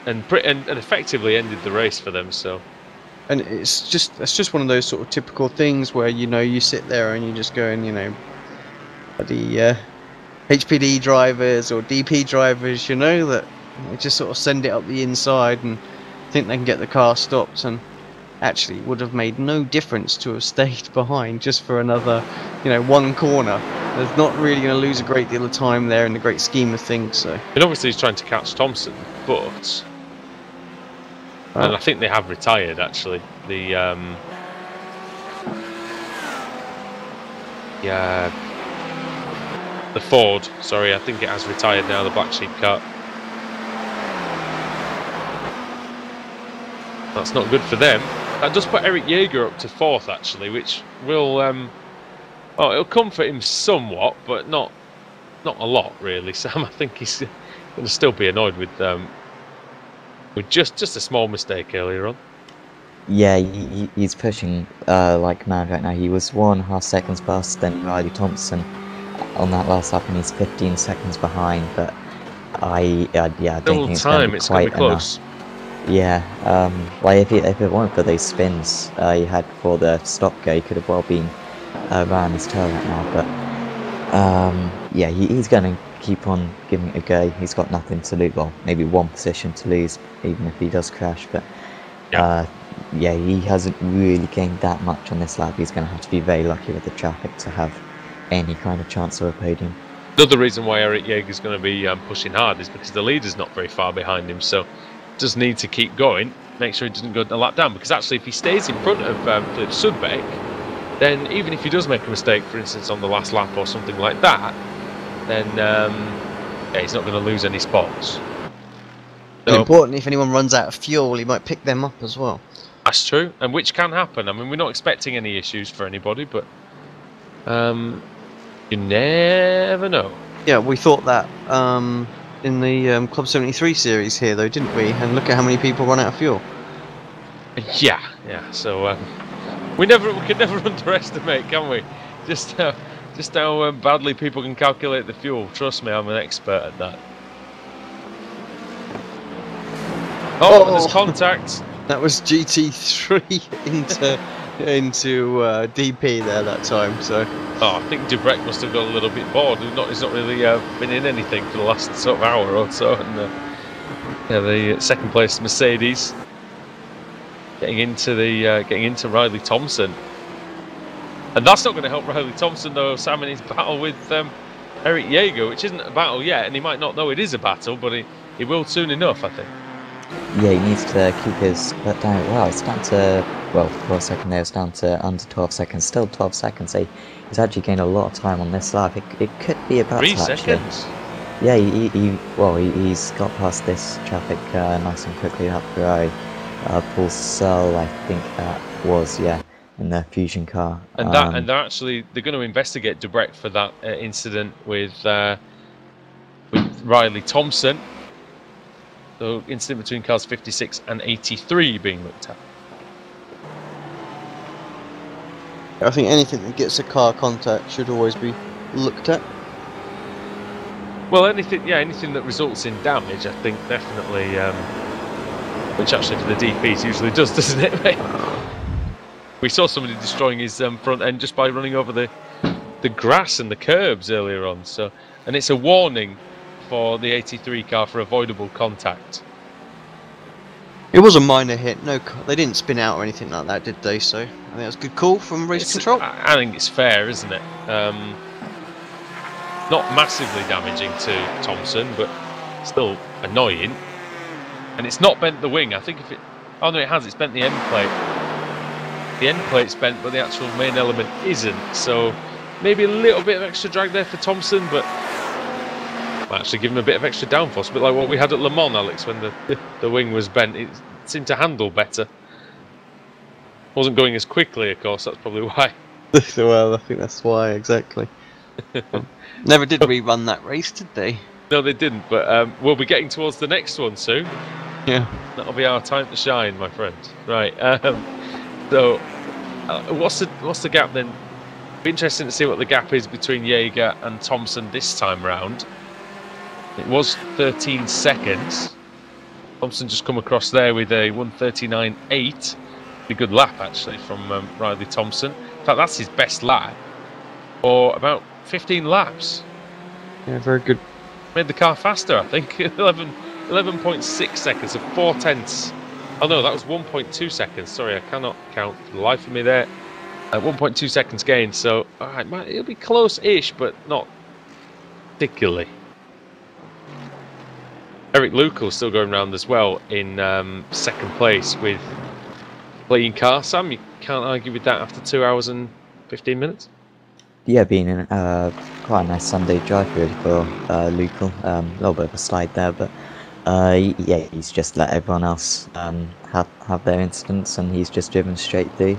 and effectively ended the race for them, so. And it's just one of those sort of typical things where you sit there and you just go and the HPD drivers or DP drivers, that they just sort of send it up the inside and think they can get the car stopped, and actually would have made no difference to have stayed behind just for another, one corner. There's not really going to lose a great deal of time there in the great scheme of things. So, and obviously he's trying to catch Thompson, but and I think they have retired actually. The Ford, sorry, I think it has retired now. The Black Sheep car. That's not good for them. That does put Eric Jaeger up to 4th, actually, which will it'll comfort him somewhat, but not a lot, really. Sam, I think he's going to still be annoyed with just a small mistake earlier on. Yeah, he's pushing like mad right now. He was 1.5 seconds faster than Riley Thompson on that last lap, and he's 15 seconds behind. But I don't think it's going to be quite enough. Yeah, like if it weren't for those spins he had before the stop go, he could have well been around his tail right now. But yeah, he's going to keep on giving it a go. He's got nothing to lose. Well, maybe one position to lose, even if he does crash. But yeah, he hasn't really gained that much on this lap. He's going to have to be very lucky with the traffic to have any kind of chance of a podium. Another reason why Eric Jaeger's going to be pushing hard is because the leader's not very far behind him, so does need to keep going, make sure he doesn't go a lap down, because actually if he stays in front of Philip Sudbeck, then even if he does make a mistake, for instance on the last lap or something like that, then yeah, he's not going to lose any spots. So, importantly, if anyone runs out of fuel, he might pick them up as well. That's true, and which can happen. I mean, we're not expecting any issues for anybody, but you never know. Yeah, we thought that in the Club 73 series here, though, didn't we? And look at how many people run out of fuel. Yeah. So we can never underestimate, can we? Just how badly people can calculate the fuel. Trust me, I'm an expert at that. Oh, there's contact. That was GT3 into DP there that time. So. Oh, I think Dubrek must have got a little bit bored. He's not really been in anything for the last sort of hour or so. And yeah, the second place Mercedes getting into Riley Thompson, and that's not going to help Riley Thompson though, Sam, in his battle with Eric Jaeger, which isn't a battle yet, and he might not know it is a battle, but he will soon enough, I think. Yeah, he needs to keep his foot down. Well, it's down to, well, for a second there, it's down to under 12 seconds. Still 12 seconds. He's actually gained a lot of time on this lap. It could be about 3 seconds. Yeah, he's got past this traffic nice and quickly. That Ferrari, Paul Searle, I think that was, yeah, in the Fusion car. And they're going to investigate Dubrek for that incident with Riley Thompson. The incident between cars 56 and 83 being looked at. I think anything that gets a car contact should always be looked at. Well, anything that results in damage, I think definitely, which actually for the DPs usually does, doesn't it? We saw somebody destroying his front end just by running over the grass and the curbs earlier on. So, and it's a warning for the 83 car for avoidable contact. It was a minor hit. No, they didn't spin out or anything like that, did they? So I think that's a good call from race control. I think it's fair, isn't it? Not massively damaging to Thompson, but still annoying. And it's not bent the wing. I think if it... Oh no, it has. It's bent the end plate. The end plate's bent, but the actual main element isn't. So maybe a little bit of extra drag there for Thompson, but actually give him a bit of extra downforce. A bit like what we had at Le Mans, Alex, when the wing was bent. It seemed to handle better. Wasn't going as quickly, of course. That's probably why. Well, I think that's why, exactly. Never did rerun that race, did they? No, they didn't, but we'll be getting towards the next one soon. Yeah. That'll be our time to shine, my friend. Right, so what's the gap then? Be interesting to see what the gap is between Jaeger and Thompson this time round. It was 13 seconds. Thompson just come across there with a 1:39.8. Pretty good lap, actually, from Riley Thompson. In fact, that's his best lap for about 15 laps. Yeah, very good. Made the car faster, I think. 11.6 seconds, so 4/10. Oh no, that was 1.2 seconds. Sorry, I cannot count for the life of me there. 1.2 seconds gain, so alright, it'll be close-ish, but not particularly. Eric Lucas still going around as well in second place with clean car. Sam, you can't argue with that after 2 hours and 15 minutes. Yeah, been in quite a nice Sunday drive really for Lucal. A little bit of a slide there, but yeah, he's just let everyone else have their incidents, and he's just driven straight through.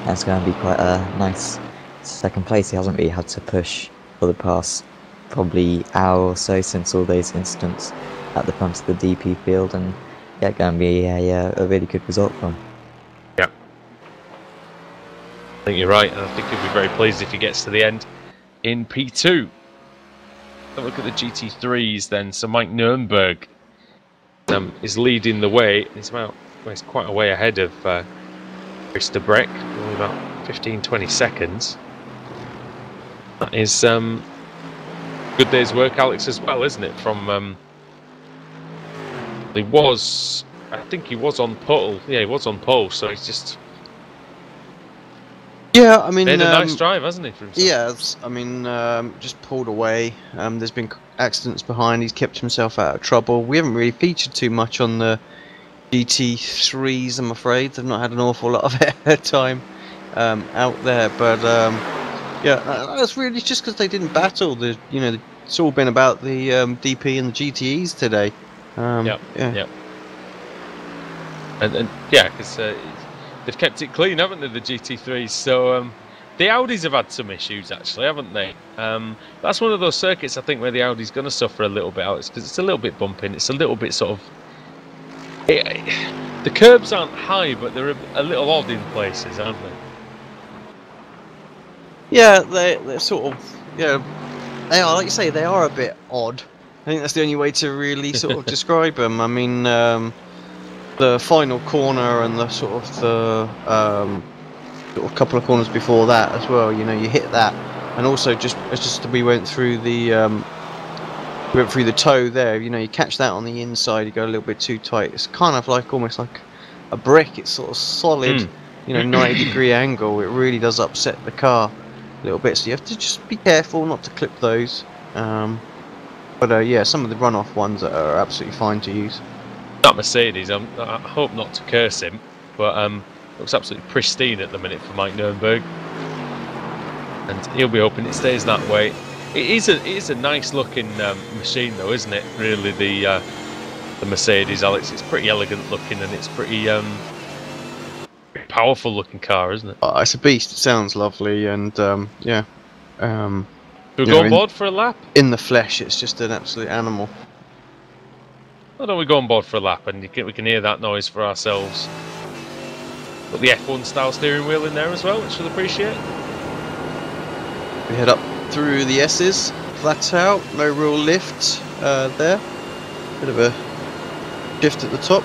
That's going to be quite a nice second place. He hasn't really had to push for the past probably hour or so since all those incidents at the front of the DP field, and yeah, going to be a really good result for him. Yeah, I think you're right, and I think he'll be very pleased if he gets to the end in P2. Have a look at the GT3s then. So Mike Nürnberg is leading the way. He's quite a way ahead of Christer Breck, only about 15-20 seconds. That is good day's work, Alex, as well, isn't it? From I think he was on pole. Yeah, he was on pole. So he's just I mean, made a nice drive, hasn't he? For himself? Yeah, I mean, just pulled away. There's been accidents behind. He's kept himself out of trouble. We haven't really featured too much on the GT3s, I'm afraid. They've not had an awful lot of airtime out there, but yeah, that's really just because they didn't battle. It's all been about the DP and the GTEs today. Yeah. And yeah, because they've kept it clean, haven't they, the GT3s? So the Audis have had some issues, actually, haven't they? That's one of those circuits, I think, where the Audi's going to suffer a little bit, Alex, because it's a little bit bumping. It's a little bit sort of... the curbs aren't high, but they're a little odd in places, aren't they? Yeah, they're sort of... Yeah, they are, like you say, they are a bit odd. I think that's the only way to really sort of describe them. I mean, the final corner and the sort of couple of corners before that as well. You hit that, and also just we went through the toe there. You catch that on the inside. You go a little bit too tight. It's kind of like almost like a brick. It's sort of solid. 90-degree angle. It really does upset the car a little bit. So you have to just be careful not to clip those. But yeah, some of the runoff ones are absolutely fine to use. That Mercedes, I hope not to curse him, but looks absolutely pristine at the minute for Mike Nürnberg, and he'll be hoping it stays that way. It is a nice looking machine, though, isn't it? Really, the Mercedes, Alex. It's pretty elegant looking, and it's pretty powerful looking car, isn't it? It's a beast. It sounds lovely, and yeah. We'll go on board for a lap. In the flesh, it's just an absolute animal. Why don't we go on board for a lap and we can hear that noise for ourselves? Got the F1 style steering wheel in there as well, which we'll appreciate. We head up through the S's, flat out, no real lift there. Bit of a shift at the top.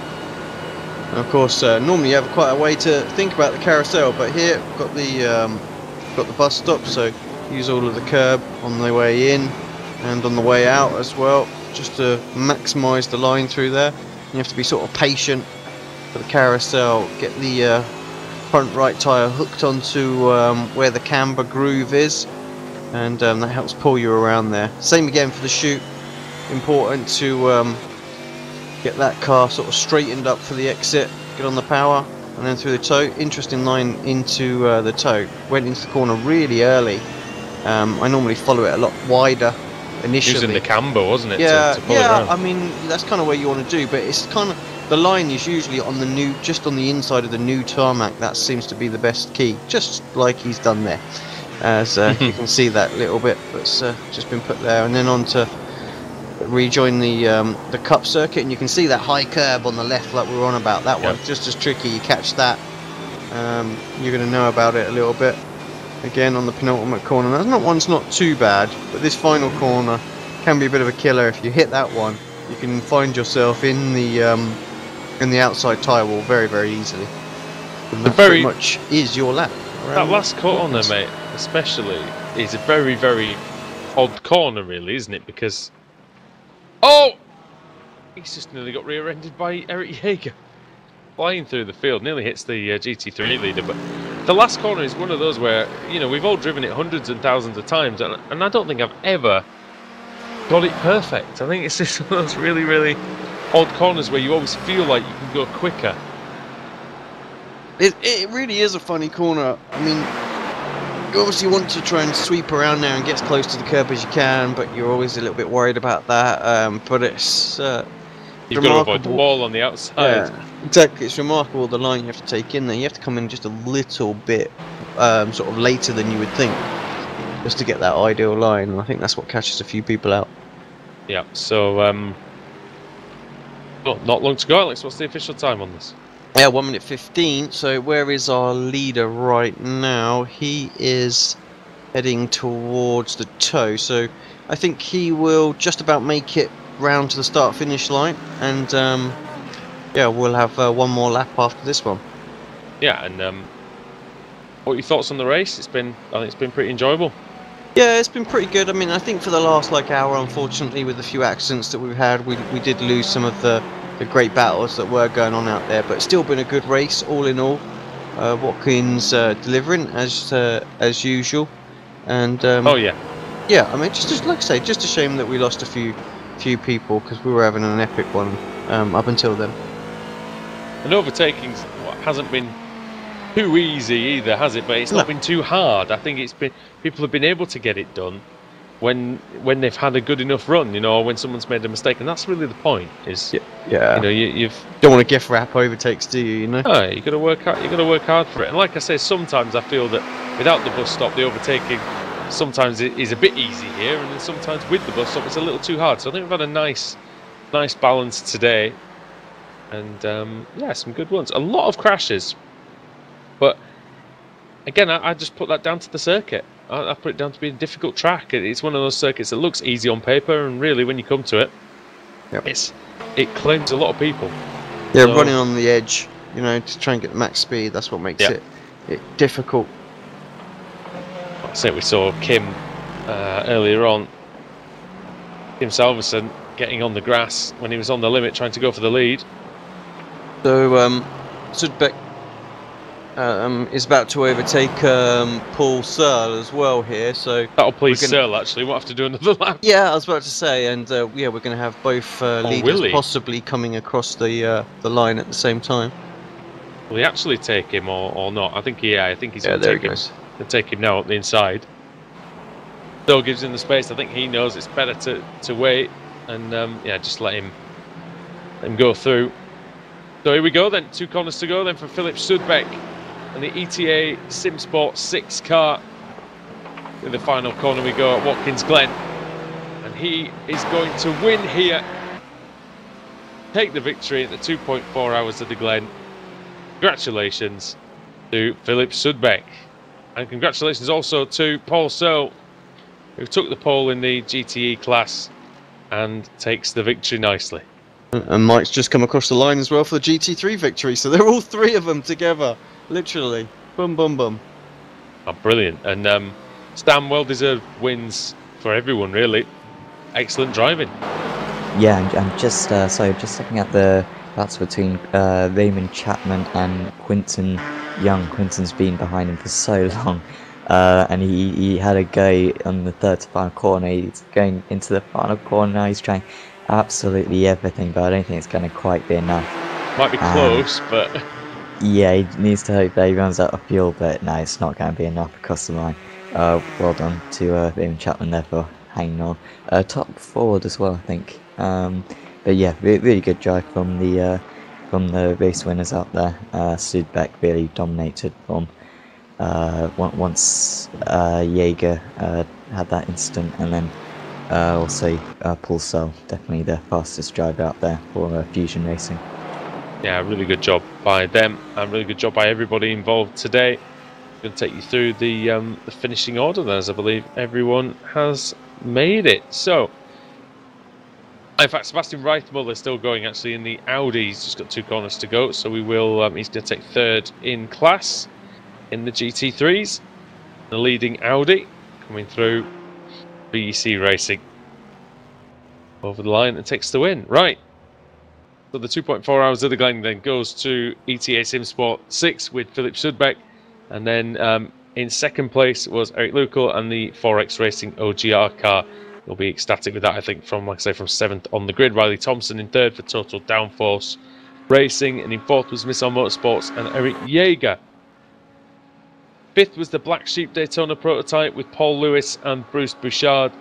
And of course, normally you have quite a way to think about the carousel, but here we've got the bus stop, so use all of the curb on the way in and on the way out as well, just to maximise the line through there. You have to be sort of patient for the carousel, get the front right tyre hooked onto where the camber groove is, and that helps pull you around there. Same again for the chute, important to get that car sort of straightened up for the exit, get on the power, and then through the toe. Interesting line into the toe, went into the corner really early. I normally follow it a lot wider initially. Using the camber, wasn't it? Yeah, to pull it around. I mean, that's kind of what you want to do, but it's kind of, the line is usually on the new, just on the inside of the new tarmac. That seems to be the best key, just like he's done there. As you can see that little bit that's just been put there, and then on to rejoin the cup circuit, and you can see that high curb on the left, like we were on about. That one, just as tricky. You catch that, you're going to know about it a little bit. Again on the penultimate corner. That one's not too bad, but this final corner can be a bit of a killer. If you hit that one, you can find yourself in the outside tyre wall very, very easily. And that pretty much is your lap. That last corner, mate, especially, is a very, very odd corner, really, isn't it? Because he's just nearly got rear-ended by Eric Jaeger, flying through the field, nearly hits the GT3 leader. But the last corner is one of those where, we've all driven it hundreds and thousands of times, and I don't think I've ever got it perfect. I think it's just one of those really, really odd corners where you always feel like you can go quicker. It really is a funny corner. I mean, you obviously want to try and sweep around there and get as close to the curb as you can, but you're always a little bit worried about that. But it's you've got to avoid the wall on the outside. Yeah, exactly. It's remarkable the line you have to take in there. You have to come in just a little bit sort of later than you would think, just to get that ideal line, and I think that's what catches a few people out. Yeah, so not long to go, Alex. What's the official time on this? Yeah, 1 minute 15. So where is our leader right now? He is heading towards the toe. So I think he will just about make it round to the start-finish line, and yeah, we'll have one more lap after this one. Yeah, and what are your thoughts on the race? I think it's been pretty enjoyable. Yeah, it's been pretty good. I mean, I think for the last hour, unfortunately, with the few accidents that we've had, we did lose some of the great battles that were going on out there. But it's still been a good race, all in all. Watkins delivering as usual, and Oh yeah, yeah. I mean, just like I say, just a shame that we lost a few people, because we were having an epic one up until then. and overtaking hasn't been too easy either, has it? But it's not been too hard. I think people have been able to get it done when they've had a good enough run, you know, or when someone's made a mistake, and that's really the point. Is yeah. You know, you've don't want to gift wrap overtakes, do you? You know. Oh, you got to work hard. You got to work hard for it. And like I say, sometimes I feel that without the bus stop, the overtaking sometimes it is a bit easy here, and then sometimes with the bus stop, it's a little too hard. So I think we've had a nice balance today, and yeah, some good ones. A lot of crashes, but again, I just put that down to the circuit. I put it down to being a difficult track. It's one of those circuits that looks easy on paper, and really, when you come to it, it claims a lot of people. Yeah, so, running on the edge, you know, to try and get the max speed. That's what makes it difficult. I say we saw Kim earlier on. Kim Salverson getting on the grass when he was on the limit, trying to go for the lead. So Sudbeck is about to overtake Paul Searle as well here. So that'll please Searle. Actually, we'll have to do another lap. Yeah, I was about to say, and yeah, we're going to have both leaders possibly coming across the line at the same time. Will he actually take him or not? I think I think he's going to take him. He'll take him now up the inside. Still gives him the space. I think he knows it's better to wait and yeah, just let him go through. So here we go then. 2 corners to go then for Philip Sudbeck and the ETA SimSport 6 car. In the final corner we go at Watkins Glen, and he is going to win here. Take the victory at the 2.4 hours of the Glen. Congratulations to Philip Sudbeck, and congratulations also to Paul Searle, who took the pole in the GTE class and takes the victory nicely. And Mike's just come across the line as well for the GT3 victory, so they're all 3 of them together, literally. Boom, boom, boom. Oh, brilliant. And Stan, well-deserved wins for everyone, really. Excellent driving. Yeah, and just just looking at the that's between Raymond Chapman and Quinton Young. Quinton's been behind him for so long, and he had a go on the third to final corner. He's going into the final corner now. He's trying absolutely everything, but I don't think it's going to quite be enough. Might be close, but yeah, he needs to hope that he runs out of fuel, but no, it's not going to be enough across the line. Well done to Raymond Chapman there for hanging on. Top forward as well, I think. But yeah, really good drive from the race winners out there. Sudbeck really dominated from once Jaeger had that incident, and then also Paul Searle, definitely the fastest driver out there for Fusion Racing. Yeah, really good job by them, and really good job by everybody involved today. I'm going to take you through the finishing order, as I believe everyone has made it. So, in fact, Sebastian Reithmuller is still going actually in the Audi. He's just got 2 corners to go, so we will. He's going to take 3rd in class in the GT3s. The leading Audi coming through VEC Racing over the line and takes the win. Right. So the 2.4 hours of the Glen then goes to ETA SimSport 6 with Philip Sudbeck, and then in 2nd place was Eric Lukel and the 4X Racing OGR car. You'll be ecstatic with that, I think, from, like I say, from 7th on the grid. Riley Thompson in 3rd for Total Downforce Racing, and in 4th was Missile Motorsports and Eric Jaeger. 5th was the Black Sheep Daytona prototype with Paul Lewis and Bruce Bouchard,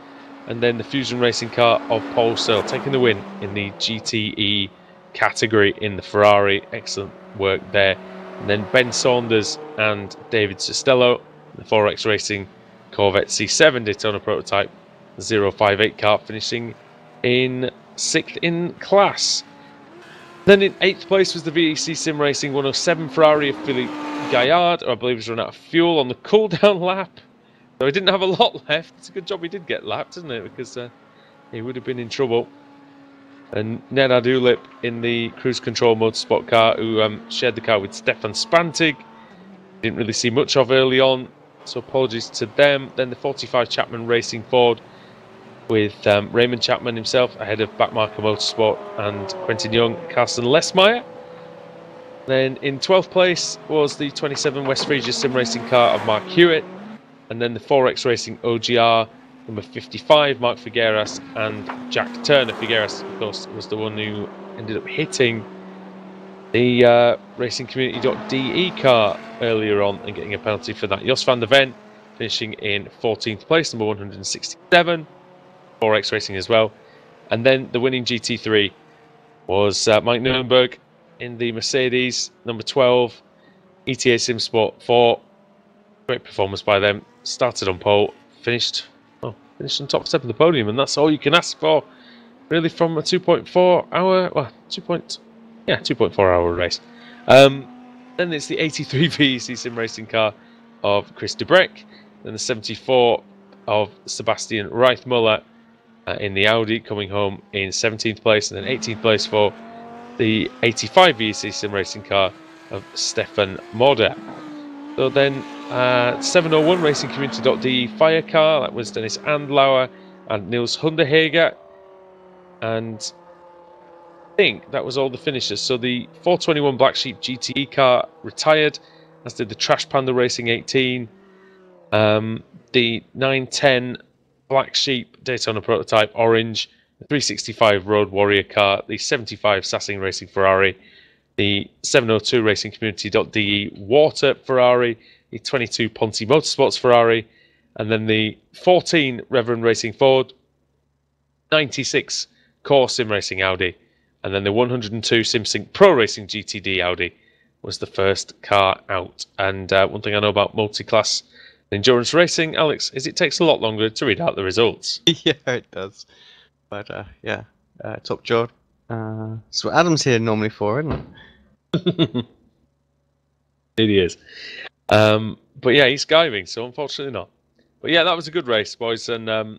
and then the Fusion Racing car of Paul Searle taking the win in the GTE category in the Ferrari. Excellent work there. And then Ben Saunders and David Costello, the 4X Racing Corvette C7 Daytona prototype 058 car, finishing in 6th in class. Then in 8th place was the VEC Sim Racing 107 Ferrari of Philippe Gaillard, who I believe was run out of fuel on the cool-down lap. So he didn't have a lot left. It's a good job he did get lapped, isn't it? Because he would have been in trouble. And Ned Adulip in the cruise control motorsport car, who shared the car with Stefan Spantig. Didn't really see much of early on, so apologies to them. Then the 45 Chapman Racing Ford with Raymond Chapman himself ahead of Backmarker Motorsport and Quentin Young, Carsten Lesmeyer. Then in 12th place was the 27 West Frisia Sim Racing car of Mark Hewitt. And then the 4X Racing OGR number 55, Mark Figueras and Jack Turner. Figueras, of course, was the one who ended up hitting the racingcommunity.de car earlier on and getting a penalty for that. Jos van der Ven finishing in 14th place, number 167. 4X Racing as well. And then the winning GT3 was Mike Nürnberg in the Mercedes, number 12, ETA Sim Sport 4. Great performance by them. Started on pole, finished on top step of the podium, and that's all you can ask for, really, from a 2.4 hour, well, 2.4 hour race. Then it's the 83 VEC Sim Racing car of Chris de Brek, then the 74 of Sebastian Reithmuller in the Audi, coming home in 17th place, and then 18th place for the 85 VEC Sim Racing car of Stefan Moder. So then 701 racingcommunity.de fire car, that was Dennis Andlauer and Niels Hunderhager, and I think that was all the finishers. So the 421 Black Sheep GTE car retired, as did the Trash Panda Racing 18, the 910 Black Sheep Daytona Prototype Orange, the 365 Road Warrior car, the 75 Sassing Racing Ferrari, the 702 racingcommunity.de Water Ferrari, the 22 Ponti Motorsports Ferrari, and then the 14 Reverend Racing Ford, 96 Core Sim Racing Audi, and then the 102 SimSync Pro Racing GTD Audi was the first car out. And one thing I know about multi-class endurance racing, Alex, is it takes a lot longer to read out the results. Yeah, it does. But yeah, top job. That's what Adam's here normally for, isn't it? It is. But yeah, he's skiving, so unfortunately not. But yeah, that was a good race, boys. And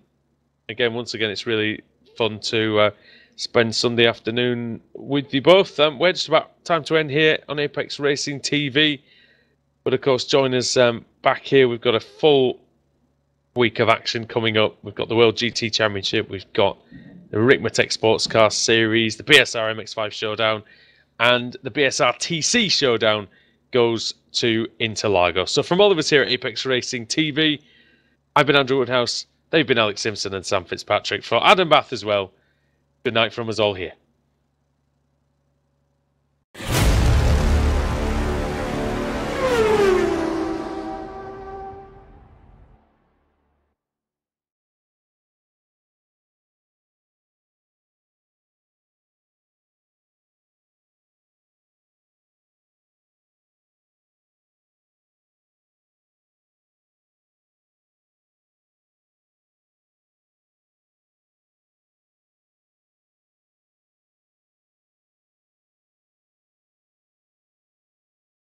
again, once again, it's really fun to spend Sunday afternoon with you both. We're just about time to end here on Apex Racing TV. But of course, join us back here. We've got a full week of action coming up. We've got the World GT Championship. We've got the Ricmatech Sports Car Series, the BSR MX-5 Showdown, and the BSR TC Showdown goes to Interlagos. So from all of us here at Apex Racing TV, I've been Andrew Woodhouse. They've been Alex Simpson and Sam Fitzpatrick. For Adam Bath as well, good night from us all here.